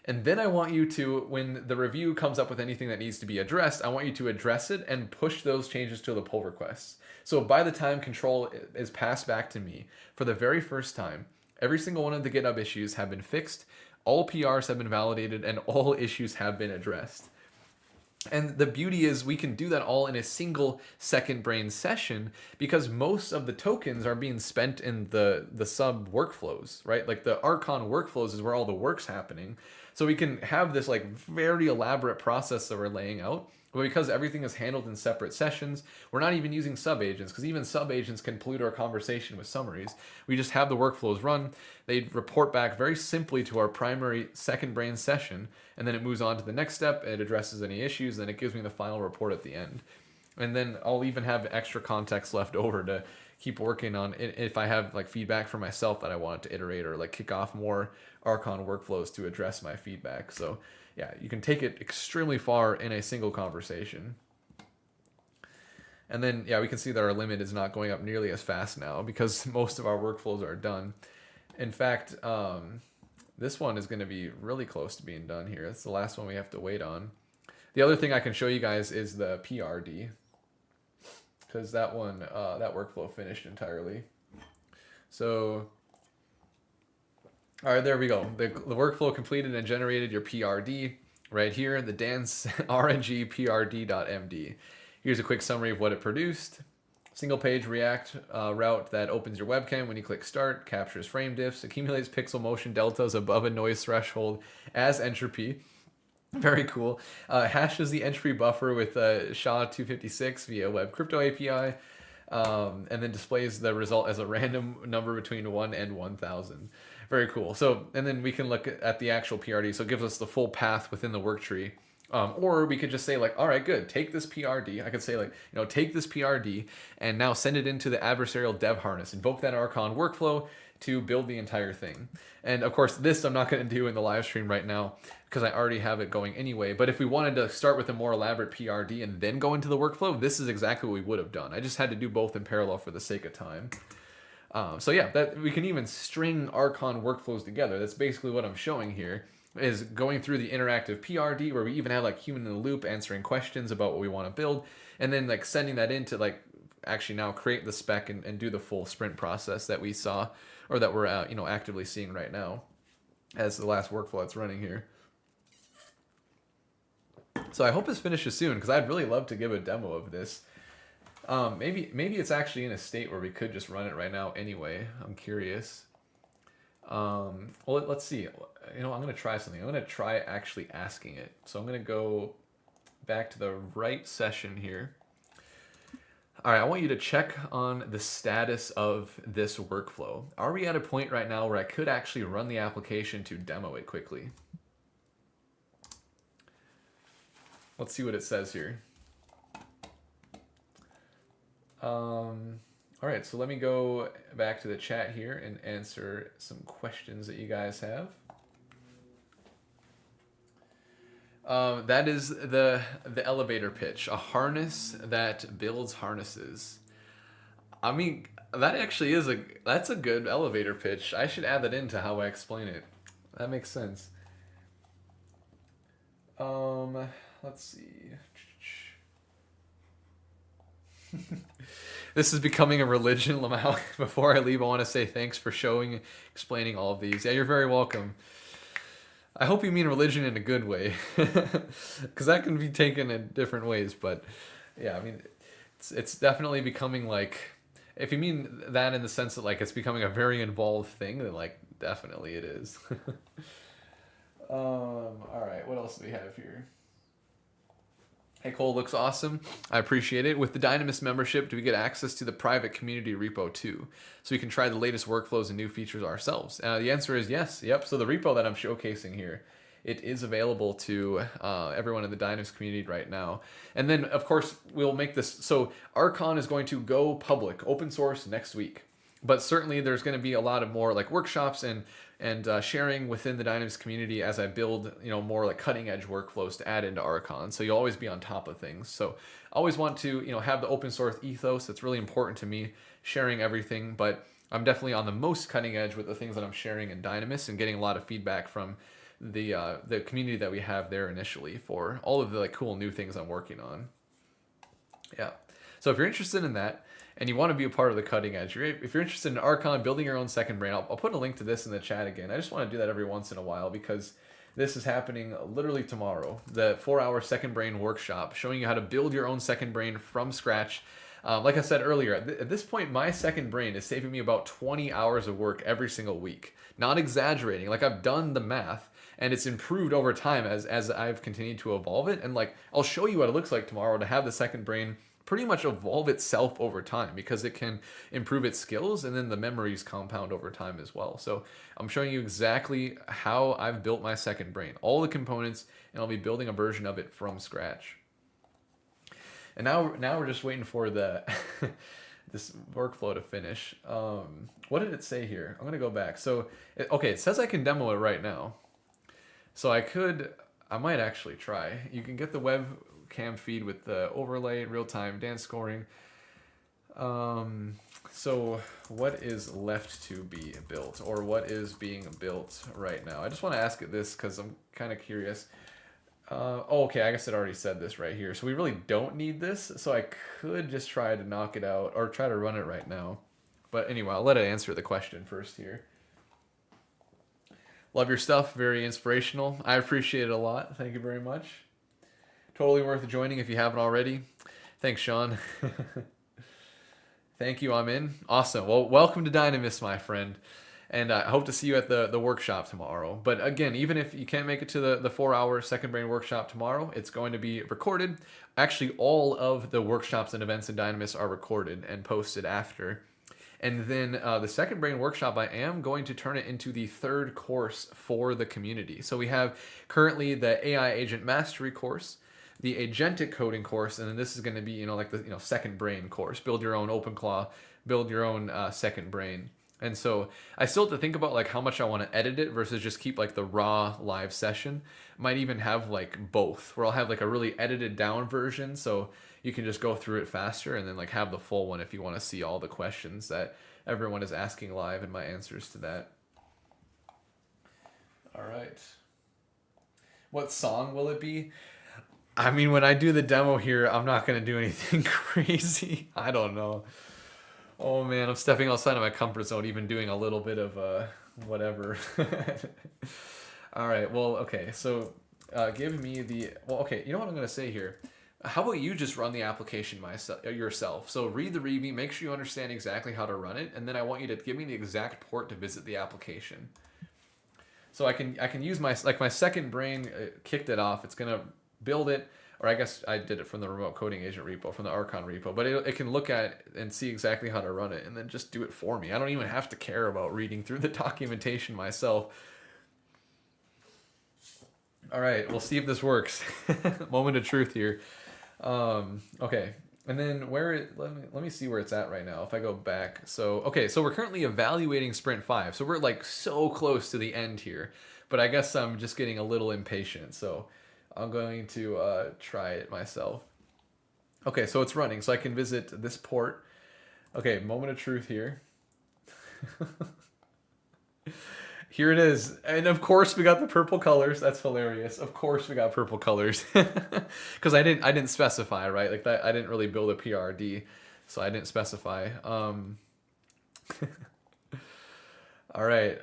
And then I want you to, when the review comes up with anything that needs to be addressed, I want you to address it and push those changes to the pull requests. So by the time control is passed back to me, for the very first time, every single one of the GitHub issues have been fixed, all PRs have been validated, and all issues have been addressed. And the beauty is we can do that all in a single Second Brain session because most of the tokens are being spent in the sub workflows, right? Like the Archon workflows is where all the work's happening. So we can have this like very elaborate process that we're laying out. But because everything is handled in separate sessions, we're not even using sub-agents because even sub-agents can pollute our conversation with summaries. We just have the workflows run. They report back very simply to our primary Second Brain session, and then it moves on to the next step. It addresses any issues, then it gives me the final report at the end. And then I'll even have extra context left over to keep working on it if I have like feedback for myself that I want to iterate or like kick off more Archon workflows to address my feedback. So yeah, you can take it extremely far in a single conversation. And then, yeah, we can see that our limit is not going up nearly as fast now because most of our workflows are done. In fact, this one is going to be really close to being done here. That's the last one we have to wait on. The other thing I can show you guys is the PRD because that one, that workflow finished entirely. So all right, there we go. The workflow completed and generated your PRD right here, the dance RNG PRD.md. Here's a quick summary of what it produced. Single page React route that opens your webcam when you click start, captures frame diffs, accumulates pixel motion deltas above a noise threshold as entropy. Very cool. Hashes the entropy buffer with SHA-256 via Web Crypto API, and then displays the result as a random number between 1 and 1000. Very cool. So, and then we can look at the actual PRD. So it gives us the full path within the work tree. Or we could just say like, all right, good, take this PRD. I could say like, take this PRD and now send it into the adversarial dev harness. Invoke that Archon workflow to build the entire thing. And of course, this I'm not going to do in the live stream right now because I already have it going anyway. But if we wanted to start with a more elaborate PRD and then go into the workflow, this is exactly what we would have done. I just had to do both in parallel for the sake of time. So yeah, that we can even string Archon workflows together. That's basically what I'm showing here, is going through the interactive PRD where we even have like human in the loop answering questions about what we want to build, and then like sending that into like actually now create the spec and do the full sprint process that we saw, or that we're actively seeing right now as the last workflow that's running here. So I hope this finishes soon because I'd really love to give a demo of this. Maybe it's actually in a state where we could just run it right now anyway. I'm curious. Well, let's see. I'm going to try something. I'm going to try actually asking it. So I'm going to go back to the right session here. All right, I want you to check on the status of this workflow. Are we at a point right now where I could actually run the application to demo it quickly? Let's see what it says here. All right, so let me go back to the chat here and answer some questions that you guys have. That is the elevator pitch, a harness that builds harnesses. I mean, that actually that's a good elevator pitch. I should add that into how I explain it. That makes sense. Let's see. This is becoming a religion, Lamau. Before I leave, I want to say thanks for explaining all of these. Yeah, you're very welcome. I hope you mean religion in a good way, because that can be taken in different ways. But yeah, I mean, it's definitely becoming like, if you mean that in the sense that like it's becoming a very involved thing, then like definitely it is. All right, what else do we have here? Hey Cole, looks awesome. I appreciate it. With the Dynamis membership, do we get access to the private community repo too? So we can try the latest workflows and new features ourselves? The answer is yes. Yep. So the repo that I'm showcasing here, it is available to everyone in the Dynamis community right now. And then, of course, we'll make this. So Archon is going to go public, open source next week. But certainly there's going to be a lot of more like workshops and sharing within the Dynamis community as I build, more like cutting edge workflows to add into Archon. So you'll always be on top of things. So I always want to, have the open source ethos. That's really important to me, sharing everything. But I'm definitely on the most cutting edge with the things that I'm sharing in Dynamis and getting a lot of feedback from the community that we have there initially for all of the like cool new things I'm working on. Yeah. So if you're interested in that, and you want to be a part of the cutting edge, if you're interested in Archon, building your own second brain, I'll put a link to this in the chat again. I just want to do that every once in a while because this is happening literally tomorrow. The 4-hour second brain workshop showing you how to build your own second brain from scratch. Like I said earlier, at this point, my second brain is saving me about 20 hours of work every single week. Not exaggerating. Like I've done the math and it's improved over time as I've continued to evolve it. And like I'll show you what it looks like tomorrow to have the second brain pretty much evolve itself over time because it can improve its skills and then the memories compound over time as well. So I'm showing you exactly how I've built my second brain, all the components, and I'll be building a version of it from scratch. And now we're just waiting for the this workflow to finish. What did it say here? I'm gonna go back. So it says I can demo it right now. So I might actually try. You can get the webcam feed with the overlay, real-time dance scoring. So what is left to be built, or what is being built right now? I just want to ask it this because I'm kind of curious. Okay, I guess it already said this right here. So we really don't need this, so I could just try to knock it out or try to run it right now. But anyway, I'll let it answer the question first here. Love your stuff. Very inspirational. I appreciate it a lot. Thank you very much. Totally worth joining if you haven't already. Thanks, Sean. Thank you. I'm in. Awesome. Well, welcome to Dynamis, my friend. And I hope to see you at the workshop tomorrow. But again, even if you can't make it to the 4-hour second brain workshop tomorrow, it's going to be recorded. Actually, all of the workshops and events in Dynamis are recorded and posted after. And then the second brain workshop, I am going to turn it into the third course for the community. So we have currently the AI agent mastery course, the agentic coding course, and then this is going to be, like the second brain course. Build your own OpenClaw, build your own second brain. And so I still have to think about like how much I want to edit it versus just keep like the raw live session. Might even have like both, where I'll have like a really edited down version so you can just go through it faster, and then like have the full one if you want to see all the questions that everyone is asking live and my answers to that. All right. What song will it be? I mean, when I do the demo here, I'm not going to do anything crazy. I don't know. Oh man, I'm stepping outside of my comfort zone, even doing a little bit of whatever. All right, well, okay, so give me okay, you know what I'm going to say here? How about you just run the application yourself? So read the README, make sure you understand exactly how to run it, and then I want you to give me the exact port to visit the application. So I can use my second brain kicked it off. It's going to build it. Or I guess I did it from the remote coding agent repo, from the Archon repo, but it can look at it and see exactly how to run it and then just do it for me. I don't even have to care about reading through the documentation myself. All right, we'll see if this works. Moment of truth here. Okay, and then let me see where it's at right now. If I go back, so we're currently evaluating sprint 5, so we're like so close to the end here, but I guess I'm just getting a little impatient, so I'm going to try it myself. Okay, so it's running, so I can visit this port. Okay, moment of truth here. Here it is. And of course we got the purple colors. That's hilarious. Of course we got purple colors. Because I didn't specify, right? Like that, I didn't really build a PRD, so I didn't specify. All right.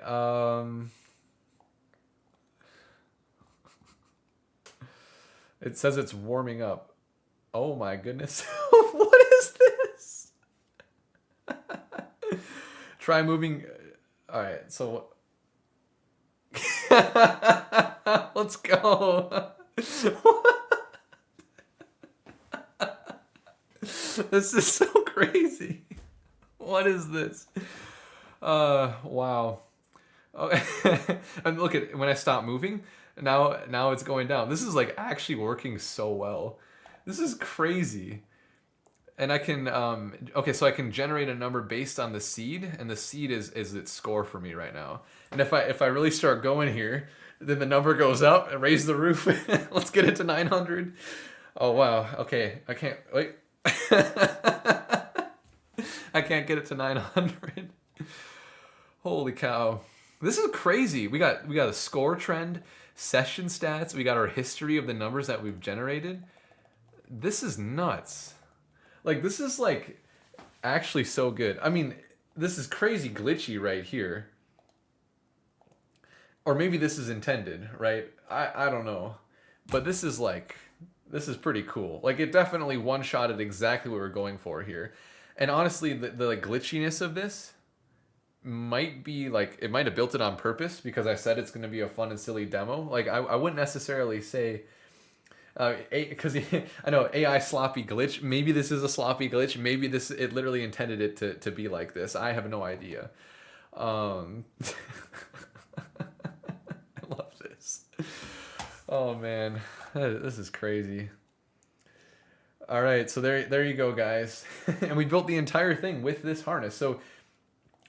It says it's warming up. Oh my goodness. What is this? Try moving. All right, so let's go. This is so crazy. What is this? Wow. Okay. And look at when I stop moving, now it's going down. This is like actually working so well. This is crazy. And I can okay, so I can generate a number based on the seed, and the seed is its score for me right now. And if I really start going here, then the number goes up and raise the roof. Let's get it to 900. Oh wow. Okay, I can't wait. I can't get it to 900. Holy cow. This is crazy. We got a score trend, session stats, we got our history of the numbers that we've generated. This is nuts. Like, this is like actually so good. I mean, this is crazy glitchy right here. Or maybe this is intended, right? I don't know. But this is pretty cool. Like, it definitely one-shotted exactly what we're going for here. And honestly, the like glitchiness of this might be like, it might have built it on purpose because I said it's going to be a fun and silly demo. Like, I wouldn't necessarily say, because I know AI sloppy glitch. Maybe this is a sloppy glitch. Maybe it literally intended it to be like this. I have no idea. I love this. Oh man, this is crazy. All right, so there you go, guys. And we built the entire thing with this harness. So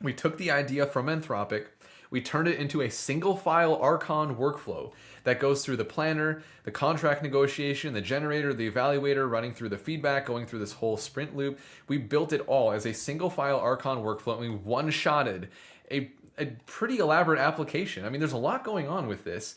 we took the idea from Anthropic, we turned it into a single file Archon workflow that goes through the planner, the contract negotiation, the generator, the evaluator, running through the feedback, going through this whole sprint loop. We built it all as a single file Archon workflow, and we one-shotted a pretty elaborate application. I mean, there's a lot going on with this.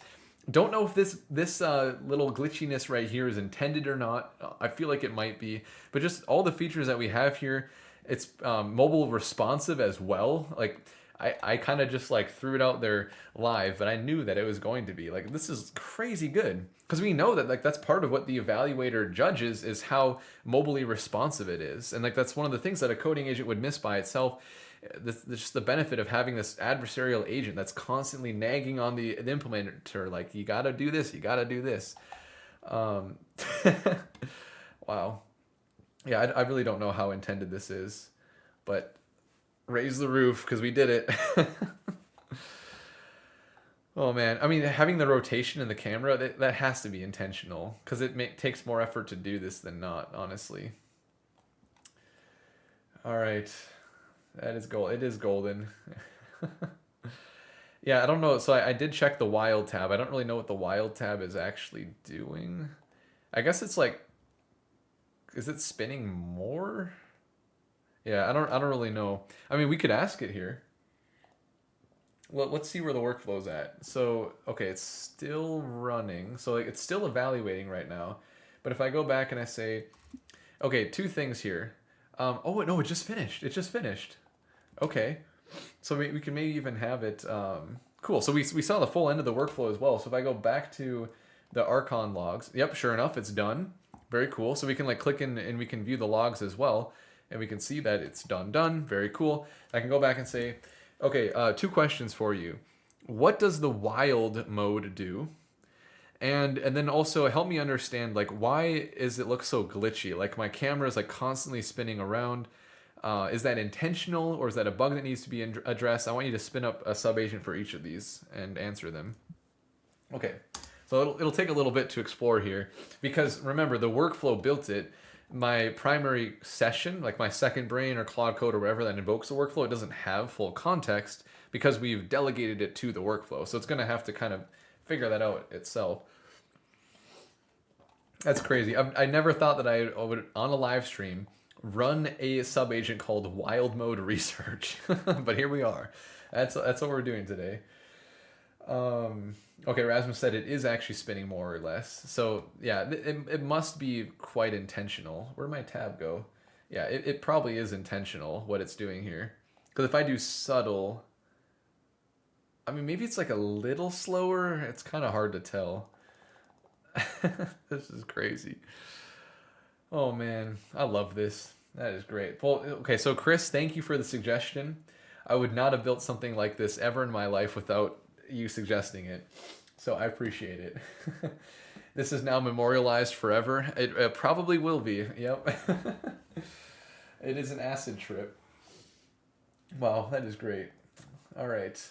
Don't know if this little glitchiness right here is intended or not. I feel like it might be, but just all the features that we have here, it's mobile responsive as well. Like, I kind of just like threw it out there live, but I knew that it was going to be. Like, this is crazy good because we know that like that's part of what the evaluator judges is how mobilely responsive it is, and like that's one of the things that a coding agent would miss by itself. This just the benefit of having this adversarial agent that's constantly nagging on the implementer, like, you gotta do this, you gotta do this. Wow. Yeah, I really don't know how intended this is, but raise the roof because we did it. Oh man, I mean, having the rotation in the camera, that has to be intentional because it takes more effort to do this than not, honestly. All right. That is gold. It is golden. Yeah, I don't know. So I did check the wild tab. I don't really know what the wild tab is actually doing. I guess it's like, is it spinning more? Yeah, I don't really know. I mean, we could ask it here. Well, let's see where the workflow's at. So, okay, it's still running. So like it's still evaluating right now. But if I go back and I say, okay, two things here. Oh no, it just finished. It just finished. Okay, so we can maybe even have it, cool. So we saw the full end of the workflow as well. So if I go back to the Archon logs, yep, sure enough, it's done. Very cool. So we can like click in and we can view the logs as well. And we can see that it's done. Very cool. I can go back and say, okay, two questions for you. What does the wild mode do? And then also help me understand, like, why is it look so glitchy? Like my camera is like constantly spinning around. Is that intentional or is that a bug that needs to be addressed? I want you to spin up a sub-agent for each of these and answer them. Okay, so it'll take a little bit to explore here because remember, the workflow built it. My primary session, like my second brain or Claude Code or whatever that invokes the workflow, it doesn't have full context because we've delegated it to the workflow. So it's going to have to kind of figure that out itself. That's crazy. I never thought that I would, on a live stream, run a sub-agent called wild mode research. But here we are. That's what we're doing today. Okay, Rasmus said it is actually spinning more or less. So yeah, it must be quite intentional. Where'd my tab go? Yeah, it probably is intentional what it's doing here. Because if I do subtle, I mean, maybe it's like a little slower. It's kind of hard to tell. This is crazy. Oh man, I love this. That is great. Well, okay, so Chris, thank you for the suggestion. I would not have built something like this ever in my life without you suggesting it. So I appreciate it. This is now memorialized forever. It probably will be. Yep. It is an acid trip. Wow, that is great. All right.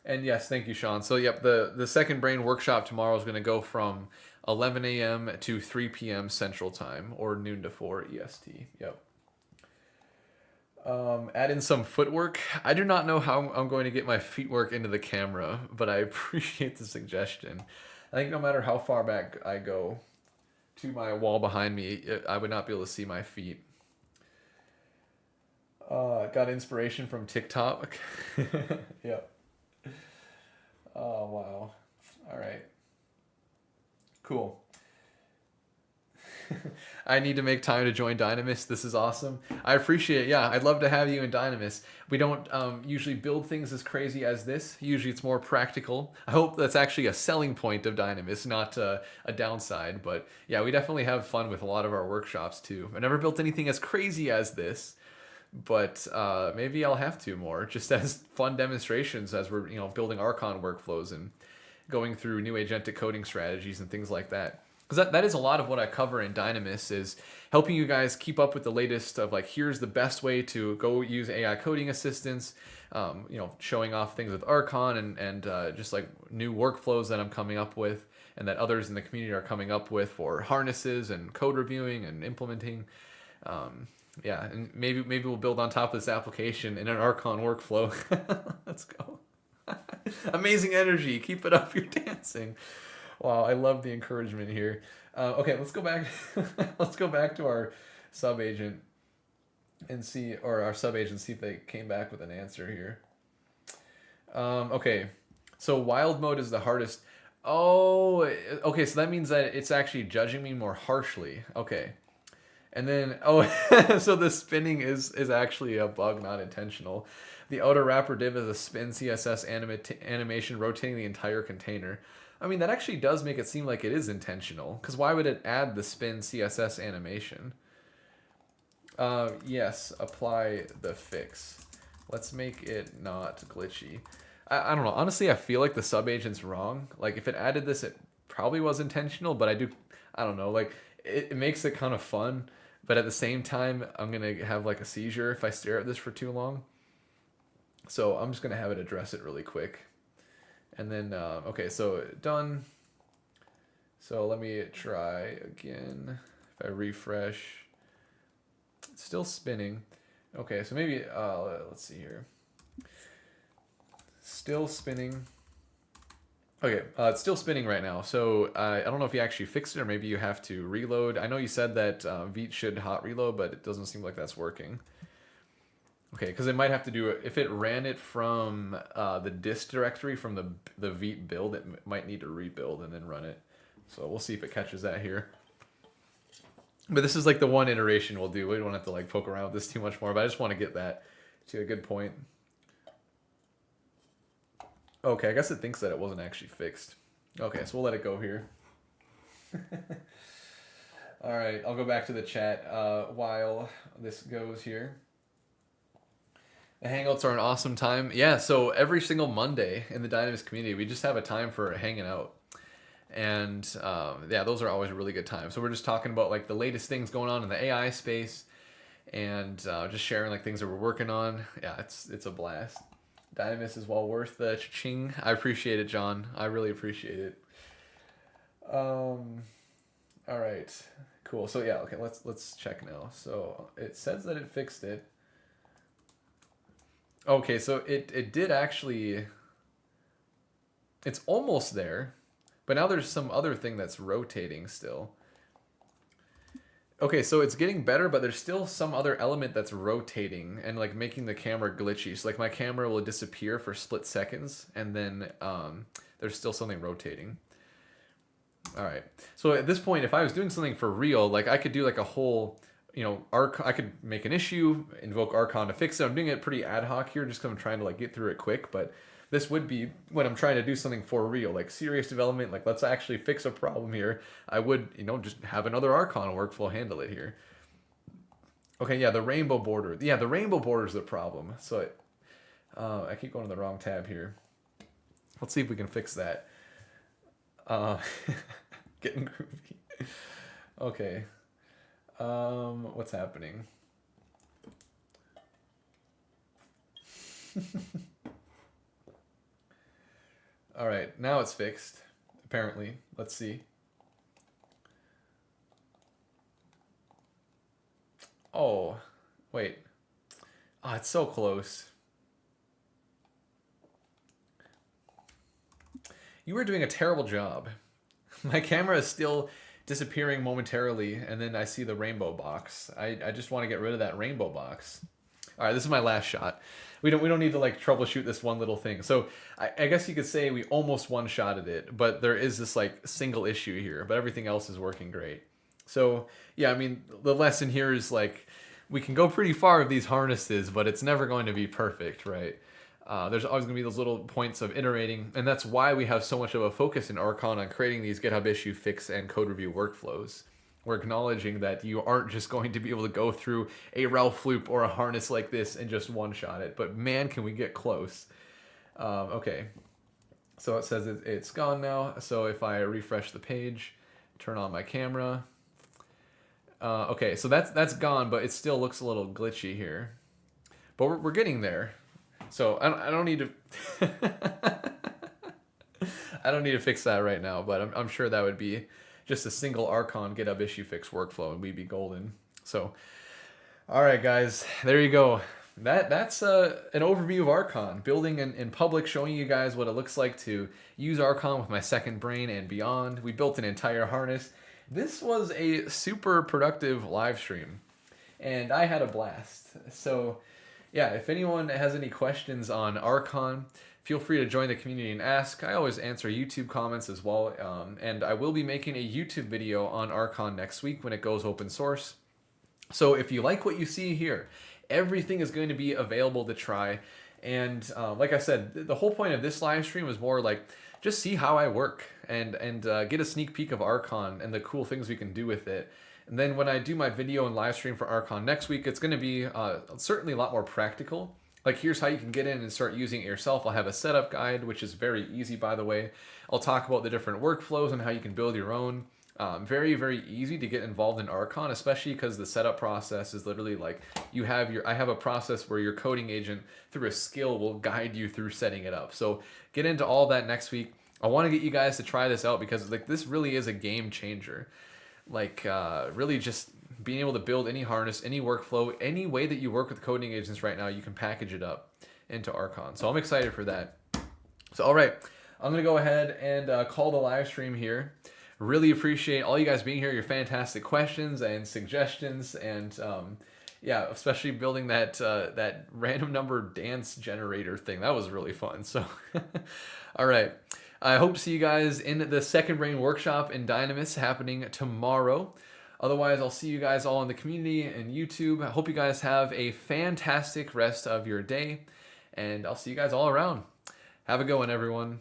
And yes, thank you, Sean. So, yep, the second brain workshop tomorrow is going to go from 11 a.m. to 3 p.m. Central Time, or noon to 4 EST. Yep. Add in some footwork. I do not know how I'm going to get my feet work into the camera, but I appreciate the suggestion. I think no matter how far back I go to my wall behind me, I would not be able to see my feet. Got inspiration from TikTok. Yep. Oh, wow. All right. Cool. I need to make time to join Dynamis. This is awesome. I appreciate it. Yeah, I'd love to have you in Dynamis. We don't usually build things as crazy as this. Usually it's more practical. I hope that's actually a selling point of Dynamis, not a downside. But yeah, we definitely have fun with a lot of our workshops too. I never built anything as crazy as this, but maybe I'll have to more, just as fun demonstrations as we're building Archon workflows and going through new agentic coding strategies and things like that. Because that is a lot of what I cover in Dynamis, is helping you guys keep up with the latest of like, here's the best way to go use AI coding assistants, showing off things with Archon and just like new workflows that I'm coming up with and that others in the community are coming up with for harnesses and code reviewing and implementing. Yeah, and maybe we'll build on top of this application in an Archon workflow. Let's go. Amazing energy. Keep it up. You're dancing. Wow, I love the encouragement here. Okay, let's go back. Let's go back to our sub agent and see, or our sub agent, see if they came back with an answer here. Okay, so wild mode is the hardest. Oh, okay, so that means that it's actually judging me more harshly. Okay, and then so the spinning is actually a bug, not intentional. The outer wrapper div is a spin CSS animation rotating the entire container. I mean, that actually does make it seem like it is intentional, because why would it add the spin CSS animation? Yes, apply the fix. Let's make it not glitchy. I don't know. Honestly, I feel like the sub-agent's wrong. Like, if it added this, it probably was intentional, but I don't know. Like, it makes it kind of fun, but at the same time, I'm going to have, like, a seizure if I stare at this for too long. So I'm just going to have it address it really quick. And then, okay, so done. So let me try again. If I refresh, it's still spinning. Okay, so maybe, let's see here. Still spinning. Okay, it's still spinning right now. So I don't know if you actually fixed it or maybe you have to reload. I know you said that Vite should hot reload, but it doesn't seem like that's working. Okay, because it might have to do it if it ran it from the dist directory from the Vite build. It might need to rebuild and then run it. So we'll see if it catches that here. But this is like the one iteration we'll do. We don't have to like poke around with this too much more. But I just want to get that to a good point. Okay, I guess it thinks that it wasn't actually fixed. Okay, so we'll let it go here. All right, I'll go back to the chat while this goes here. The Hangouts are an awesome time. Yeah, so every single Monday in the Dynamis community, we just have a time for hanging out. And yeah, those are always a really good time. So we're just talking about like the latest things going on in the AI space and just sharing like things that we're working on. Yeah, it's a blast. Dynamis is well worth the cha-ching. I appreciate it, John. I really appreciate it. All right, cool. So yeah, okay, let's check now. So it says that it fixed it. Okay, so it did actually, it's almost there, but now there's some other thing that's rotating still. Okay, so it's getting better, but there's still some other element that's rotating and like making the camera glitchy. So like my camera will disappear for split seconds and then there's still something rotating. All right, so at this point, if I was doing something for real, like I could do like a whole, I could make an issue, invoke Archon to fix it. I'm doing it pretty ad hoc here just because I'm trying to like get through it quick, but this would be when I'm trying to do something for real, like serious development, like let's actually fix a problem here. I would, just have another Archon workflow handle it here. Okay, yeah, the rainbow border. Yeah, the rainbow border is the problem. So I keep going to the wrong tab here. Let's see if we can fix that. Getting groovy. Okay. What's happening? All right, now it's fixed, apparently. Let's see. Oh, wait. Oh, it's so close. You were doing a terrible job. My camera is still disappearing momentarily, and then I see the rainbow box. I just want to get rid of that rainbow box. All right, this is my last shot. We don't need to like troubleshoot this one little thing. So I guess you could say we almost one-shotted it, but there is this like single issue here, but everything else is working great. So yeah, I mean the lesson here is like we can go pretty far with these harnesses, but it's never going to be perfect, right? There's always going to be those little points of iterating, and that's why we have so much of a focus in Archon on creating these GitHub issue fix and code review workflows. We're acknowledging that you aren't just going to be able to go through a Ralph loop or a harness like this and just one-shot it, but man, can we get close. Okay, so it says it's gone now, so if I refresh the page, turn on my camera. Okay, so that's gone, but it still looks a little glitchy here. But we're getting there. So I don't need to I don't need to fix that right now, but I'm sure that would be just a single Archon GitHub issue fix workflow and we'd be golden. So all right, guys, there you go. That's an overview of Archon, building in public, showing you guys what it looks like to use Archon with my second brain and beyond. We built an entire harness. This was a super productive live stream, and I had a blast. So yeah, if anyone has any questions on Archon, feel free to join the community and ask. I always answer YouTube comments as well, and I will be making a YouTube video on Archon next week when it goes open source. So if you like what you see here, everything is going to be available to try. And like I said, the whole point of this live stream was more like just see how I work and get a sneak peek of Archon and the cool things we can do with it. And then when I do my video and live stream for Archon next week, it's going to be certainly a lot more practical. Like here's how you can get in and start using it yourself. I'll have a setup guide, which is very easy, by the way. I'll talk about the different workflows and how you can build your own. Very, very easy to get involved in Archon, especially because the setup process is literally like I have a process where your coding agent through a skill will guide you through setting it up. So get into all that next week. I want to get you guys to try this out because like this really is a game changer. Like really just being able to build any harness, any workflow, any way that you work with coding agents right now, you can package it up into Archon. So I'm excited for that. So all right, I'm going to go ahead and call the live stream here. Really appreciate all you guys being here, your fantastic questions and suggestions, and yeah, especially building that that random number dance generator thing. That was really fun. So all right. I hope to see you guys in the Second Brain Workshop in Dynamis happening tomorrow. Otherwise, I'll see you guys all in the community and YouTube. I hope you guys have a fantastic rest of your day, and I'll see you guys all around. Have a good one, everyone.